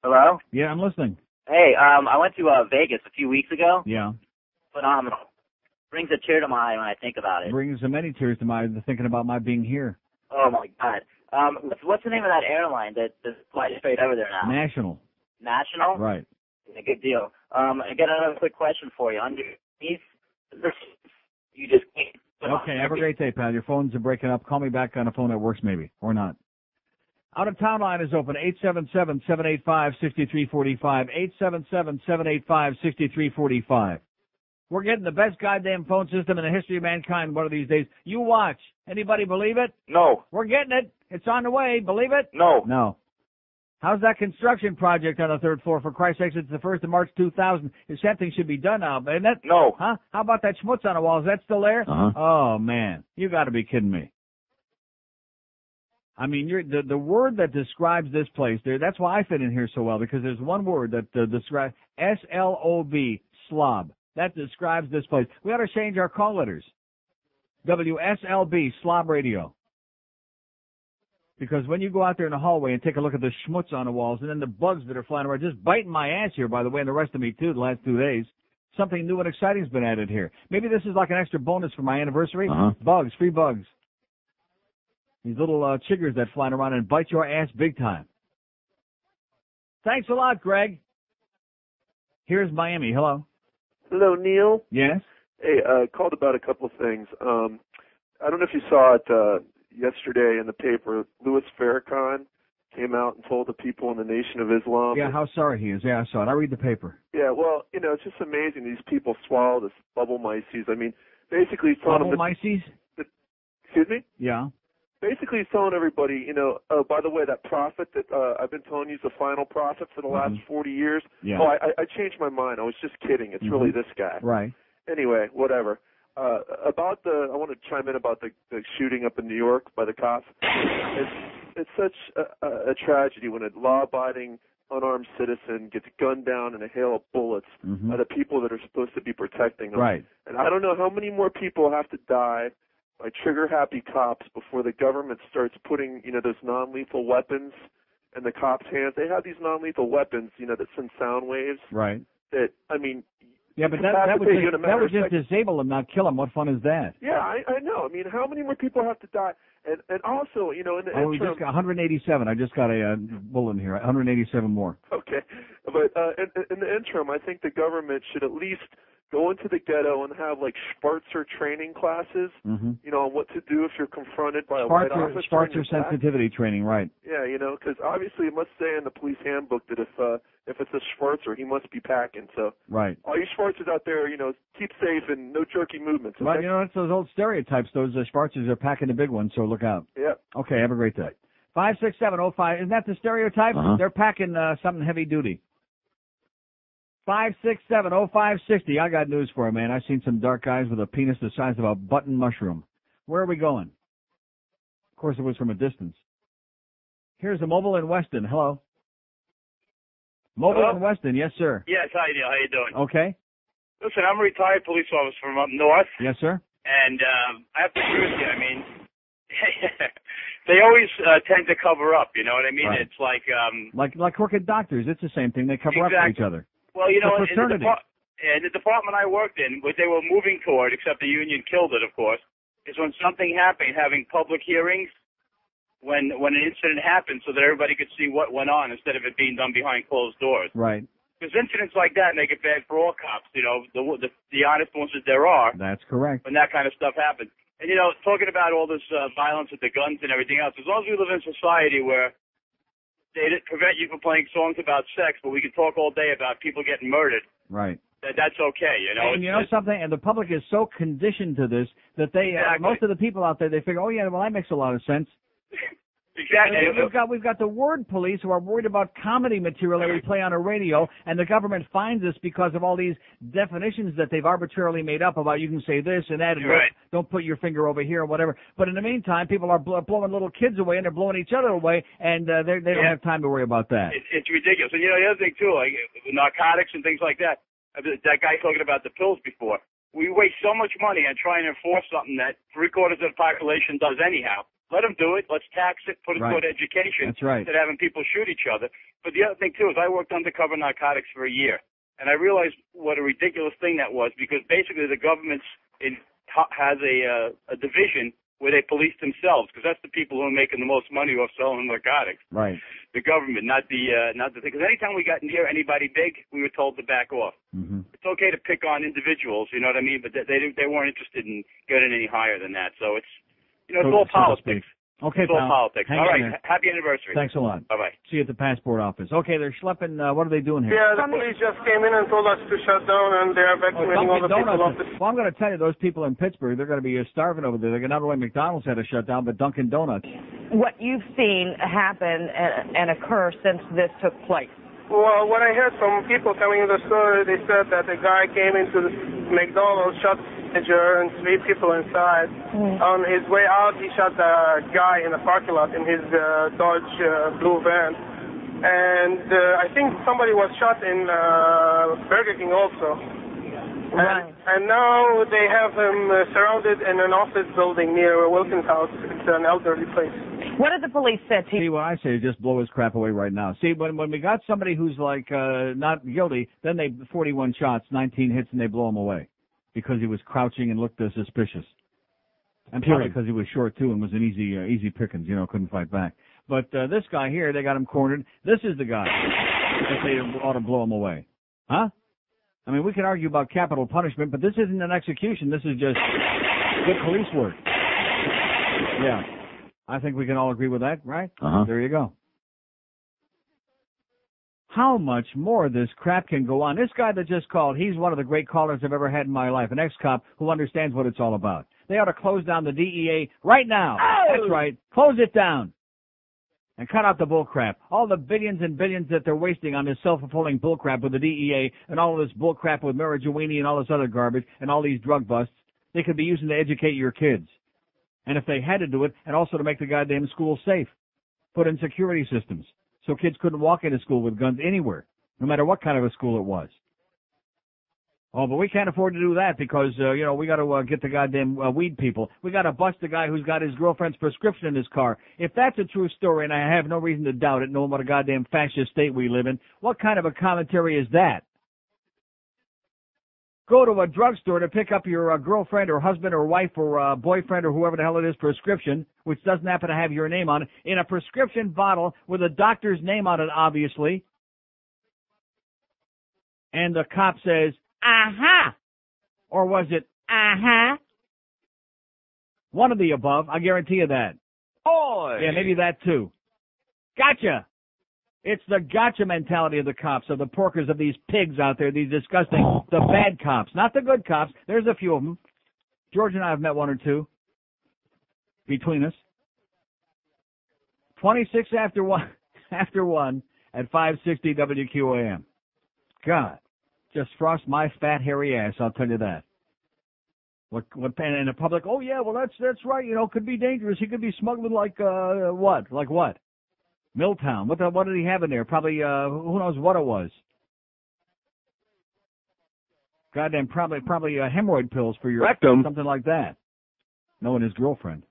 Hello? Yeah, I'm listening. Hey, I went to Vegas a few weeks ago. Yeah. Phenomenal. Brings a tear to my eye when I think about it. Brings so many tears to my eyes thinking about my being here. Oh, my God. What's the name of that airline that flies straight over there now? National. National? Right. A good deal. I got another quick question for you. Underneath, you just can't. Okay, have a great day, pal. Your phones are breaking up. Call me back on a phone that works, maybe, or not. Out-of-town line is open, 877-785-6345, 877-785-6345. We're getting the best goddamn phone system in the history of mankind one of these days. You watch. Anybody believe it? No. We're getting it. It's on the way. Believe it? No. No. How's that construction project on the third floor? For Christ's sakes, it's the 1st of March 2000. Something should be done now, isn't it? No. Huh? How about that schmutz on the wall? Is that still there? Uh-huh. Oh, man. You got to be kidding me. I mean, the word that describes this place, that's why I fit in here so well, because there's one word that describes, S-L-O-B, slob. That describes this place. We ought to change our call letters. WSLB, slob radio. Because when you go out there in the hallway and take a look at the schmutz on the walls and then the bugs that are flying around, just biting my ass here, by the way, and the rest of me too, the last 2 days, something new and exciting has been added here. Maybe this is like an extra bonus for my anniversary. Uh-huh. Bugs, free bugs. These little chiggers that fly around and bite your ass big time. Thanks a lot, Greg. Here's Miami. Hello. Hello, Neil. Yes? Hey, called about a couple of things. I don't know if you saw it yesterday in the paper. Louis Farrakhan came out and told the people in the Nation of Islam. Yeah, how sorry he is. Yeah, I saw it. I read the paper. Yeah, well, it's just amazing. These people swallow this bubble myces. I mean, basically he's telling Bubble myces? Excuse me? Yeah. Basically he's telling everybody, by the way, that prophet that I've been telling you is the final prophet for the last 40 years. Yeah. Oh, I changed my mind. I was just kidding. It's really this guy. Right. Anyway, whatever. I want to chime in about the shooting up in New York by the cops. It's such a tragedy when a law-abiding, unarmed citizen gets gunned down in a hail of bullets by the people that are supposed to be protecting them. Right. And I don't know how many more people have to die by trigger-happy cops before the government starts putting, those non-lethal weapons in the cops' hands. They have these non-lethal weapons, that send sound waves. Right. That, I mean... Yeah, but that would just disable them, not kill them. What fun is that? Yeah, I know. I mean, how many more people have to die? And also, in the interim... we just got 187. I just got a bulletin here. 187 more. Okay. But in the interim, I think the government should at least go into the ghetto and have, Schwarzer training classes, on what to do if you're confronted by a white officer. Schwarzer sensitivity training, right. Yeah, because obviously it must say in the police handbook that if it's a Schwarzer, he must be packing. So right. All you Schwarzers out there, keep safe and no jerky movements. Okay? Well, it's those old stereotypes. Those Schwarzers are packing the big ones, so look out. Yeah. Okay, have a great day. 56705, isn't that the stereotype? They're packing something heavy duty. 5670560. I got news for you, man. I've seen some dark guys with a penis the size of a button mushroom. Where are we going? Of course, it was from a distance. Here's a mobile in Weston. Hello. Mobile in Weston. Yes, sir. Yes, hi, Neil. How you doing? Okay. Listen, I'm a retired police officer from up north, Yes, sir. and I have to agree with you. I mean, they always tend to cover up. You know what I mean? Right. It's like Like crooked doctors. It's the same thing. They cover up for each other. Well, you know, It's a fraternity. in the department I worked in, what they were moving toward, except the union killed it, of course, is when something happened, having public hearings when an incident happened, so that everybody could see what went on instead of it being done behind closed doors. Right. Because incidents like that make it bad for all cops. You know, the honest ones that there are. That's correct. When that kind of stuff happens. And, you know, talking about all this violence with the guns and everything else, as long as we live in a society where they didn't prevent you from playing songs about sex, but we can talk all day about people getting murdered, Right. that's okay, you know. And you know something? And the public is so conditioned to this that they, most of the people out there, they figure, oh, yeah, well, that makes a lot of sense. Exactly. We've got the word police who are worried about comedy material that we play on a radio, and the government finds us because of all these definitions that they've arbitrarily made up about you can say this and that, and don't put your finger over here or whatever. But in the meantime, people are blowing little kids away, and they're blowing each other away, and they don't have time to worry about that. It's ridiculous. And, you know, the other thing, too, like narcotics and things like that, that guy talking about the pills before, we waste so much money on trying to enforce something that 3/4 of the population does anyhow. Let them do it. Let's tax it, put it toward education. That's right. Instead of having people shoot each other. But the other thing, too, is I worked undercover narcotics for a year. And I realized what a ridiculous thing that was, because basically the government has a division where they police themselves, because that's the people who are making the most money off selling narcotics. Right. The government, not the thing. Because anytime we got near anybody big, we were told to back off. Mm-hmm. It's okay to pick on individuals, you know what I mean? But they weren't interested in getting any higher than that. So it's, you know, it's all politics. Okay, it's all pal. politics. Hang All in right. there. Happy anniversary. Thanks a lot. Bye-bye. See you at the passport office. Okay, they're schlepping. What are they doing here? Yeah, the police just came in and told us to shut down, and they're evacuating all the people off the... Well, I'm going to tell you, those people in Pittsburgh, they're going to be starving over there. Not only McDonald's had to shut down, but Dunkin' Donuts. What you've seen happen and occur since this took place? Well, what I heard from people coming in the store, they said that the guy came into the McDonald's, shot the manager and 3 people inside. On his way out, he shot the guy in the parking lot in his Dodge blue van. And I think somebody was shot in Burger King also. And now they have him surrounded in an office building near Wilkins' house. It's an elderly place. What did the police say to you? See, what I say is just blow his crap away right now. See, when we got somebody who's like not guilty, then they 41 shots, 19 hits, and they blow him away because he was crouching and looked suspicious. And probably because he was short too and was an easy pickings, you know, couldn't fight back. But this guy here, they got him cornered. This is the guy that they ought to blow him away, huh? I mean, we can argue about capital punishment, but this isn't an execution. This is just good police work. Yeah. I think we can all agree with that, right? There you go. How much more of this crap can go on? This guy that just called, he's one of the great callers I've ever had in my life, an ex-cop who understands what it's all about. They ought to close down the DEA right now. Oh! That's right. Close it down. And cut out the bull crap. All the billions and billions that they're wasting on this self-fulfilling bull crap with the DEA and all of this bull crap with marijuana and all this other garbage and all these drug busts, they could be using to educate your kids. And if they had to do it, and also to make the goddamn school safe, put in security systems so kids couldn't walk into school with guns anywhere, no matter what kind of a school it was. Oh, but we can't afford to do that because, you know, we got to get the goddamn weed people. We got to bust the guy who's got his girlfriend's prescription in his car. If that's a true story, and I have no reason to doubt it, knowing what a goddamn fascist state we live in, what kind of a commentary is that? Go to a drugstore to pick up your girlfriend or husband or wife or boyfriend or whoever the hell it is prescription, which doesn't happen to have your name on it, in a prescription bottle with a doctor's name on it, obviously. And the cop says, aha! Or was it, aha? One of the above, I guarantee you that. Boy! Yeah, maybe that too. Gotcha! It's the gotcha mentality of the cops, of the porkers, of these pigs out there, these disgusting, the bad cops, not the good cops. There's a few of them. George and I have met 1 or 2 between us. 26 after 1 at 560 WQAM. God, just frost my fat hairy ass, I'll tell you that. What in the public, oh yeah, well that's right, you know, could be dangerous. He could be smuggling like what? Like what? Milltown. What did he have in there? Probably, who knows what it was. Goddamn, probably hemorrhoid pills for your Rectum. something like that. Knowing his girlfriend.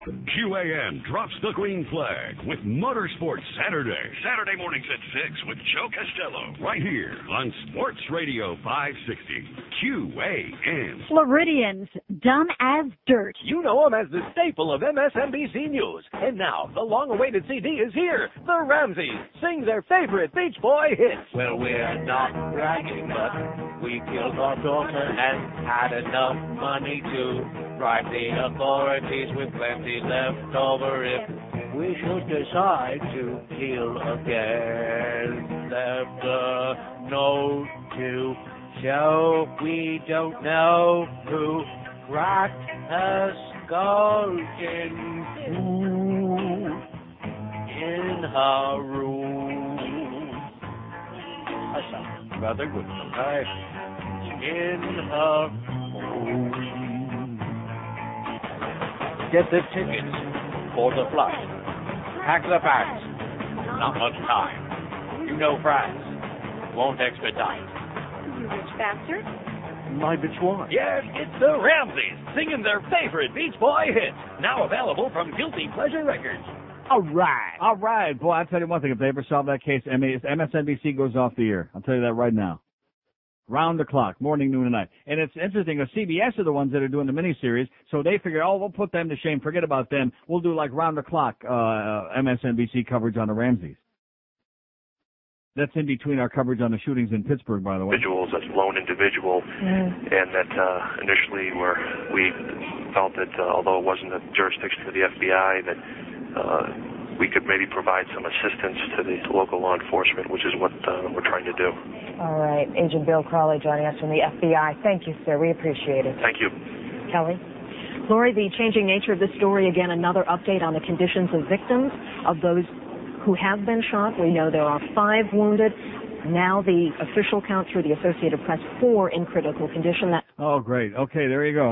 QAM drops the green flag with Motorsports Saturday mornings at 6 with Joe Costello, right here on Sports Radio 560 QAM. Floridians, dumb as dirt. You know him as the staple of MSNBC News. And now, the long-awaited CD is here. The Ramseys sing their favorite Beach Boy hits. Well, we're not bragging, but we killed our daughter and had enough money to bribe the authorities with plenty left over if we should decide to kill again. Left a note to show we don't know who cracked a skull in her room. That sounds rather good, right? In her room. Get the tickets for the flight. Pack the bags. Not much time. You know France won't expedite. You rich bastard. My bitch why? Yes, it's the Ramseys singing their favorite Beach Boy hits. Now available from Guilty Pleasure Records. All right. Boy, I'll tell you one thing. If they ever solve that case, MSNBC goes off the air. I'll tell you that right now. Round the clock, morning, noon, and night. And it's interesting, CBS are the ones that are doing the miniseries, so they figure, we'll put them to shame, forget about them. We'll do like round the clock MSNBC coverage on the Ramseys. That's in between our coverage on the shootings in Pittsburgh, by the way. Individuals, that's lone individual, and that initially we felt that although it wasn't a jurisdiction for the FBI, that we could maybe provide some assistance to the local law enforcement, which is what we're trying to do. All right. Agent Bill Crawley joining us from the FBI. Thank you, sir. We appreciate it. Thank you. Kelly? Lori, the changing nature of this story, again, another update on the conditions of victims, of those who have been shot. We know there are 5 wounded. Now the official count through the Associated Press, 4 in critical condition. Oh, great. Okay, there you go.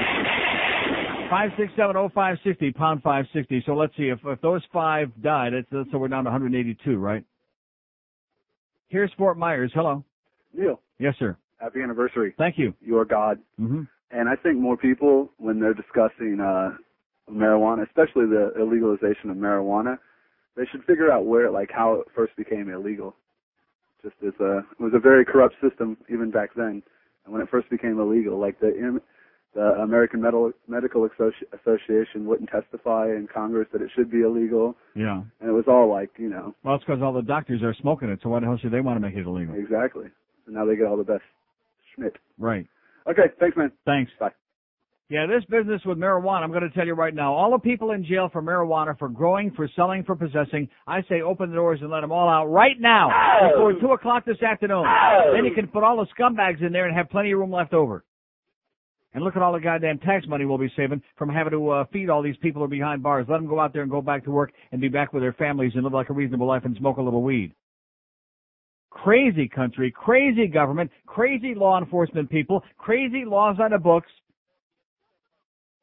5670560, pound 560. So let's see, if those 5 died, so we're down to 182, right? Here's Fort Myers. Hello. Neil. Yes, sir. Happy anniversary. Thank you. You are God. Mm-hmm. And I think more people, when they're discussing marijuana, especially the illegalization of marijuana, they should figure out how it first became illegal. It was a very corrupt system even back then. And when it first became illegal, like the American Medical Association wouldn't testify in Congress that it should be illegal. Yeah. And it was all Well, it's because all the doctors are smoking it, so why the hell should they want to make it illegal? Exactly. And now they get all the best schmidt. Right. Okay, thanks, man. Thanks. Bye. Yeah, this business with marijuana, I'm going to tell you right now, all the people in jail for marijuana, for growing, for selling, for possessing, I say open the doors and let them all out right now before 2 o'clock this afternoon. Then you can put all the scumbags in there and have plenty of room left over. And look at all the goddamn tax money we'll be saving from having to feed all these people who are behind bars. Let them go out there and go back to work and be back with their families and live like a reasonable life and smoke a little weed. Crazy country, crazy government, crazy law enforcement people, crazy laws on the books.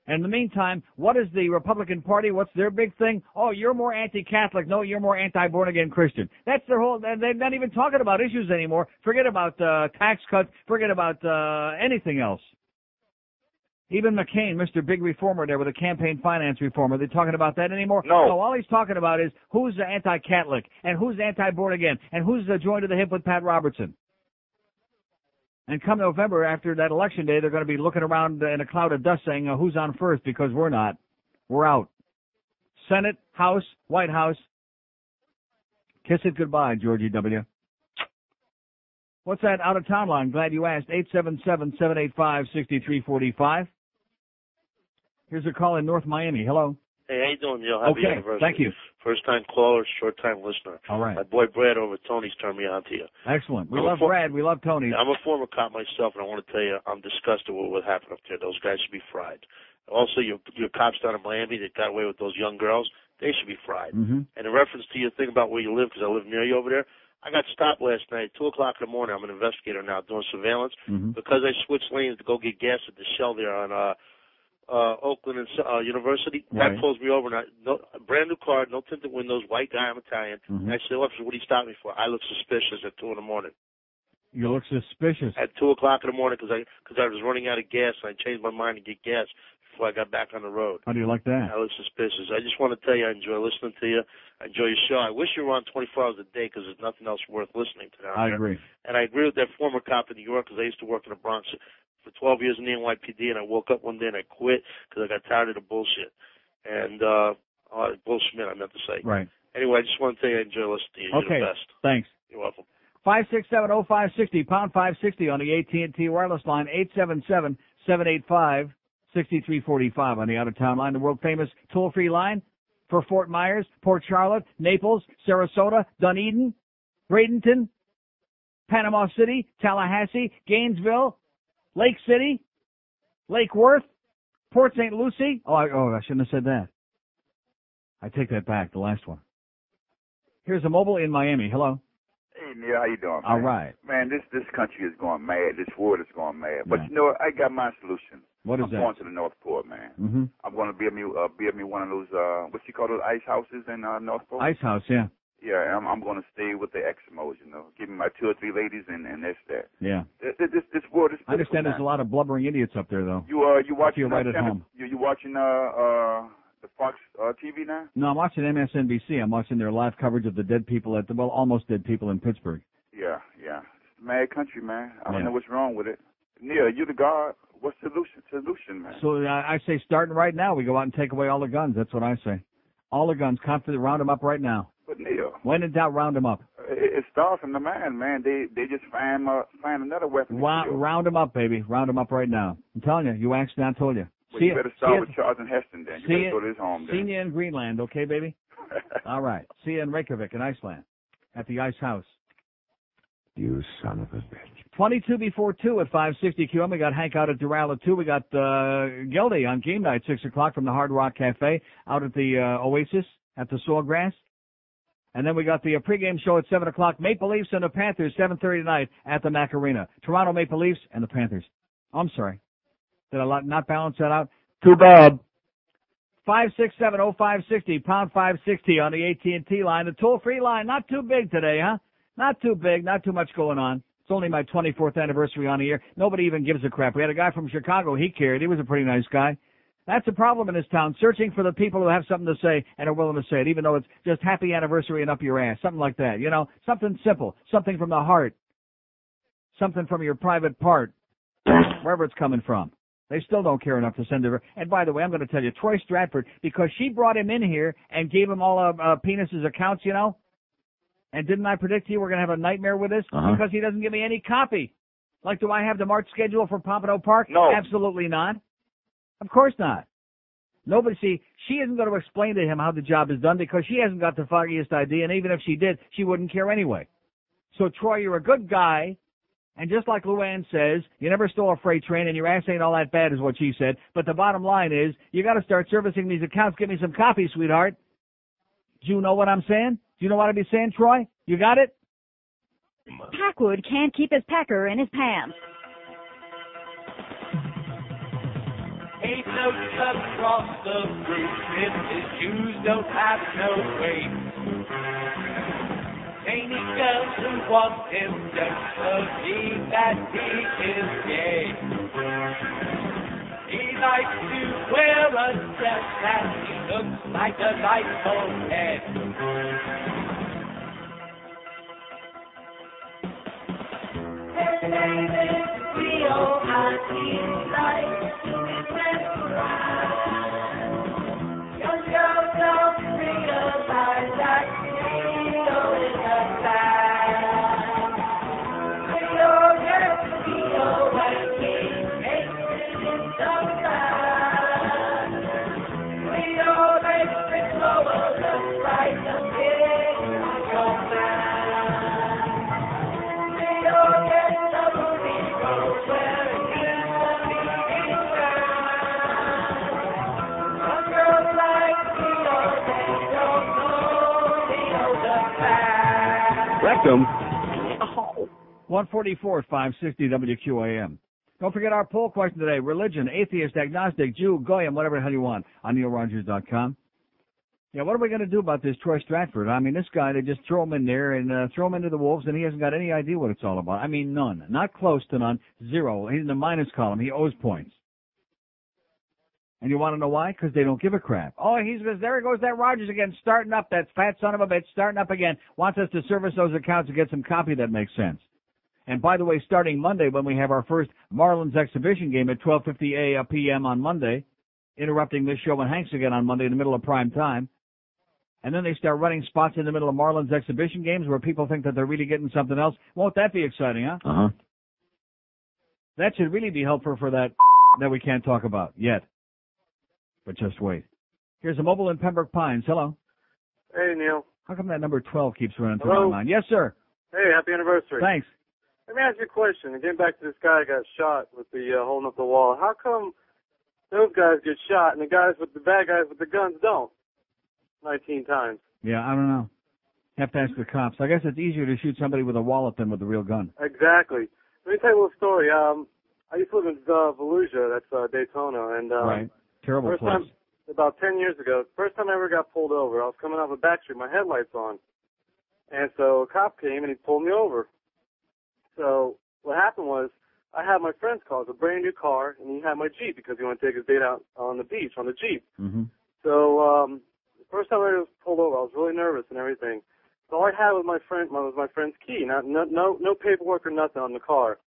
And in the meantime, what is the Republican Party? What's their big thing? Oh, you're more anti-Catholic. No, you're more anti-born-again Christian. That's their whole, they're not even talking about issues anymore. Forget about tax cuts. Forget about anything else. Even McCain, Mr. Big Reformer there with a campaign finance reform, are they talking about that anymore? No, all he's talking about is who's anti-Catholic and who's anti-born-again and who's joined to the hip with Pat Robertson. And come November, after that election day, they're going to be looking around in a cloud of dust saying, who's on first, because we're not. We're out. Senate, House, White House. Kiss it goodbye, Georgie W. What's that out-of-town line? Glad you asked. 877-785-6345. Here's a call in North Miami. Hello. Hey, how you doing, Neil? Happy anniversary. Thank you. First-time caller, short-time listener. All right. My boy Brad over at Tony's turned me on to you. Excellent. We love Brad. We love Tony. I'm a former cop myself, and I want to tell you, I'm disgusted with what happened up there. Those guys should be fried. Also, your cops down in Miami that got away with those young girls, they should be fried. Mm-hmm. And in reference to your thing about where you live, because I live near you over there, I got stopped last night at 2 o'clock in the morning. I'm an investigator now doing surveillance. Mm-hmm. Because I switched lanes to go get gas at the Shell there on Oakland and University. Right. That pulls me over. And brand new car, no tinted windows, white guy, I'm Italian. Mm-hmm. And I said, officer, what do you stop me for? I look suspicious at 2 in the morning. You look suspicious. At 2 o'clock in the morning because I was running out of gas and I changed my mind to get gas before I got back on the road. How do you like that? I look suspicious. I just want to tell you I enjoy listening to you. I enjoy your show. I wish you were on 24 hours a day because there's nothing else worth listening to down I there. agree. And I agree with that former cop in New York because I used to work in the Bronx for 12 years in the NYPD, and I woke up one day and I quit because I got tired of the bullshit. And bullshit, I meant to say. Right. Anyway, I just want to tell you I enjoy listening to you. You're Okay. the best. Thanks. You're welcome. 5670560, pound 560 on the AT&T wireless line, 877-785-6345 on the out-of-town line, the world-famous toll-free line for Fort Myers, Port Charlotte, Naples, Sarasota, Dunedin, Bradenton, Panama City, Tallahassee, Gainesville, Lake City, Lake Worth, Port St. Lucie. I shouldn't have said that. I take that back, the last one. Here's a mobile in Miami. Hello. Hey, Neil, how you doing, man? All right. Man, this country is going mad. This world is going mad. But Yeah. you know what? I got my solution. What is I'm that? going to the North Pole, man. Mm-hmm. I'm going to build me one of those, what you call those ice houses in North Pole? Ice house, yeah. Yeah, I'm going to stay with the Eskimos, you know. Give me my 2 or 3 ladies and that's that. Yeah. This world is I understand there's a lot of blubbering idiots up there, though. You watching I feel right at home. You watching the Fox TV now? No, I'm watching MSNBC. I'm watching their live coverage of the dead people almost dead people in Pittsburgh. Yeah. It's a mad country, man. I don't Yeah. know what's wrong with it. Neil, you the God. What's the solution, man? So I say starting right now, we go out and take away all the guns. That's what I say. All the guns, confident, round them up right now. But Neil, When in doubt, round them up. it starts from the man. They just find another weapon. Round them up, baby. Round them up right now. I'm telling you, you asked, I told you. Well, you better start with Charles and Heston then. You better go to his home then. See you in Greenland, okay, baby? All right. See you in Reykjavik in Iceland at the Ice House. You son of a bitch. 22 before 2 at 560 QM. We got Hank out at Doral at 2. We got Gildy on game night, 6 o'clock from the Hard Rock Cafe out at the Oasis at the Sawgrass. And then we got the pregame show at 7 o'clock. Maple Leafs and the Panthers, 7:30 tonight at the Mac Arena. Toronto Maple Leafs and the Panthers. I'm sorry. Did I not balance that out? Too bad. 5670560, pound 560 on the AT&T line. The toll-free line, not too big today, huh? Not too big, not too much going on. It's only my 24th anniversary on the air. Nobody even gives a crap. We had a guy from Chicago. He cared. He was a pretty nice guy. That's a problem in this town, searching for the people who have something to say and are willing to say it, even though it's just happy anniversary and up your ass, something like that. You know, something simple, something from the heart, something from your private part, wherever it's coming from. They still don't care enough to send her. And by the way, I'm going to tell you, Troy Stratford, because she brought him in here and gave him all of Penis's accounts, you know, and didn't I predict to you we're going to have a nightmare with this? Because he doesn't give me any copy. Like, do I have the March schedule for Pompano Park? No. Absolutely not. Of course not. Nobody, see, she isn't going to explain to him how the job is done because she hasn't got the foggiest idea, and even if she did, she wouldn't care anyway. So, Troy, you're a good guy, and just like Luann says, you never stole a freight train, and your ass ain't all that bad is what she said. But the bottom line is, you got to start servicing these accounts. Give me some copy, sweetheart. Do you know what I'm saying? Do you know what I'd be saying, Troy? You got it? Packwood can't keep his pecker in his pants. Ain't no tub across the roof if his shoes don't have no weight. Ain't he girls who want him just believe that he is gay. He likes to wear a dress that he looks like a light bulb head. His name is Rio Happy Life. Young girls don't realize that Rio is a fact. Rio gets Rio and he makes it in the fact. Rio makes it lower just like a big Rio man. Rio gets double Rio where it needs to be found. Rectum. 144 560 WQAM. Don't forget our poll question today. Religion, atheist, agnostic, Jew, Goyim, whatever the hell you want on NeilRogers.com. Yeah, what are we going to do about this Troy Stratford? I mean, this guy, they just throw him in there and throw him into the Wolves, and he hasn't got any idea what it's all about. I mean, none. Not close to none. Zero. He's in the minus column. He owes points. And you want to know why? Because they don't give a crap. Oh, there goes that Rogers again, starting up, that fat son of a bitch, starting up again. Wants us to service those accounts and get some copy that makes sense. And by the way, starting Monday when we have our first Marlins exhibition game at 12:50 p.m. on Monday, interrupting this show and Hanks again on Monday in the middle of prime time. And then they start running spots in the middle of Marlins exhibition games where people think that they're really getting something else. Won't that be exciting, huh? Uh-huh. That should really be helpful for that we can't talk about yet. But just wait. Here's a mobile in Pembroke Pines. Hello. Hey, Neil. How come that number 12 keeps running through Hello? my mind? Yes, sir. Hey, happy anniversary. Thanks. Let me ask you a question. Getting back to this guy who got shot with the holding up the wall. How come those guys get shot and the bad guys with the guns don't? 19 times. Yeah, I don't know. Have to ask the cops. I guess it's easier to shoot somebody with a wallet than with a real gun. Exactly. Let me tell you a little story. I used to live in Volusia, that's Daytona, and right. Terrible first place. time, about 10 years ago, first time I ever got pulled over, I was coming off a back street, my headlights on, and so a cop came and he pulled me over. So what happened was I had my friend's car, it was a brand new car, and he had my Jeep because he wanted to take his date out on the beach on the Jeep. Mm-hmm. So the first time I was pulled over, I was really nervous and everything. So all I had was my friend's key, no paperwork or nothing on the car.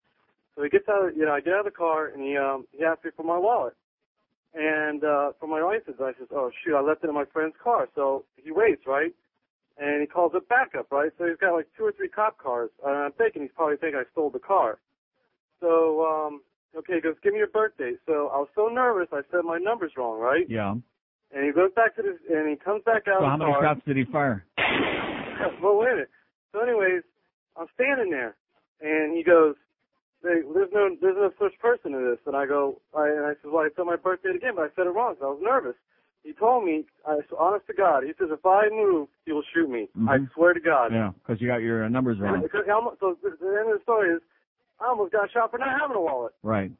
So he gets out, I get out of the car and he asked me for my wallet and for my license. I says, oh shoot, I left it in my friend's car. So he waits, right? And he calls it backup, right? So he's got like 2 or 3 cop cars. And I'm thinking he's probably thinking I stole the car. So okay, he goes, give me your birth date. So I was so nervous, I said my number's wrong, right? Yeah. And he goes back to this, and he comes back out. So of how the many car. shots did he fire? Well, wait a minute. So anyways, I'm standing there, and he goes, hey, there's no such person in this. And I go, I said, well, I said my birth date again, but I said it wrong, so I was nervous. He told me, honest to God, he says, if I move, he will shoot me. Mm-hmm. I swear to God. Yeah, because you got your numbers wrong. So the end of the story is, I almost got shot for not having a wallet. Right.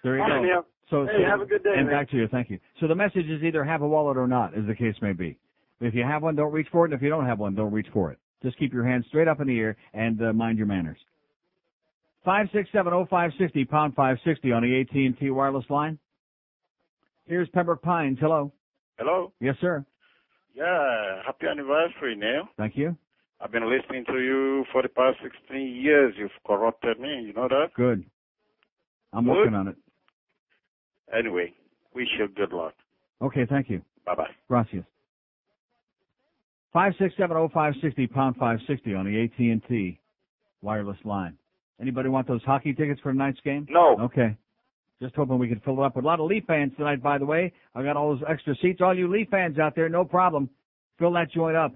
There you All right, go. Neil. Hey, have a good day, And man. back to you. Thank you. So the message is either have a wallet or not, as the case may be. If you have one, don't reach for it. And if you don't have one, don't reach for it. Just keep your hands straight up in the air and mind your manners. 5670560, pound 560 on the AT&T wireless line. Here's Pembroke Pines. Hello. Hello. Yes, sir. Yeah, happy anniversary, Neil. Thank you. I've been listening to you for the past 16 years. You've corrupted me. You know that? Good. I'm Good. working on it. Anyway, wish you good luck. Okay, thank you. Bye-bye. Gracias. 5670560, pound 560 on the AT&T wireless line. Anybody want those hockey tickets for tonight's game? No. Okay. Just hoping we could fill it up with a lot of Leaf fans tonight, by the way. I got all those extra seats. All you Leaf fans out there, no problem. Fill that joint up.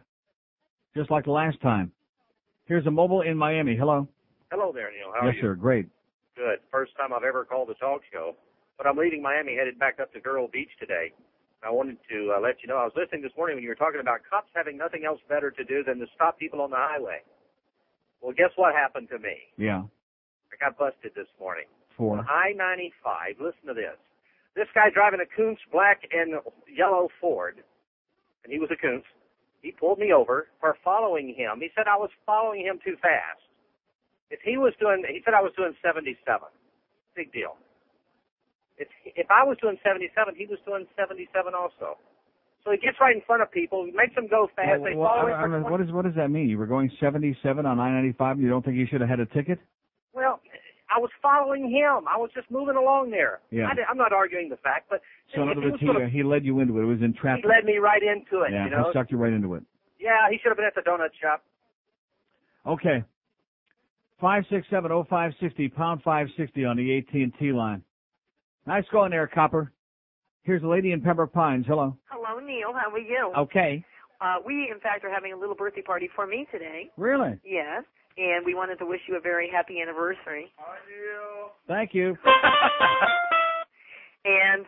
Just like the last time. Here's a mobile in Miami. Hello. Hello there, Neil. How are Yes, you? sir. Great. Good. First time I've ever called a talk show. But I'm leaving Miami, headed back up to Vero Beach today. I wanted to let you know, I was listening this morning when you were talking about cops having nothing else better to do than to stop people on the highway. Well, guess what happened to me? Yeah. I got busted this morning. For? On I-95. Listen to this. This guy driving a Kuntz black and yellow Ford, and he was a Kuntz. He pulled me over for following him. He said I was following him too fast. He said I was doing 77. Big deal. If I was doing 77, he was doing 77 also. So he gets right in front of people, makes them go fast. They follow him for what does that mean? You were going 77 on I-95 and you don't think you should have had a ticket? Well, I was following him. I was just moving along there. Yeah. I'm not arguing the fact, but So in other words, he led you into it. It was entrapment. he led me right into it. Yeah, you know? he sucked you right into it. Yeah, he should have been at the donut shop. Okay. 5670560, pound 560 on the AT&T line. Nice going there, Copper. Here's a lady in Pembroke Pines. Hello. Hello, Neil. How are you? Okay. We, in fact, are having a little birthday party for me today. Really? Yes. And we wanted to wish you a very happy anniversary. Thank you. And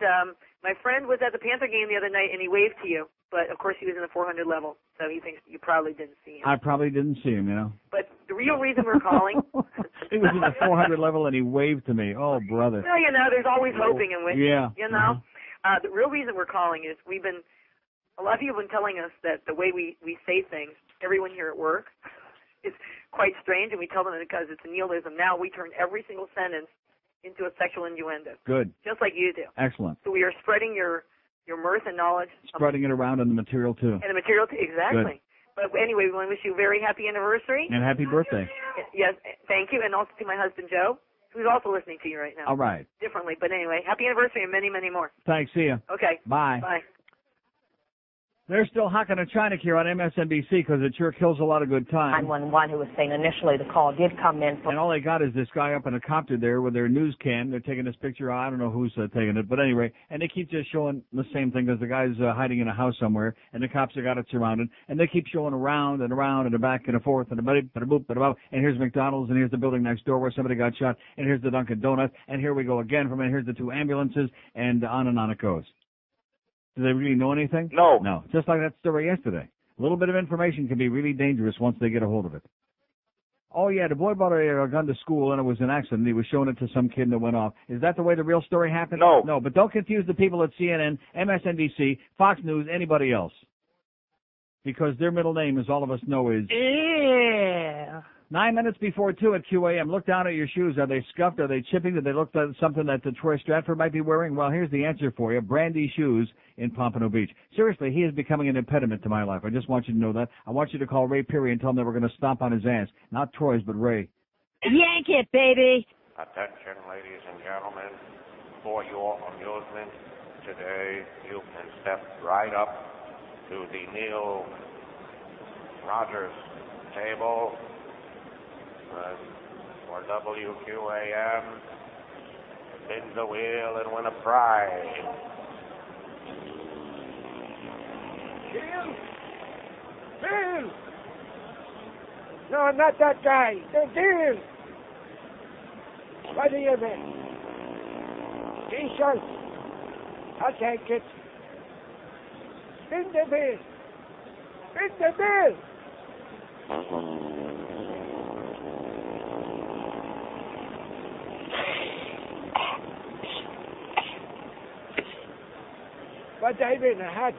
my friend was at the Panther game the other night, and he waved to you. But, of course, he was in the 400 level, so he thinks you probably didn't see him. I probably didn't see him, you know. But the real reason we're calling... He was in the 400 level, and he waved to me. Oh, brother. Well, you know, there's always hoping and wishing. Yeah. You know? The real reason we're calling is we've been A lot of people have been telling us that the way we say things, everyone here at work, is quite strange, and we tell them because it's a neologism. Now we turn every single sentence into a sexual innuendo. Good. Just like you do. Excellent. So we are spreading your mirth and knowledge. Spreading it around in the material, too. And the material, too. Exactly. Good. But anyway, we want to wish you a very happy anniversary. And happy birthday. Yes, thank you. And also to my husband, Joe, who's also listening to you right now. All right. Differently. But anyway, happy anniversary and many, many more. Thanks. See ya. Okay. Bye. Bye. They're still hawking a China here on MSNBC because it sure kills a lot of good time. 911 who was saying initially the call did come in. And all they got is this guy up in a copter there with their news cam. They're taking this picture. I don't know who's taking it. But anyway, and they keep just showing the same thing because the guy's hiding in a house somewhere, and the cops have got it surrounded. And they keep showing around and around and back and forth and and here's McDonald's, and here's the building next door where somebody got shot, and here's the Dunkin' Donuts, and here we go again from it. Here's the 2 ambulances, and on it goes. Do they really know anything? No. No. Just like that story yesterday. A little bit of information can be really dangerous once they get a hold of it. Oh, yeah, the boy brought a gun to school, and it was an accident. He was showing it to some kid, and it went off. Is that the way the real story happened? No. No, but don't confuse the people at CNN, MSNBC, Fox News, anybody else. Because their middle name, as all of us know, is... Yeah. 9 minutes before 2 at QAM. Look down at your shoes. Are they scuffed? Are they chipping? Do they look like something that Troy Stratford might be wearing? Well, here's the answer for you. Brandy shoes in Pompano Beach. Seriously, he is becoming an impediment to my life. I just want you to know that. I want you to call Ray Perry and tell him that we're going to stomp on his ass. Not Troy's, but Ray. Yank it, baby. Attention, ladies and gentlemen. For your amusement, today you can step right up to the Neil Rogers table. For WQAM, spin the wheel and win a prize. Bill! No, not that guy. Bill! What do you mean? T-shirt. I'll take it. Spin the bill. Spin the bill. But I'm in a hat.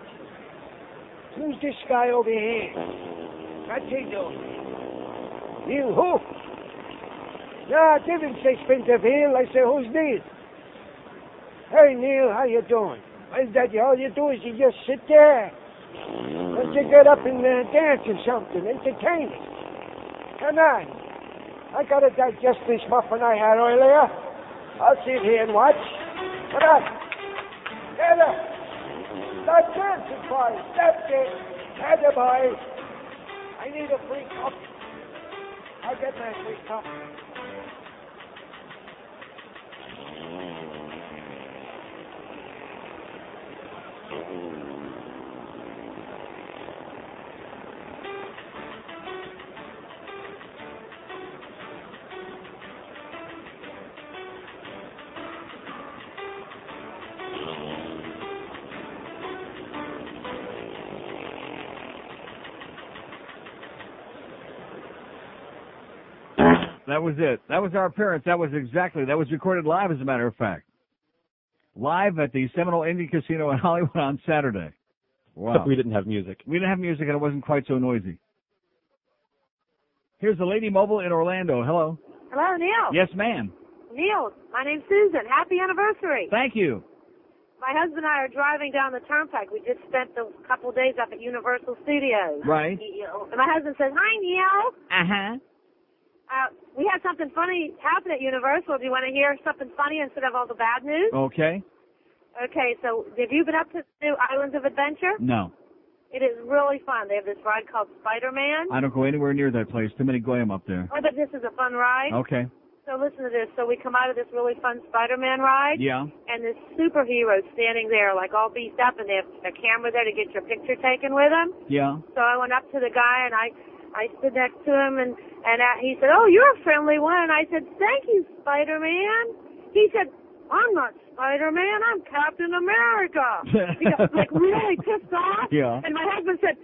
Who's this guy over here? What's he doing? You who? No, I didn't say Spinterville. I said, who's this? Hey, Neil, how you doing? Is that all you do is you just sit there? Don't you get up and dance or something? Entertain it. Come on. I gotta digest this muffin I had earlier. I'll sit here and watch. Come on. Get up. Start dancing, boys. That's it. Heather, boys. I need a free cup. I'll get my free cup. That was it. That was our appearance. That was recorded live, as a matter of fact. Live at the Seminole Indian Casino in Hollywood on Saturday. Wow. Except we didn't have music. We didn't have music, and it wasn't quite so noisy. Here's the Lady Mobile in Orlando. Hello. Hello, Neil. Yes, ma'am. Neil, my name's Susan. Happy anniversary. Thank you. My husband and I are driving down the turnpike. We just spent a couple of days up at Universal Studios. Right. And my husband says, hi, Neil. Uh-huh. We had something funny happen at Universal. Do you want to hear something funny instead of all the bad news? Okay. Okay, so have you been up to the Islands of Adventure? No. It is really fun. They have this ride called Spider-Man. I don't go anywhere near that place. Too many goyim up there. Oh, but this is a fun ride. Okay. So listen to this. So we come out of this really fun Spider-Man ride. Yeah. And this superhero standing there, like all beefed up, and they have a camera there to get your picture taken with him. Yeah. So I went up to the guy, and I stood next to him, and he said, oh, you're a friendly one. And I said, thank you, Spider-Man. He said, I'm not Spider-Man, I'm Captain America. He got like really pissed off. Yeah. And my husband said,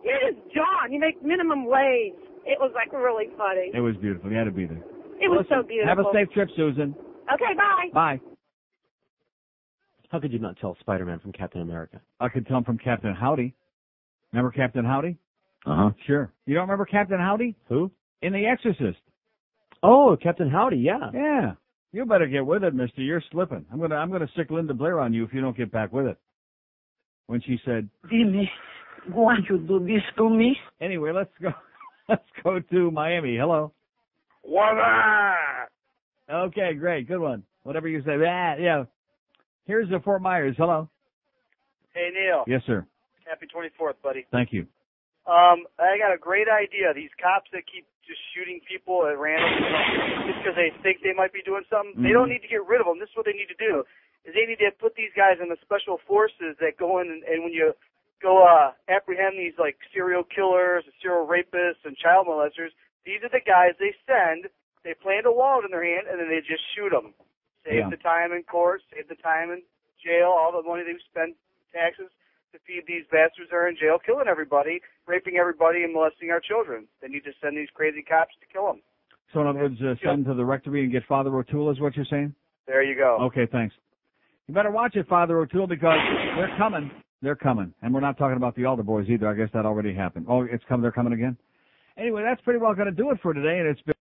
you're just John. You make minimum wage. It was like really funny. It was beautiful. You had to be there. It was so beautiful. Have a safe trip, Susan. Okay, bye. Bye. How could you not tell Spider-Man from Captain America? I could tell him from Captain Howdy. Remember Captain Howdy? Uh-huh. Sure. You don't remember Captain Howdy? Who? In The Exorcist. Oh, Captain Howdy, yeah. Yeah. You better get with it, mister. You're slipping. I'm gonna stick Linda Blair on you if you don't get back with it. When she said, Jimmy, why you do this to me? Anyway, let's go to Miami. Hello. What up? Okay, great. Good one. Whatever you say. Yeah. Here's the Fort Myers. Hello. Hey, Neil. Yes, sir. Happy 24th, buddy. Thank you. I got a great idea. These cops that keep just shooting people at random just because they think they might be doing something, they don't need to get rid of them. This is what they need to do, is they need to put these guys in the special forces that go in and when you go apprehend these like serial killers, serial rapists, and child molesters, these are the guys they send. They plant a wallet in their hand, and then they just shoot them. Save the time in court, save the time in jail, all the money they spend taxes to feed these bastards that are in jail, killing everybody, raping everybody, and molesting our children. They need to send these crazy cops to kill them. So in other words, send to the rectory and get Father O'Toole is what you're saying? There you go. Okay, thanks. You better watch it, Father O'Toole, because they're coming. They're coming. And we're not talking about the altar boys either. I guess that already happened. Oh, it's coming. They're coming again? Anyway, that's pretty well going to do it for today, and it's been